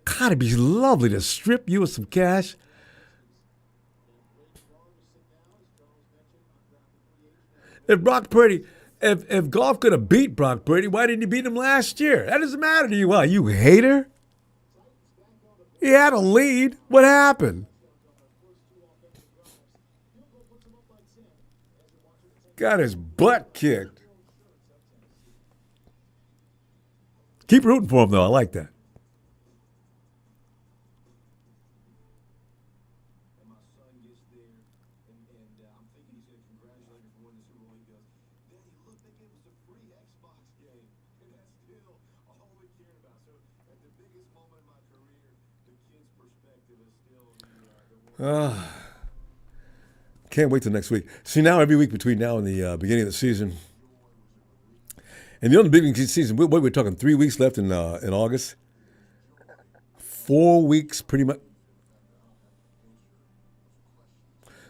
God, it'd be lovely to strip you of some cash. If Brock Purdy, if Goff could have beat Brock Purdy, why didn't he beat him last year? That doesn't matter to you. Why? You hater? He had a lead. What happened? Got his butt kicked. Keep rooting for him, though. I like that. Can't wait till next week. See, now every week between now and the beginning of the season, and the only beginning of the season, what we're talking 3 weeks left in August, 4 weeks pretty much.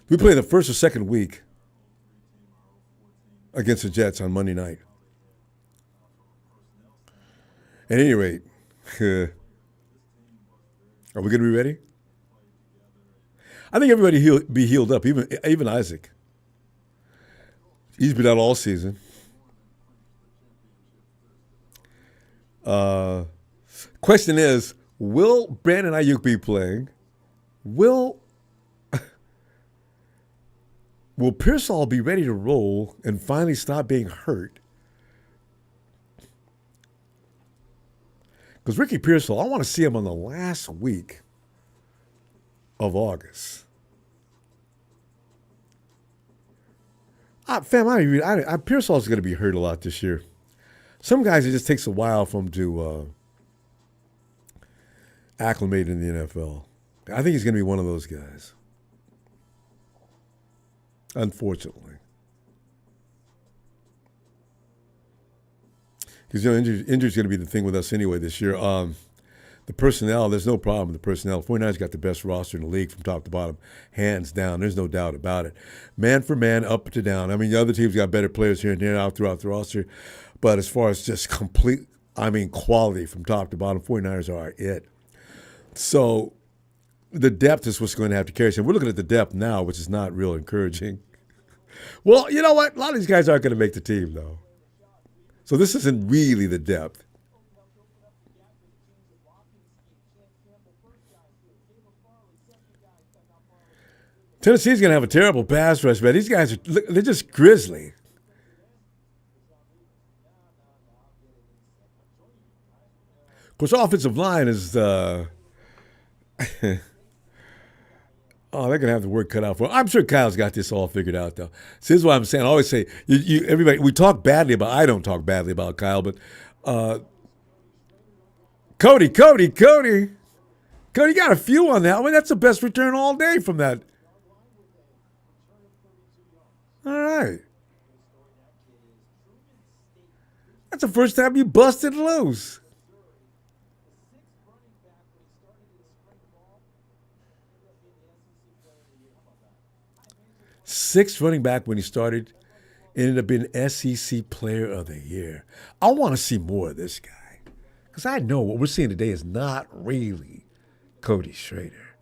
We play the first or second week against the Jets on Monday night. At any rate, are we going to be ready? I think everybody be healed up, even Isaac. He's been out all season. Question is, will Brandon Aiyuk be playing? Will Pearsall be ready to roll and finally stop being hurt? Because Ricky Pearsall, I want to see him on the last week of August. Pearsall's going to be hurt a lot this year. Some guys, it just takes a while for them to acclimate in the NFL. I think he's going to be one of those guys. Unfortunately. Because injury's going to be the thing with us anyway this year. The personnel, there's no problem with the personnel. 49ers got the best roster in the league from top to bottom, hands down. There's no doubt about it. Man for man, up to down. I mean, the other teams got better players here and there out throughout the roster. But as far as just quality from top to bottom, 49ers are it. So the depth is what's going to have to carry us. And we're looking at the depth now, which is not real encouraging. Well, you know what? A lot of these guys aren't going to make the team, though. So this isn't really the depth. Tennessee's going to have a terrible pass rush, man. These guys they're just grisly. Of course, offensive line is oh, they're going to have the work cut out for them. I'm sure Kyle's got this all figured out, though. So this is what I'm saying. I always say, everybody, we talk badly about, I don't talk badly about Kyle, but Cody got a few on that one. That's the best return all day from that. All right. That's the first time you busted loose. Sixth running back when he started, ended up being SEC Player of the Year. I want to see more of this guy. Because I know what we're seeing today is not really Cody Schrader.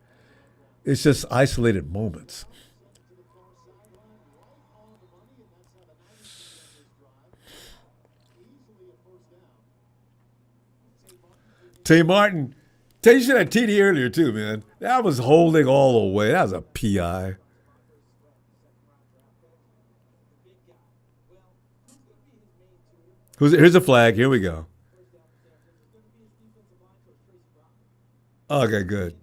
It's just isolated moments. Tay Martin. Tay, you should have TD earlier too, man. That was holding all the way. That was a PI. Here's a flag. Here we go. Okay, good.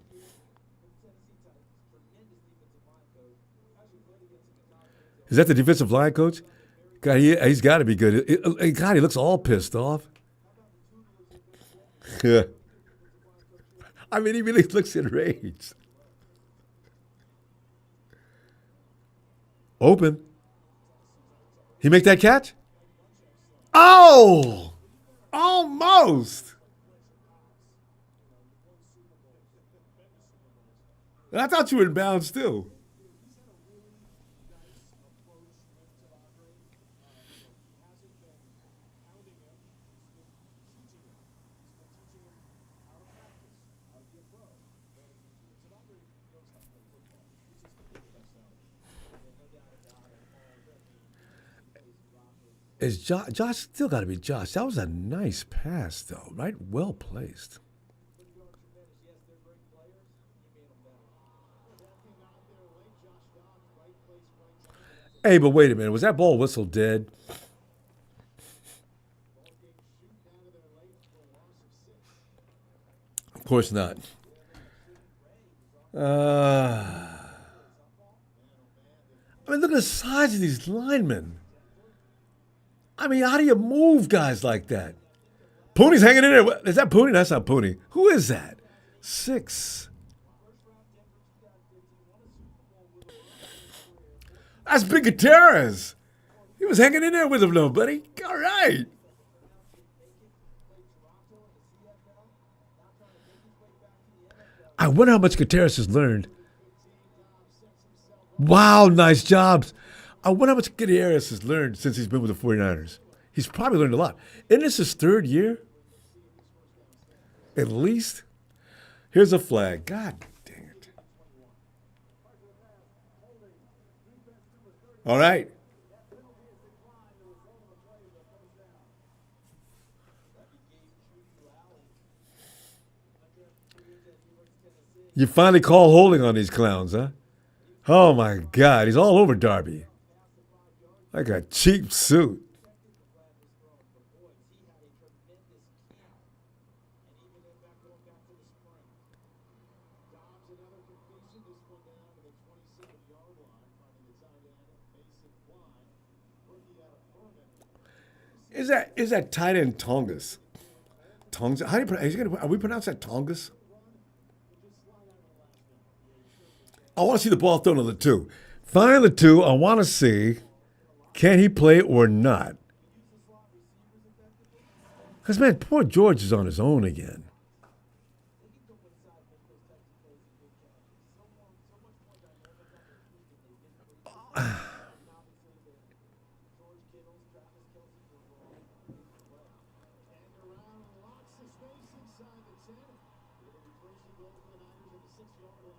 Is that the defensive line coach? God, he's got to be good. God, he looks all pissed off. Yeah. I mean, he really looks enraged. Open. He make that catch? Oh! Almost. I thought you were in bounds too. Is Josh still got to be Josh? That was a nice pass, though, right? Well placed. Hey, but wait a minute. Was that ball whistle dead? Of course not. I mean, look at the size of these linemen. I mean, how do you move guys like that? Pooney's hanging in there. Is that Pooney? That's not Pooney. Who is that? 6. That's Big Gutierrez. He was hanging in there with him, though, buddy. All right. I wonder how much Gutierrez has learned. Wow, nice jobs. I wonder how much Gutierrez has learned since he's been with the 49ers. He's probably learned a lot. Isn't this his 3rd year? At least. Here's a flag. God dang it. All right. You finally call holding on these clowns, huh? Oh my God, he's all over Darby. Like a cheap suit. Is that tight end Tongas? Tongas? How do you are we pronounce that Tongas? I want to see the ball thrown to the 2. Find the 2. I want to see, can he play or not? Because, man, poor George is on his own again.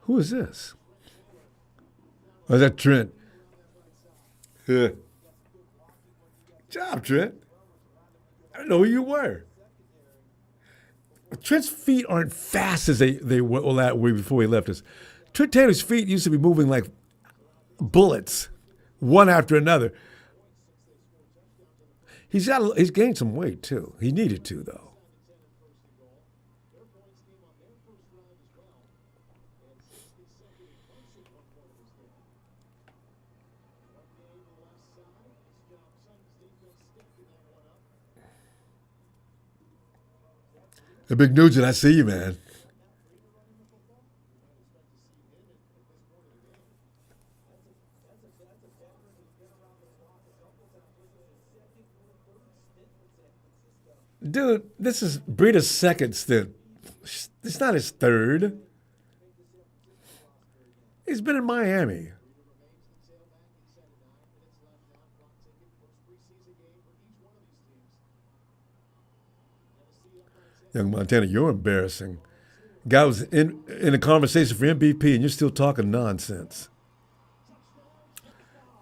Who is this? Oh, is that Trent? Good job, Trent. I didn't know who you were. Trent's feet aren't fast as they were all that way before he left us. Trent Taylor's feet used to be moving like bullets, one after another. He's gained some weight too. He needed to, though. The Big Nugent, I see you, man. Dude, this is Breda's 2nd stint. It's not his 3rd. He's been in Miami. Young Montana, you're embarrassing. Guy was in a conversation for MVP, and you're still talking nonsense.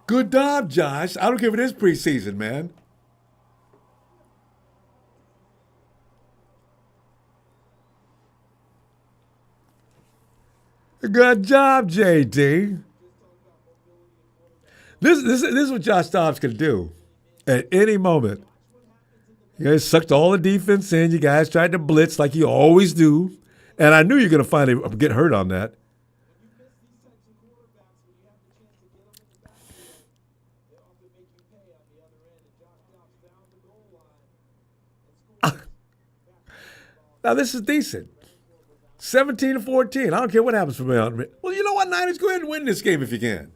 Good job, Josh. I don't care if it is preseason, man. Good job, JD. This is what Josh Dobbs can do at any moment. You guys sucked all the defense in. You guys tried to blitz like you always do. And I knew you were going to finally get hurt on that. Now, this is decent. 17-14. I don't care what happens from here on. Well, you know what, Niners? Go ahead and win this game if you can.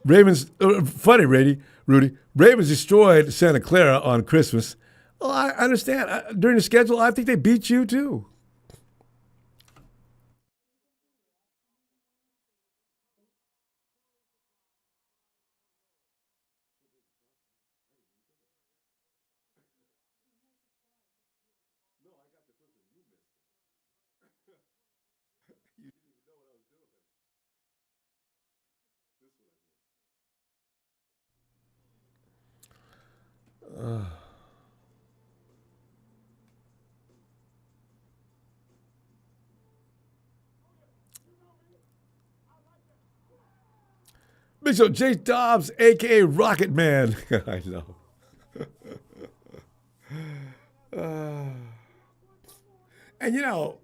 Ravens, funny, Rudy. Ravens destroyed Santa Clara on Christmas. Well, I understand. During the schedule, I think they beat you too. Big Show, Jay Dobbs, a.k.a. Rocket Man. I know. And you know,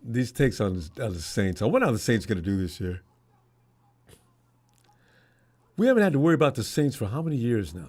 these takes on the Saints. I wonder how the Saints are going to do this year. We haven't had to worry about the Saints for how many years now?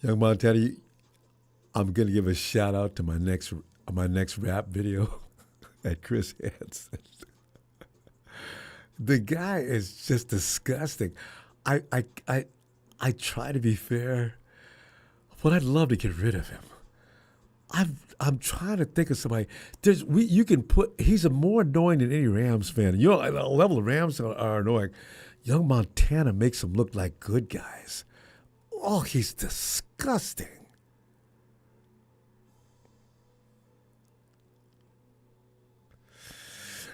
Young Montana, I'm gonna give a shout out to my next rap video at Chris Hansen. The guy is just disgusting. I I I I try to be fair, but I'd love to get rid of him. I'm trying to think of somebody. You can put. He's a more annoying than any Rams fan. You know, at the level of Rams are annoying. Young Montana makes them look like good guys. Oh, he's disgusting.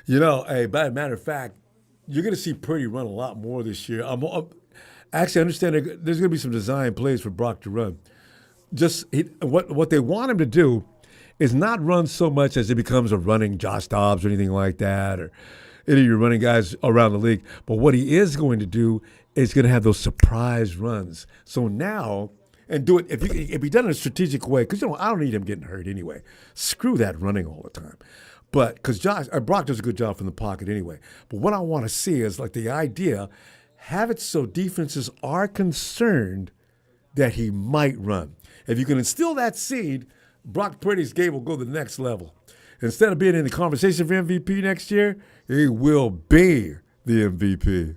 Hey, by a matter of fact, you're going to see Purdy run a lot more this year. Actually, I understand there's going to be some design plays for Brock to run. What they want him to do is not run so much as it becomes a running Josh Dobbs or anything like that, or any of your running guys around the league. But what he is going to do is going to have those surprise runs. So now, and do it if he done it in a strategic way, because I don't need him getting hurt anyway. Screw that running all the time. But because Brock does a good job from the pocket anyway. But what I want to see is like the idea, have it so defenses are concerned that he might run. If you can instill that seed, Brock Purdy's game will go to the next level. Instead of being in the conversation for MVP next year, he will be the MVP.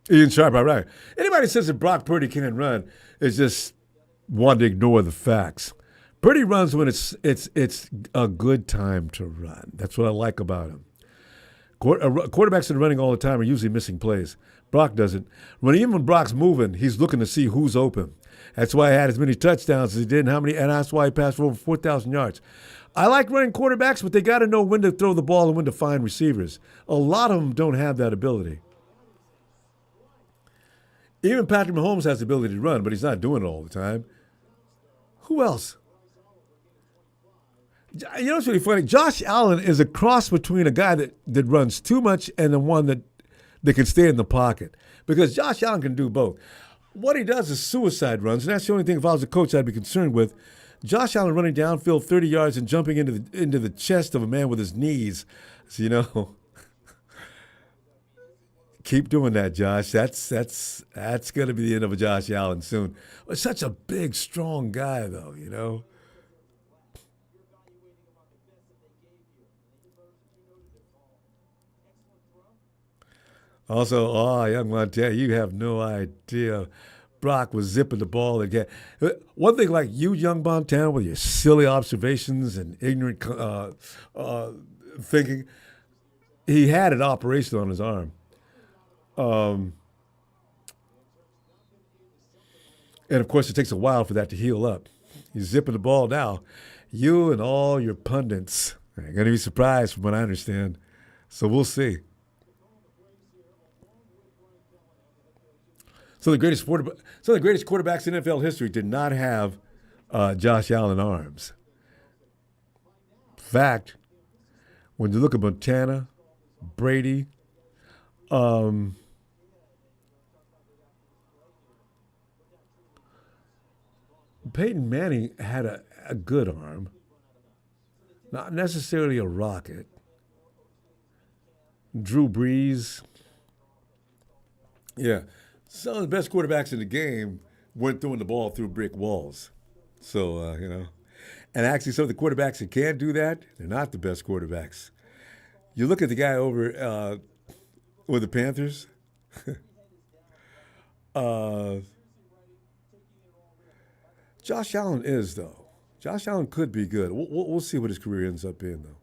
Ian Sharp, all right. Anybody says that Brock Purdy can't run is just want to ignore the facts. Purdy runs when it's a good time to run. That's what I like about him. Quarterbacks that are running all the time are usually missing plays. Brock doesn't. Even when Brock's moving, he's looking to see who's open. That's why he had as many touchdowns as he did, and that's why he passed for over 4,000 yards. I like running quarterbacks, but they got to know when to throw the ball and when to find receivers. A lot of them don't have that ability. Even Patrick Mahomes has the ability to run, but he's not doing it all the time. Who else? You know what's really funny? Josh Allen is a cross between a guy that runs too much and the one that can stay in the pocket. Because Josh Allen can do both. What he does is suicide runs, and that's the only thing, if I was a coach, I'd be concerned with. Josh Allen running downfield 30 yards and jumping into the chest of a man with his knees. So, keep doing that, Josh. That's going to be the end of a Josh Allen soon. Such a big, strong guy, though. Also, young Montana, you have no idea. Brock was zipping the ball again. One thing like you, young Montana, with your silly observations and ignorant thinking, he had an operation on his arm. And, of course, it takes a while for that to heal up. He's zipping the ball now. You and all your pundits are going to be surprised from what I understand. So we'll see. So the greatest quarterbacks in NFL history did not have Josh Allen arms. In fact, when you look at Montana, Brady, Peyton Manning had a good arm, not necessarily a rocket. Drew Brees, yeah. Some of the best quarterbacks in the game weren't throwing the ball through brick walls. So, and actually some of the quarterbacks that can do that, they're not the best quarterbacks. You look at the guy over with the Panthers. Josh Allen is, though. Josh Allen could be good. We'll see what his career ends up being, though.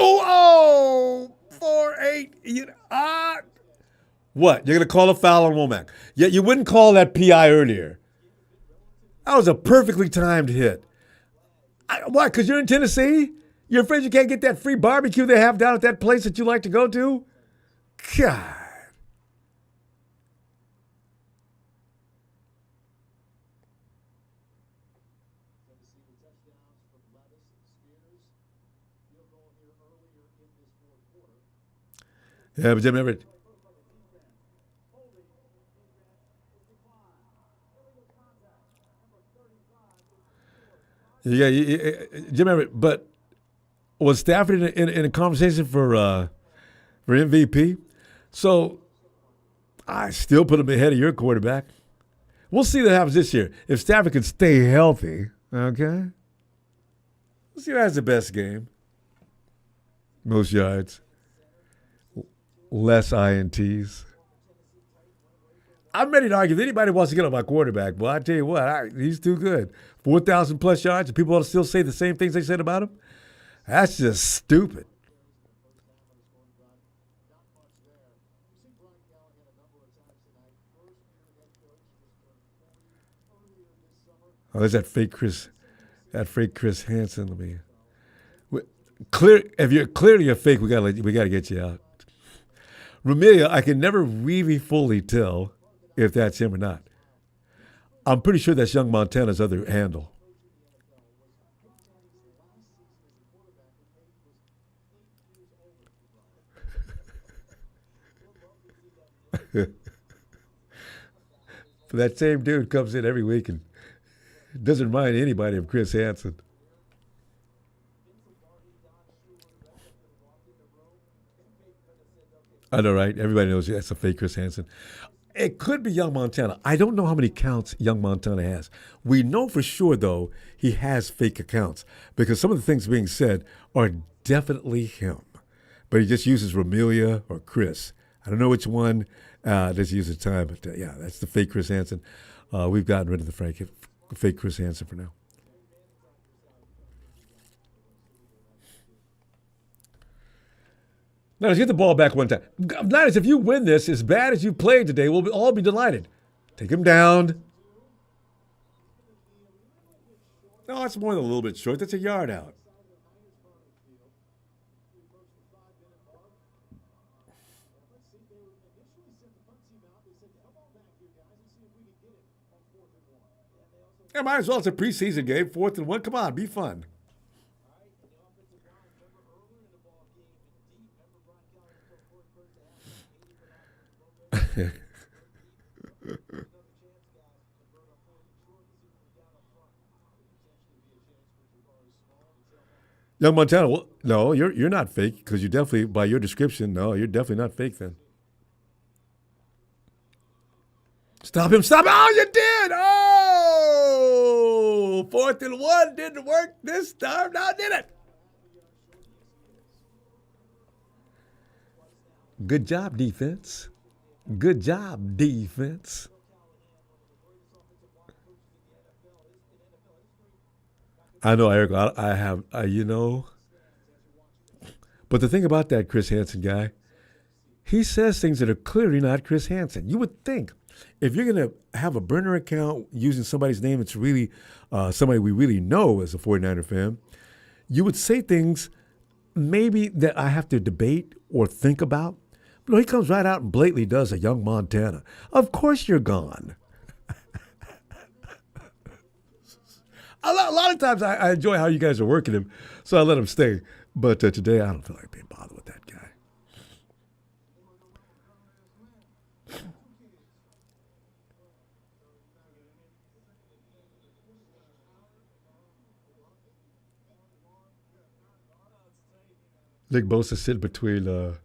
Oh! 4-8. What? You're going to call a foul on Womack? Yeah, you wouldn't call that PI earlier. That was a perfectly timed hit. Why? Because you're in Tennessee? You're afraid you can't get that free barbecue they have down at that place that you like to go to? God. Yeah, but Jim Everett. Yeah, Jim Everett. But was Stafford in a conversation for MVP? So I still put him ahead of your quarterback. We'll see what happens this year. If Stafford can stay healthy, okay? We'll see who has the best game. Most yards. Less INTs. I'm ready to argue if anybody wants to get on my quarterback. Well, I tell you what, he's too good. 4,000 plus yards, and people ought to still say the same things they said about him? That's just stupid. Oh, there's that fake Chris Hansen. If you're clearly a fake, we gotta get you out. Ramilia, I can never really fully tell if that's him or not. I'm pretty sure that's young Montana's other handle. But that same dude comes in every week and doesn't remind anybody of Chris Hansen. I know, right? Everybody knows that's a fake Chris Hansen. It could be young Montana. I don't know how many counts young Montana has. We know for sure, though, he has fake accounts because some of the things being said are definitely him. But he just uses Ramilia or Chris. I don't know which one does he use at the time, but yeah, that's the fake Chris Hansen. We've gotten rid of the fake Chris Hansen for now. Niners, get the ball back one time. Niners, if you win this, as bad as you played today, we'll all be delighted. Take him down. No, it's more than a little bit short. That's a yard out. Yeah, might as well. It's a preseason game. 4th and 1. Come on, be fun. Young Montana, well, no, you're not fake because you definitely, by your description, no, you're definitely not fake then. Stop him! Stop! Oh, you did! Oh, 4th and 1 didn't work this time. Now did it? Good job, defense. Good job, defense. I know, Eric. I have, but the thing about that Chris Hansen guy, he says things that are clearly not Chris Hansen. You would think if you're going to have a burner account using somebody's name that's really somebody we really know as a 49er fan, you would say things maybe that I have to debate or think about. But no, he comes right out and blatantly does a young Montana. Of course you're gone. A lot of times I enjoy how you guys are working him, so I let him stay. But today I don't feel like being bothered with that guy. Nick Bosa sitting between two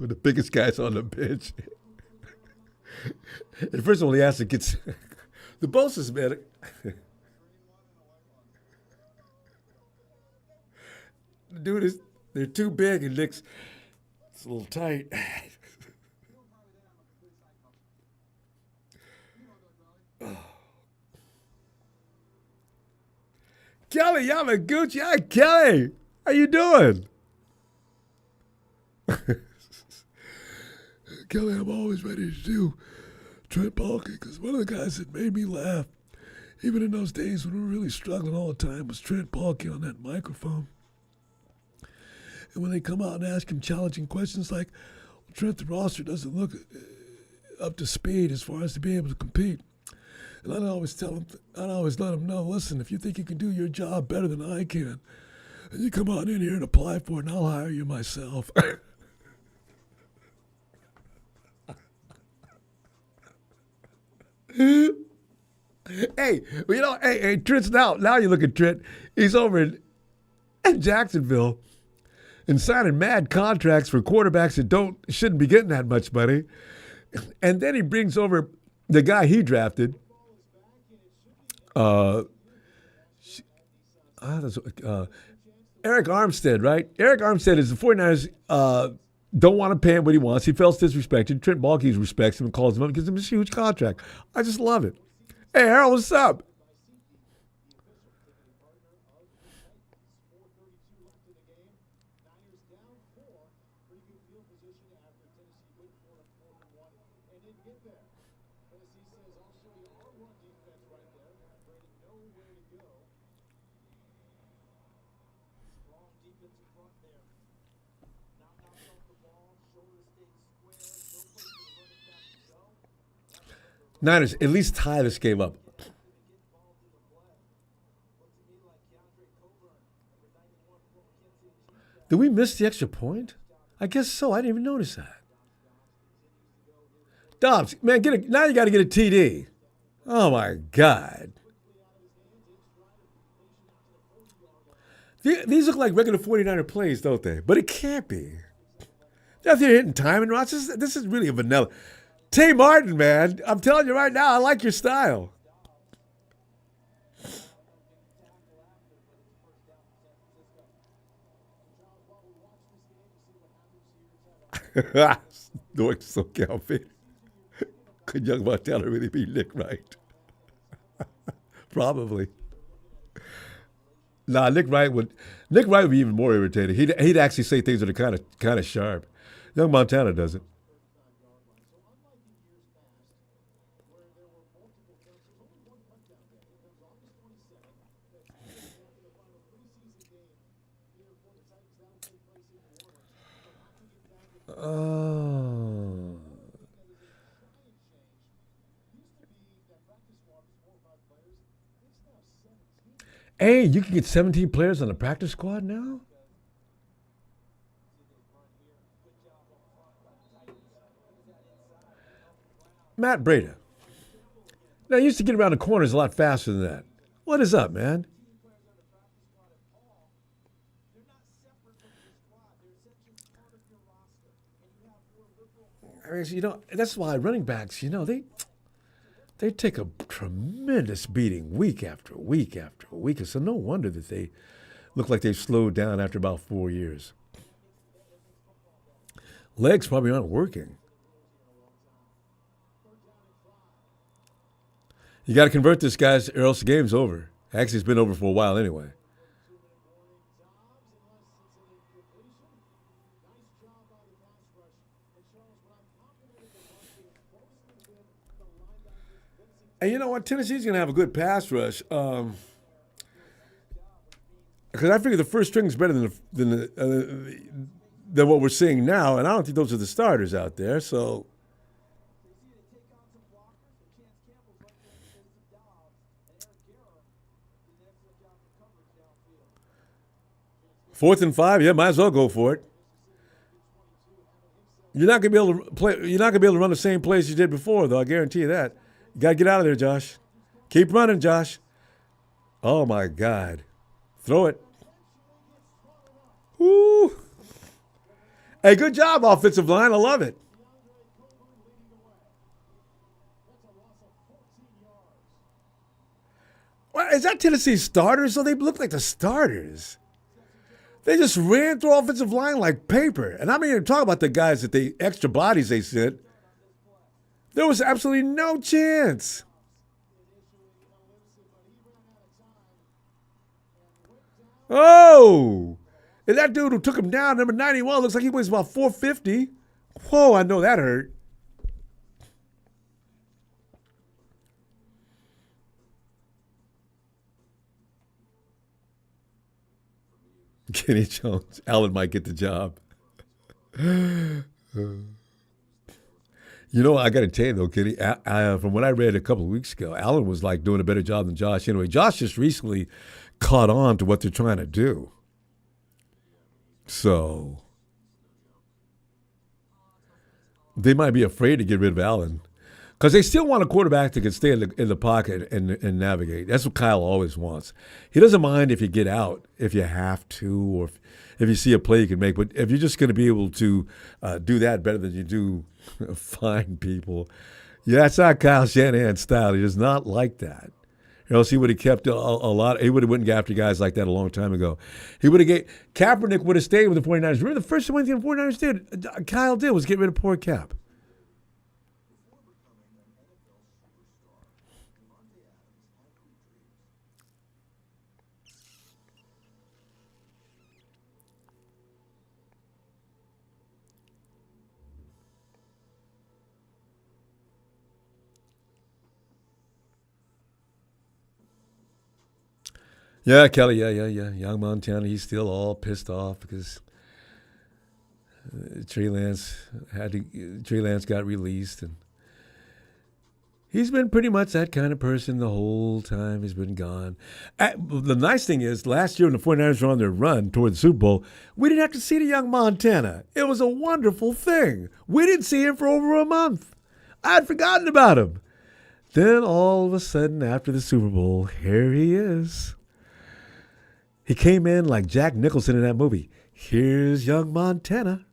of the biggest guys on the bench. And first of all, he has to get the Bosa's, man. Dude is they're too big and Nick's it's a little tight. Kelly Yamaguchi, hi Kelly. How you doing? Kelly, I'm always ready to do Trent Baalke because one of the guys that made me laugh, even in those days when we were really struggling all the time, was Trent Baalke on that microphone. And when they come out and ask him challenging questions like, well, Trent, the roster doesn't look up to speed as far as to be able to compete. And I'd always let him know, listen, if you think you can do your job better than I can, then you come on in here and apply for it, and I'll hire you myself. Hey, Trent's now you look at Trent. He's over in Jacksonville and signing mad contracts for quarterbacks that shouldn't be getting that much money. And then he brings over the guy he drafted. Eric Armstead, right? Eric Armstead is the 49ers don't want to pay him what he wants. He felt disrespected. Trent Baalke respects him and calls him up and gives him this huge contract. I just love it. Hey, Harold, what's up? Niners, at least tie this game up. Did we miss the extra point? I guess so. I didn't even notice that. Dobbs, man, now you got to get a TD. Oh, my God. These look like regular 49er plays, don't they? But it can't be. They're hitting timing routes. This is really a vanilla. Tay Martin, man, I'm telling you right now, I like your style. North SoCal fan. Could young Montana really be Nick Wright? Probably. Nah, Nick Wright would be even more irritated. He'd actually say things that are kind of sharp. Young Montana doesn't. Oh. Hey, you can get 17 players on the practice squad now? Matt Breda. Now, I used to get around the corners a lot faster than that. What is up, man? I mean, that's why running backs, they take a tremendous beating week after week after week. So no wonder that they look like they've slowed down after about 4 years. Legs probably aren't working. You got to convert this, guys, or else the game's over. Actually, it's been over for a while anyway. And you know what? Tennessee's going to have a good pass rush. Because I figure the first string is better than what we're seeing now, and I don't think those are the starters out there. So, 4th and 5, yeah, might as well go for it. You're not going to be able to play. You're not going to be able to run the same plays you did before, though. I guarantee you that. You got to get out of there, Josh. Keep running, Josh. Oh my God, throw it. Woo! Hey, good job, offensive line. I love it. Well, is that Tennessee's starters? So they look like the starters. They just ran through offensive line like paper. And I'm not even talking about the guys that the extra bodies they sent. There was absolutely no chance. Oh! And that dude who took him down, number 91, looks like he weighs about 450. Whoa, I know that hurt. Kenny Jones. Allen might get the job. I got to tell you, though, Kenny, from what I read a couple of weeks ago, Allen was like doing a better job than Josh anyway. Josh just recently caught on to what they're trying to do. So they might be afraid to get rid of Allen because they still want a quarterback that can stay in the pocket and navigate. That's what Kyle always wants. He doesn't mind if you get out, if you have to, or if you see a play you can make. But if you're just going to be able to do that better than you do find people, yeah, that's not Kyle Shanahan's style. He does not like that. He would have kept a lot. He would have went after guys like that a long time ago. He would have Kaepernick would have stayed with the 49ers. Remember the first thing the 49ers did, Kyle did, was get rid of poor Cap. Yeah, Kelly, yeah. Young Montana, he's still all pissed off because Trey Lance got released, and he's been pretty much that kind of person the whole time he's been gone. The nice thing is, last year when the 49ers were on their run toward the Super Bowl, we didn't have to see the young Montana. It was a wonderful thing. We didn't see him for over a month. I had forgotten about him. Then all of a sudden, after the Super Bowl, here he is. He came in like Jack Nicholson in that movie. Here's young Montana.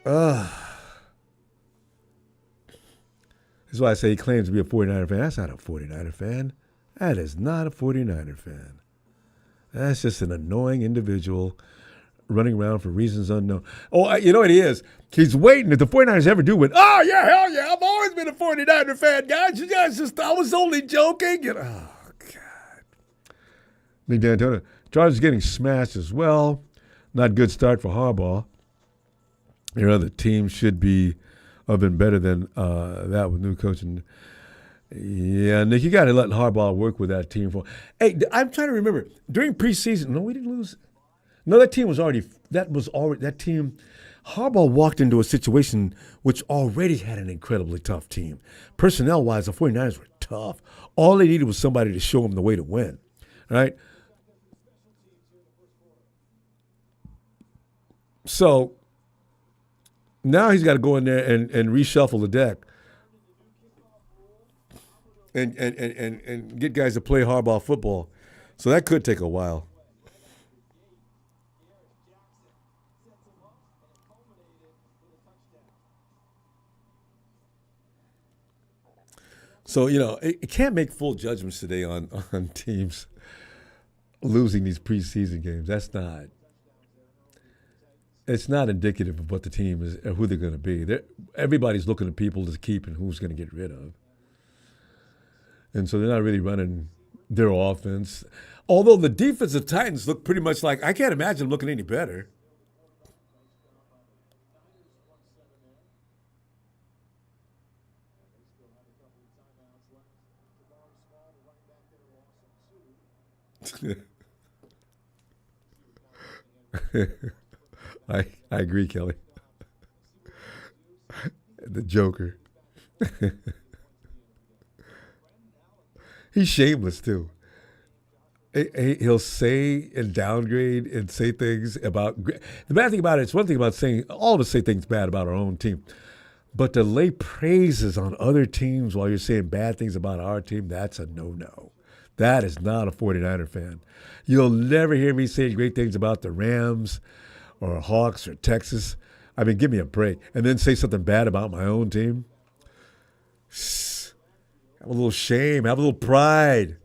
That's why I say he claims to be a 49er fan. That's not a 49er fan. That is not a 49er fan. That's just an annoying individual running around for reasons unknown. Oh, you know what he is? He's waiting if the 49ers ever do win. Oh, yeah, hell yeah. I've always been a 49er fan, guys. You guys I was only joking. Nick D'Antona. Chargers getting smashed as well. Not good start for Harbaugh. Your other team should be have been better than that with new coaching. Yeah, Nick, you got to let Harbaugh work with that team. Hey, I'm trying to remember during preseason. No, we didn't lose. No, that team was already. That team. Harbaugh walked into a situation which already had an incredibly tough team. Personnel-wise, the 49ers were tough. All they needed was somebody to show them the way to win. Right? So now he's got to go in there and reshuffle the deck and get guys to play hardball football. So that could take a while. So, it can't make full judgments today on teams losing these preseason games. It's not indicative of what the team is or who they're going to be. Everybody's looking at people to keep and who's going to get rid of. And so they're not really running their offense. Although the defensive Titans look pretty much like, I can't imagine them looking any better. I agree, Kelly. The Joker. He's shameless too. He'll say and downgrade and say things about. The bad thing about it, it's one thing about saying all of us say things bad about our own team, but to lay praises on other teams while you're saying bad things about our team, that's a no-no. That is not a 49er fan. You'll never hear me say great things about the Rams or Hawks or Texas. I mean, give me a break. And then say something bad about my own team. Have a little shame. Have a little pride.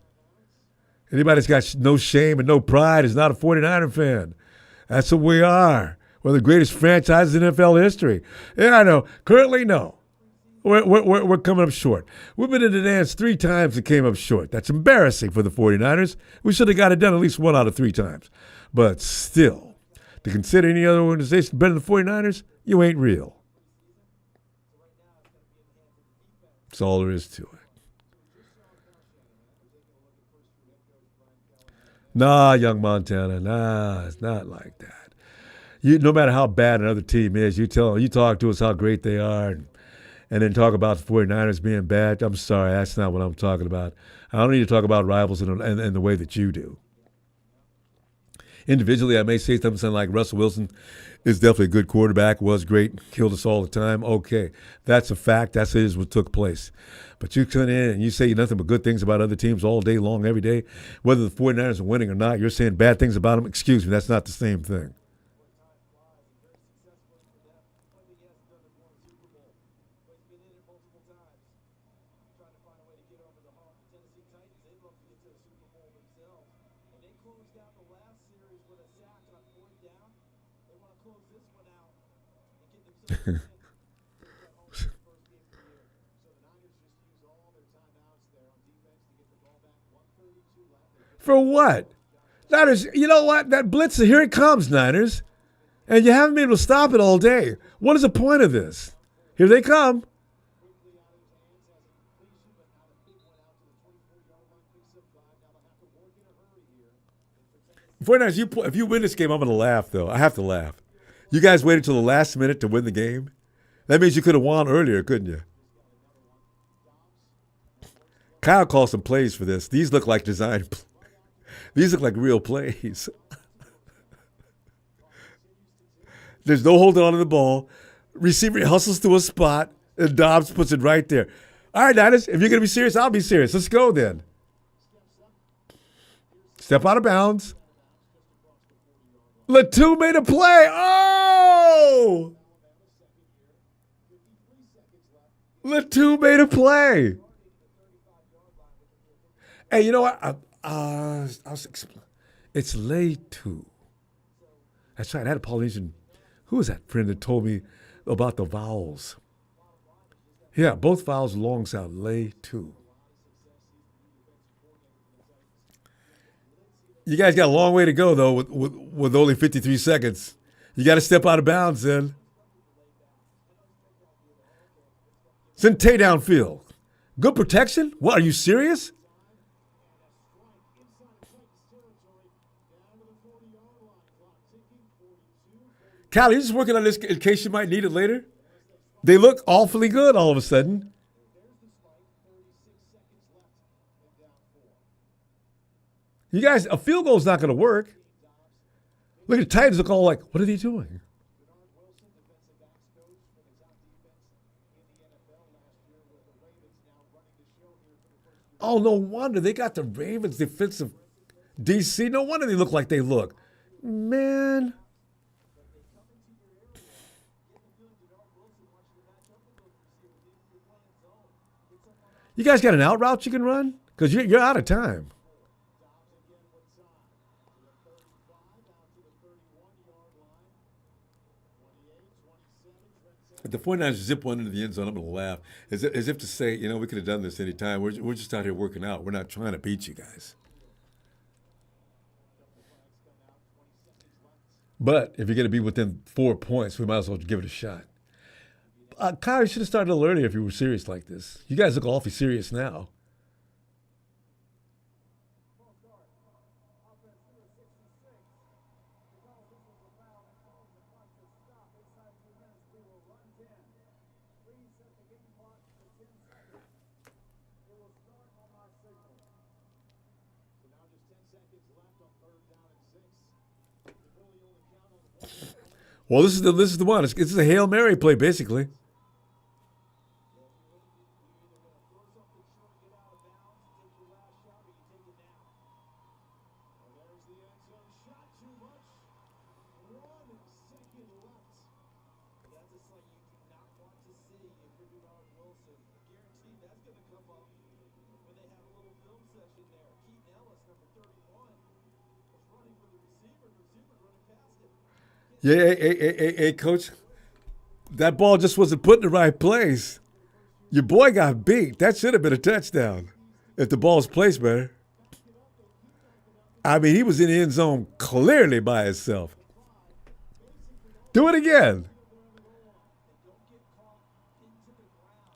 Anybody that's got no shame and no pride is not a 49er fan. That's what we are. We're the greatest franchise in NFL history. Yeah, I know. Currently, no. We're coming up short. We've been in the dance 3 times and came up short. That's embarrassing for the 49ers. We should have got it done at least 1 out of 3 times. But still, to consider any other organization better than the 49ers, you ain't real. That's all there is to it. Nah, young Montana. Nah, it's not like that. No matter how bad another team is, you talk to us how great they are, and then talk about the 49ers being bad. I'm sorry, that's not what I'm talking about. I don't need to talk about rivals in the way that you do. Individually, I may say something like Russell Wilson is definitely a good quarterback, was great, killed us all the time. Okay, that's a fact. That is what took place. But you come in and you say nothing but good things about other teams all day long, every day. Whether the 49ers are winning or not, you're saying bad things about them. Excuse me, that's not the same thing. For what? Niners, you know what? That blitz, here it comes, Niners. And you haven't been able to stop it all day. What is the point of this? Here they come. 49ers, if you win this game, I'm going to laugh, though. I have to laugh. You guys waited till the last minute to win the game? That means you could have won earlier, couldn't you? Kyle calls some plays for this. These look like These look like real plays. There's no holding on to the ball. Receiver hustles to a spot, and Dobbs puts it right there. All right, Niners, if you're going to be serious, I'll be serious. Let's go then. Step out of bounds. Latu made a play. Oh! Latu made a play. Hey, you know what? It's Latu. That's right. I had a Polynesian. Who was that friend that told me about the vowels? Yeah, both vowels long sound. Latu. You guys got a long way to go, though, with only 53 seconds. You got to step out of bounds then. Send Tay downfield. Good protection? What, are you serious? Callie, you're just working on this in case you might need it later? They look awfully good all of a sudden. You guys, a field goal is not going to work. Look at the Titans look all like, what are they doing? Oh, no wonder. They got the Ravens defensive DC. No wonder they look like they look. Man. You guys got an out route you can run? Because you're out of time. If the 49ers zip one into the end zone, I'm going to laugh. As if to say, we could have done this any time. We're just out here working out. We're not trying to beat you guys. But if you're going to be within 4 points, we might as well give it a shot. Kyle, you should have started a little earlier if you were serious like this. You guys look awfully serious now. Well, this is the one. This is a Hail Mary play, basically. Yeah, hey, Coach. That ball just wasn't put in the right place. Your boy got beat. That should have been a touchdown if the ball's placed better. I mean, he was in the end zone clearly by himself. Do it again.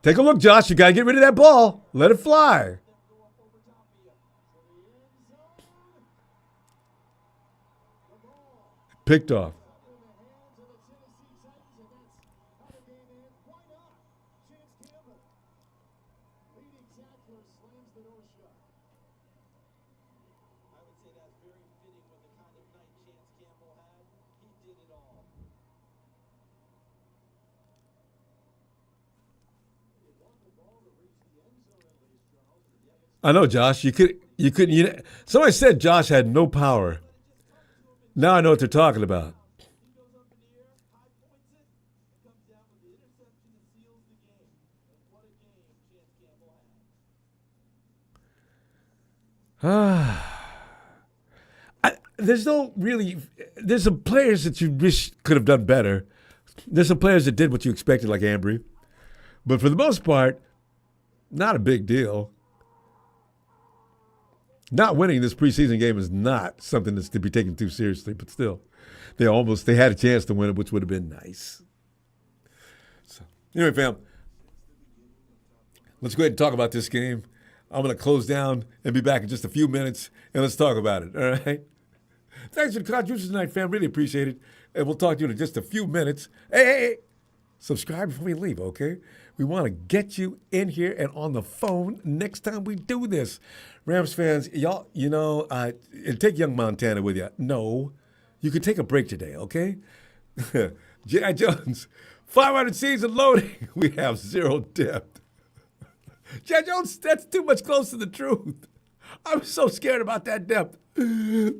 Take a look, Josh. You got to get rid of that ball. Let it fly. Picked off. I know, Josh. You couldn't. Somebody said Josh had no power. Now I know what they're talking about. There's some players that you wish could have done better. There's some players that did what you expected, like Ambry. But for the most part, not a big deal. Not winning this preseason game is not something that's to be taken too seriously, but still, they had a chance to win it, which would have been nice. So, anyway, fam, let's go ahead and talk about this game. I'm going to close down and be back in just a few minutes, and let's talk about it, all right? Thanks for the contributions tonight, fam. Really appreciate it. And we'll talk to you in just a few minutes. Hey. Subscribe before we leave, okay? We want to get you in here and on the phone next time we do this. Rams fans, y'all, and take young Montana with you. No, you can take a break today, okay? J.I. Jones, 500 season loading. We have zero depth. J.I. Jones, that's too much close to the truth. I'm so scared about that depth. Another.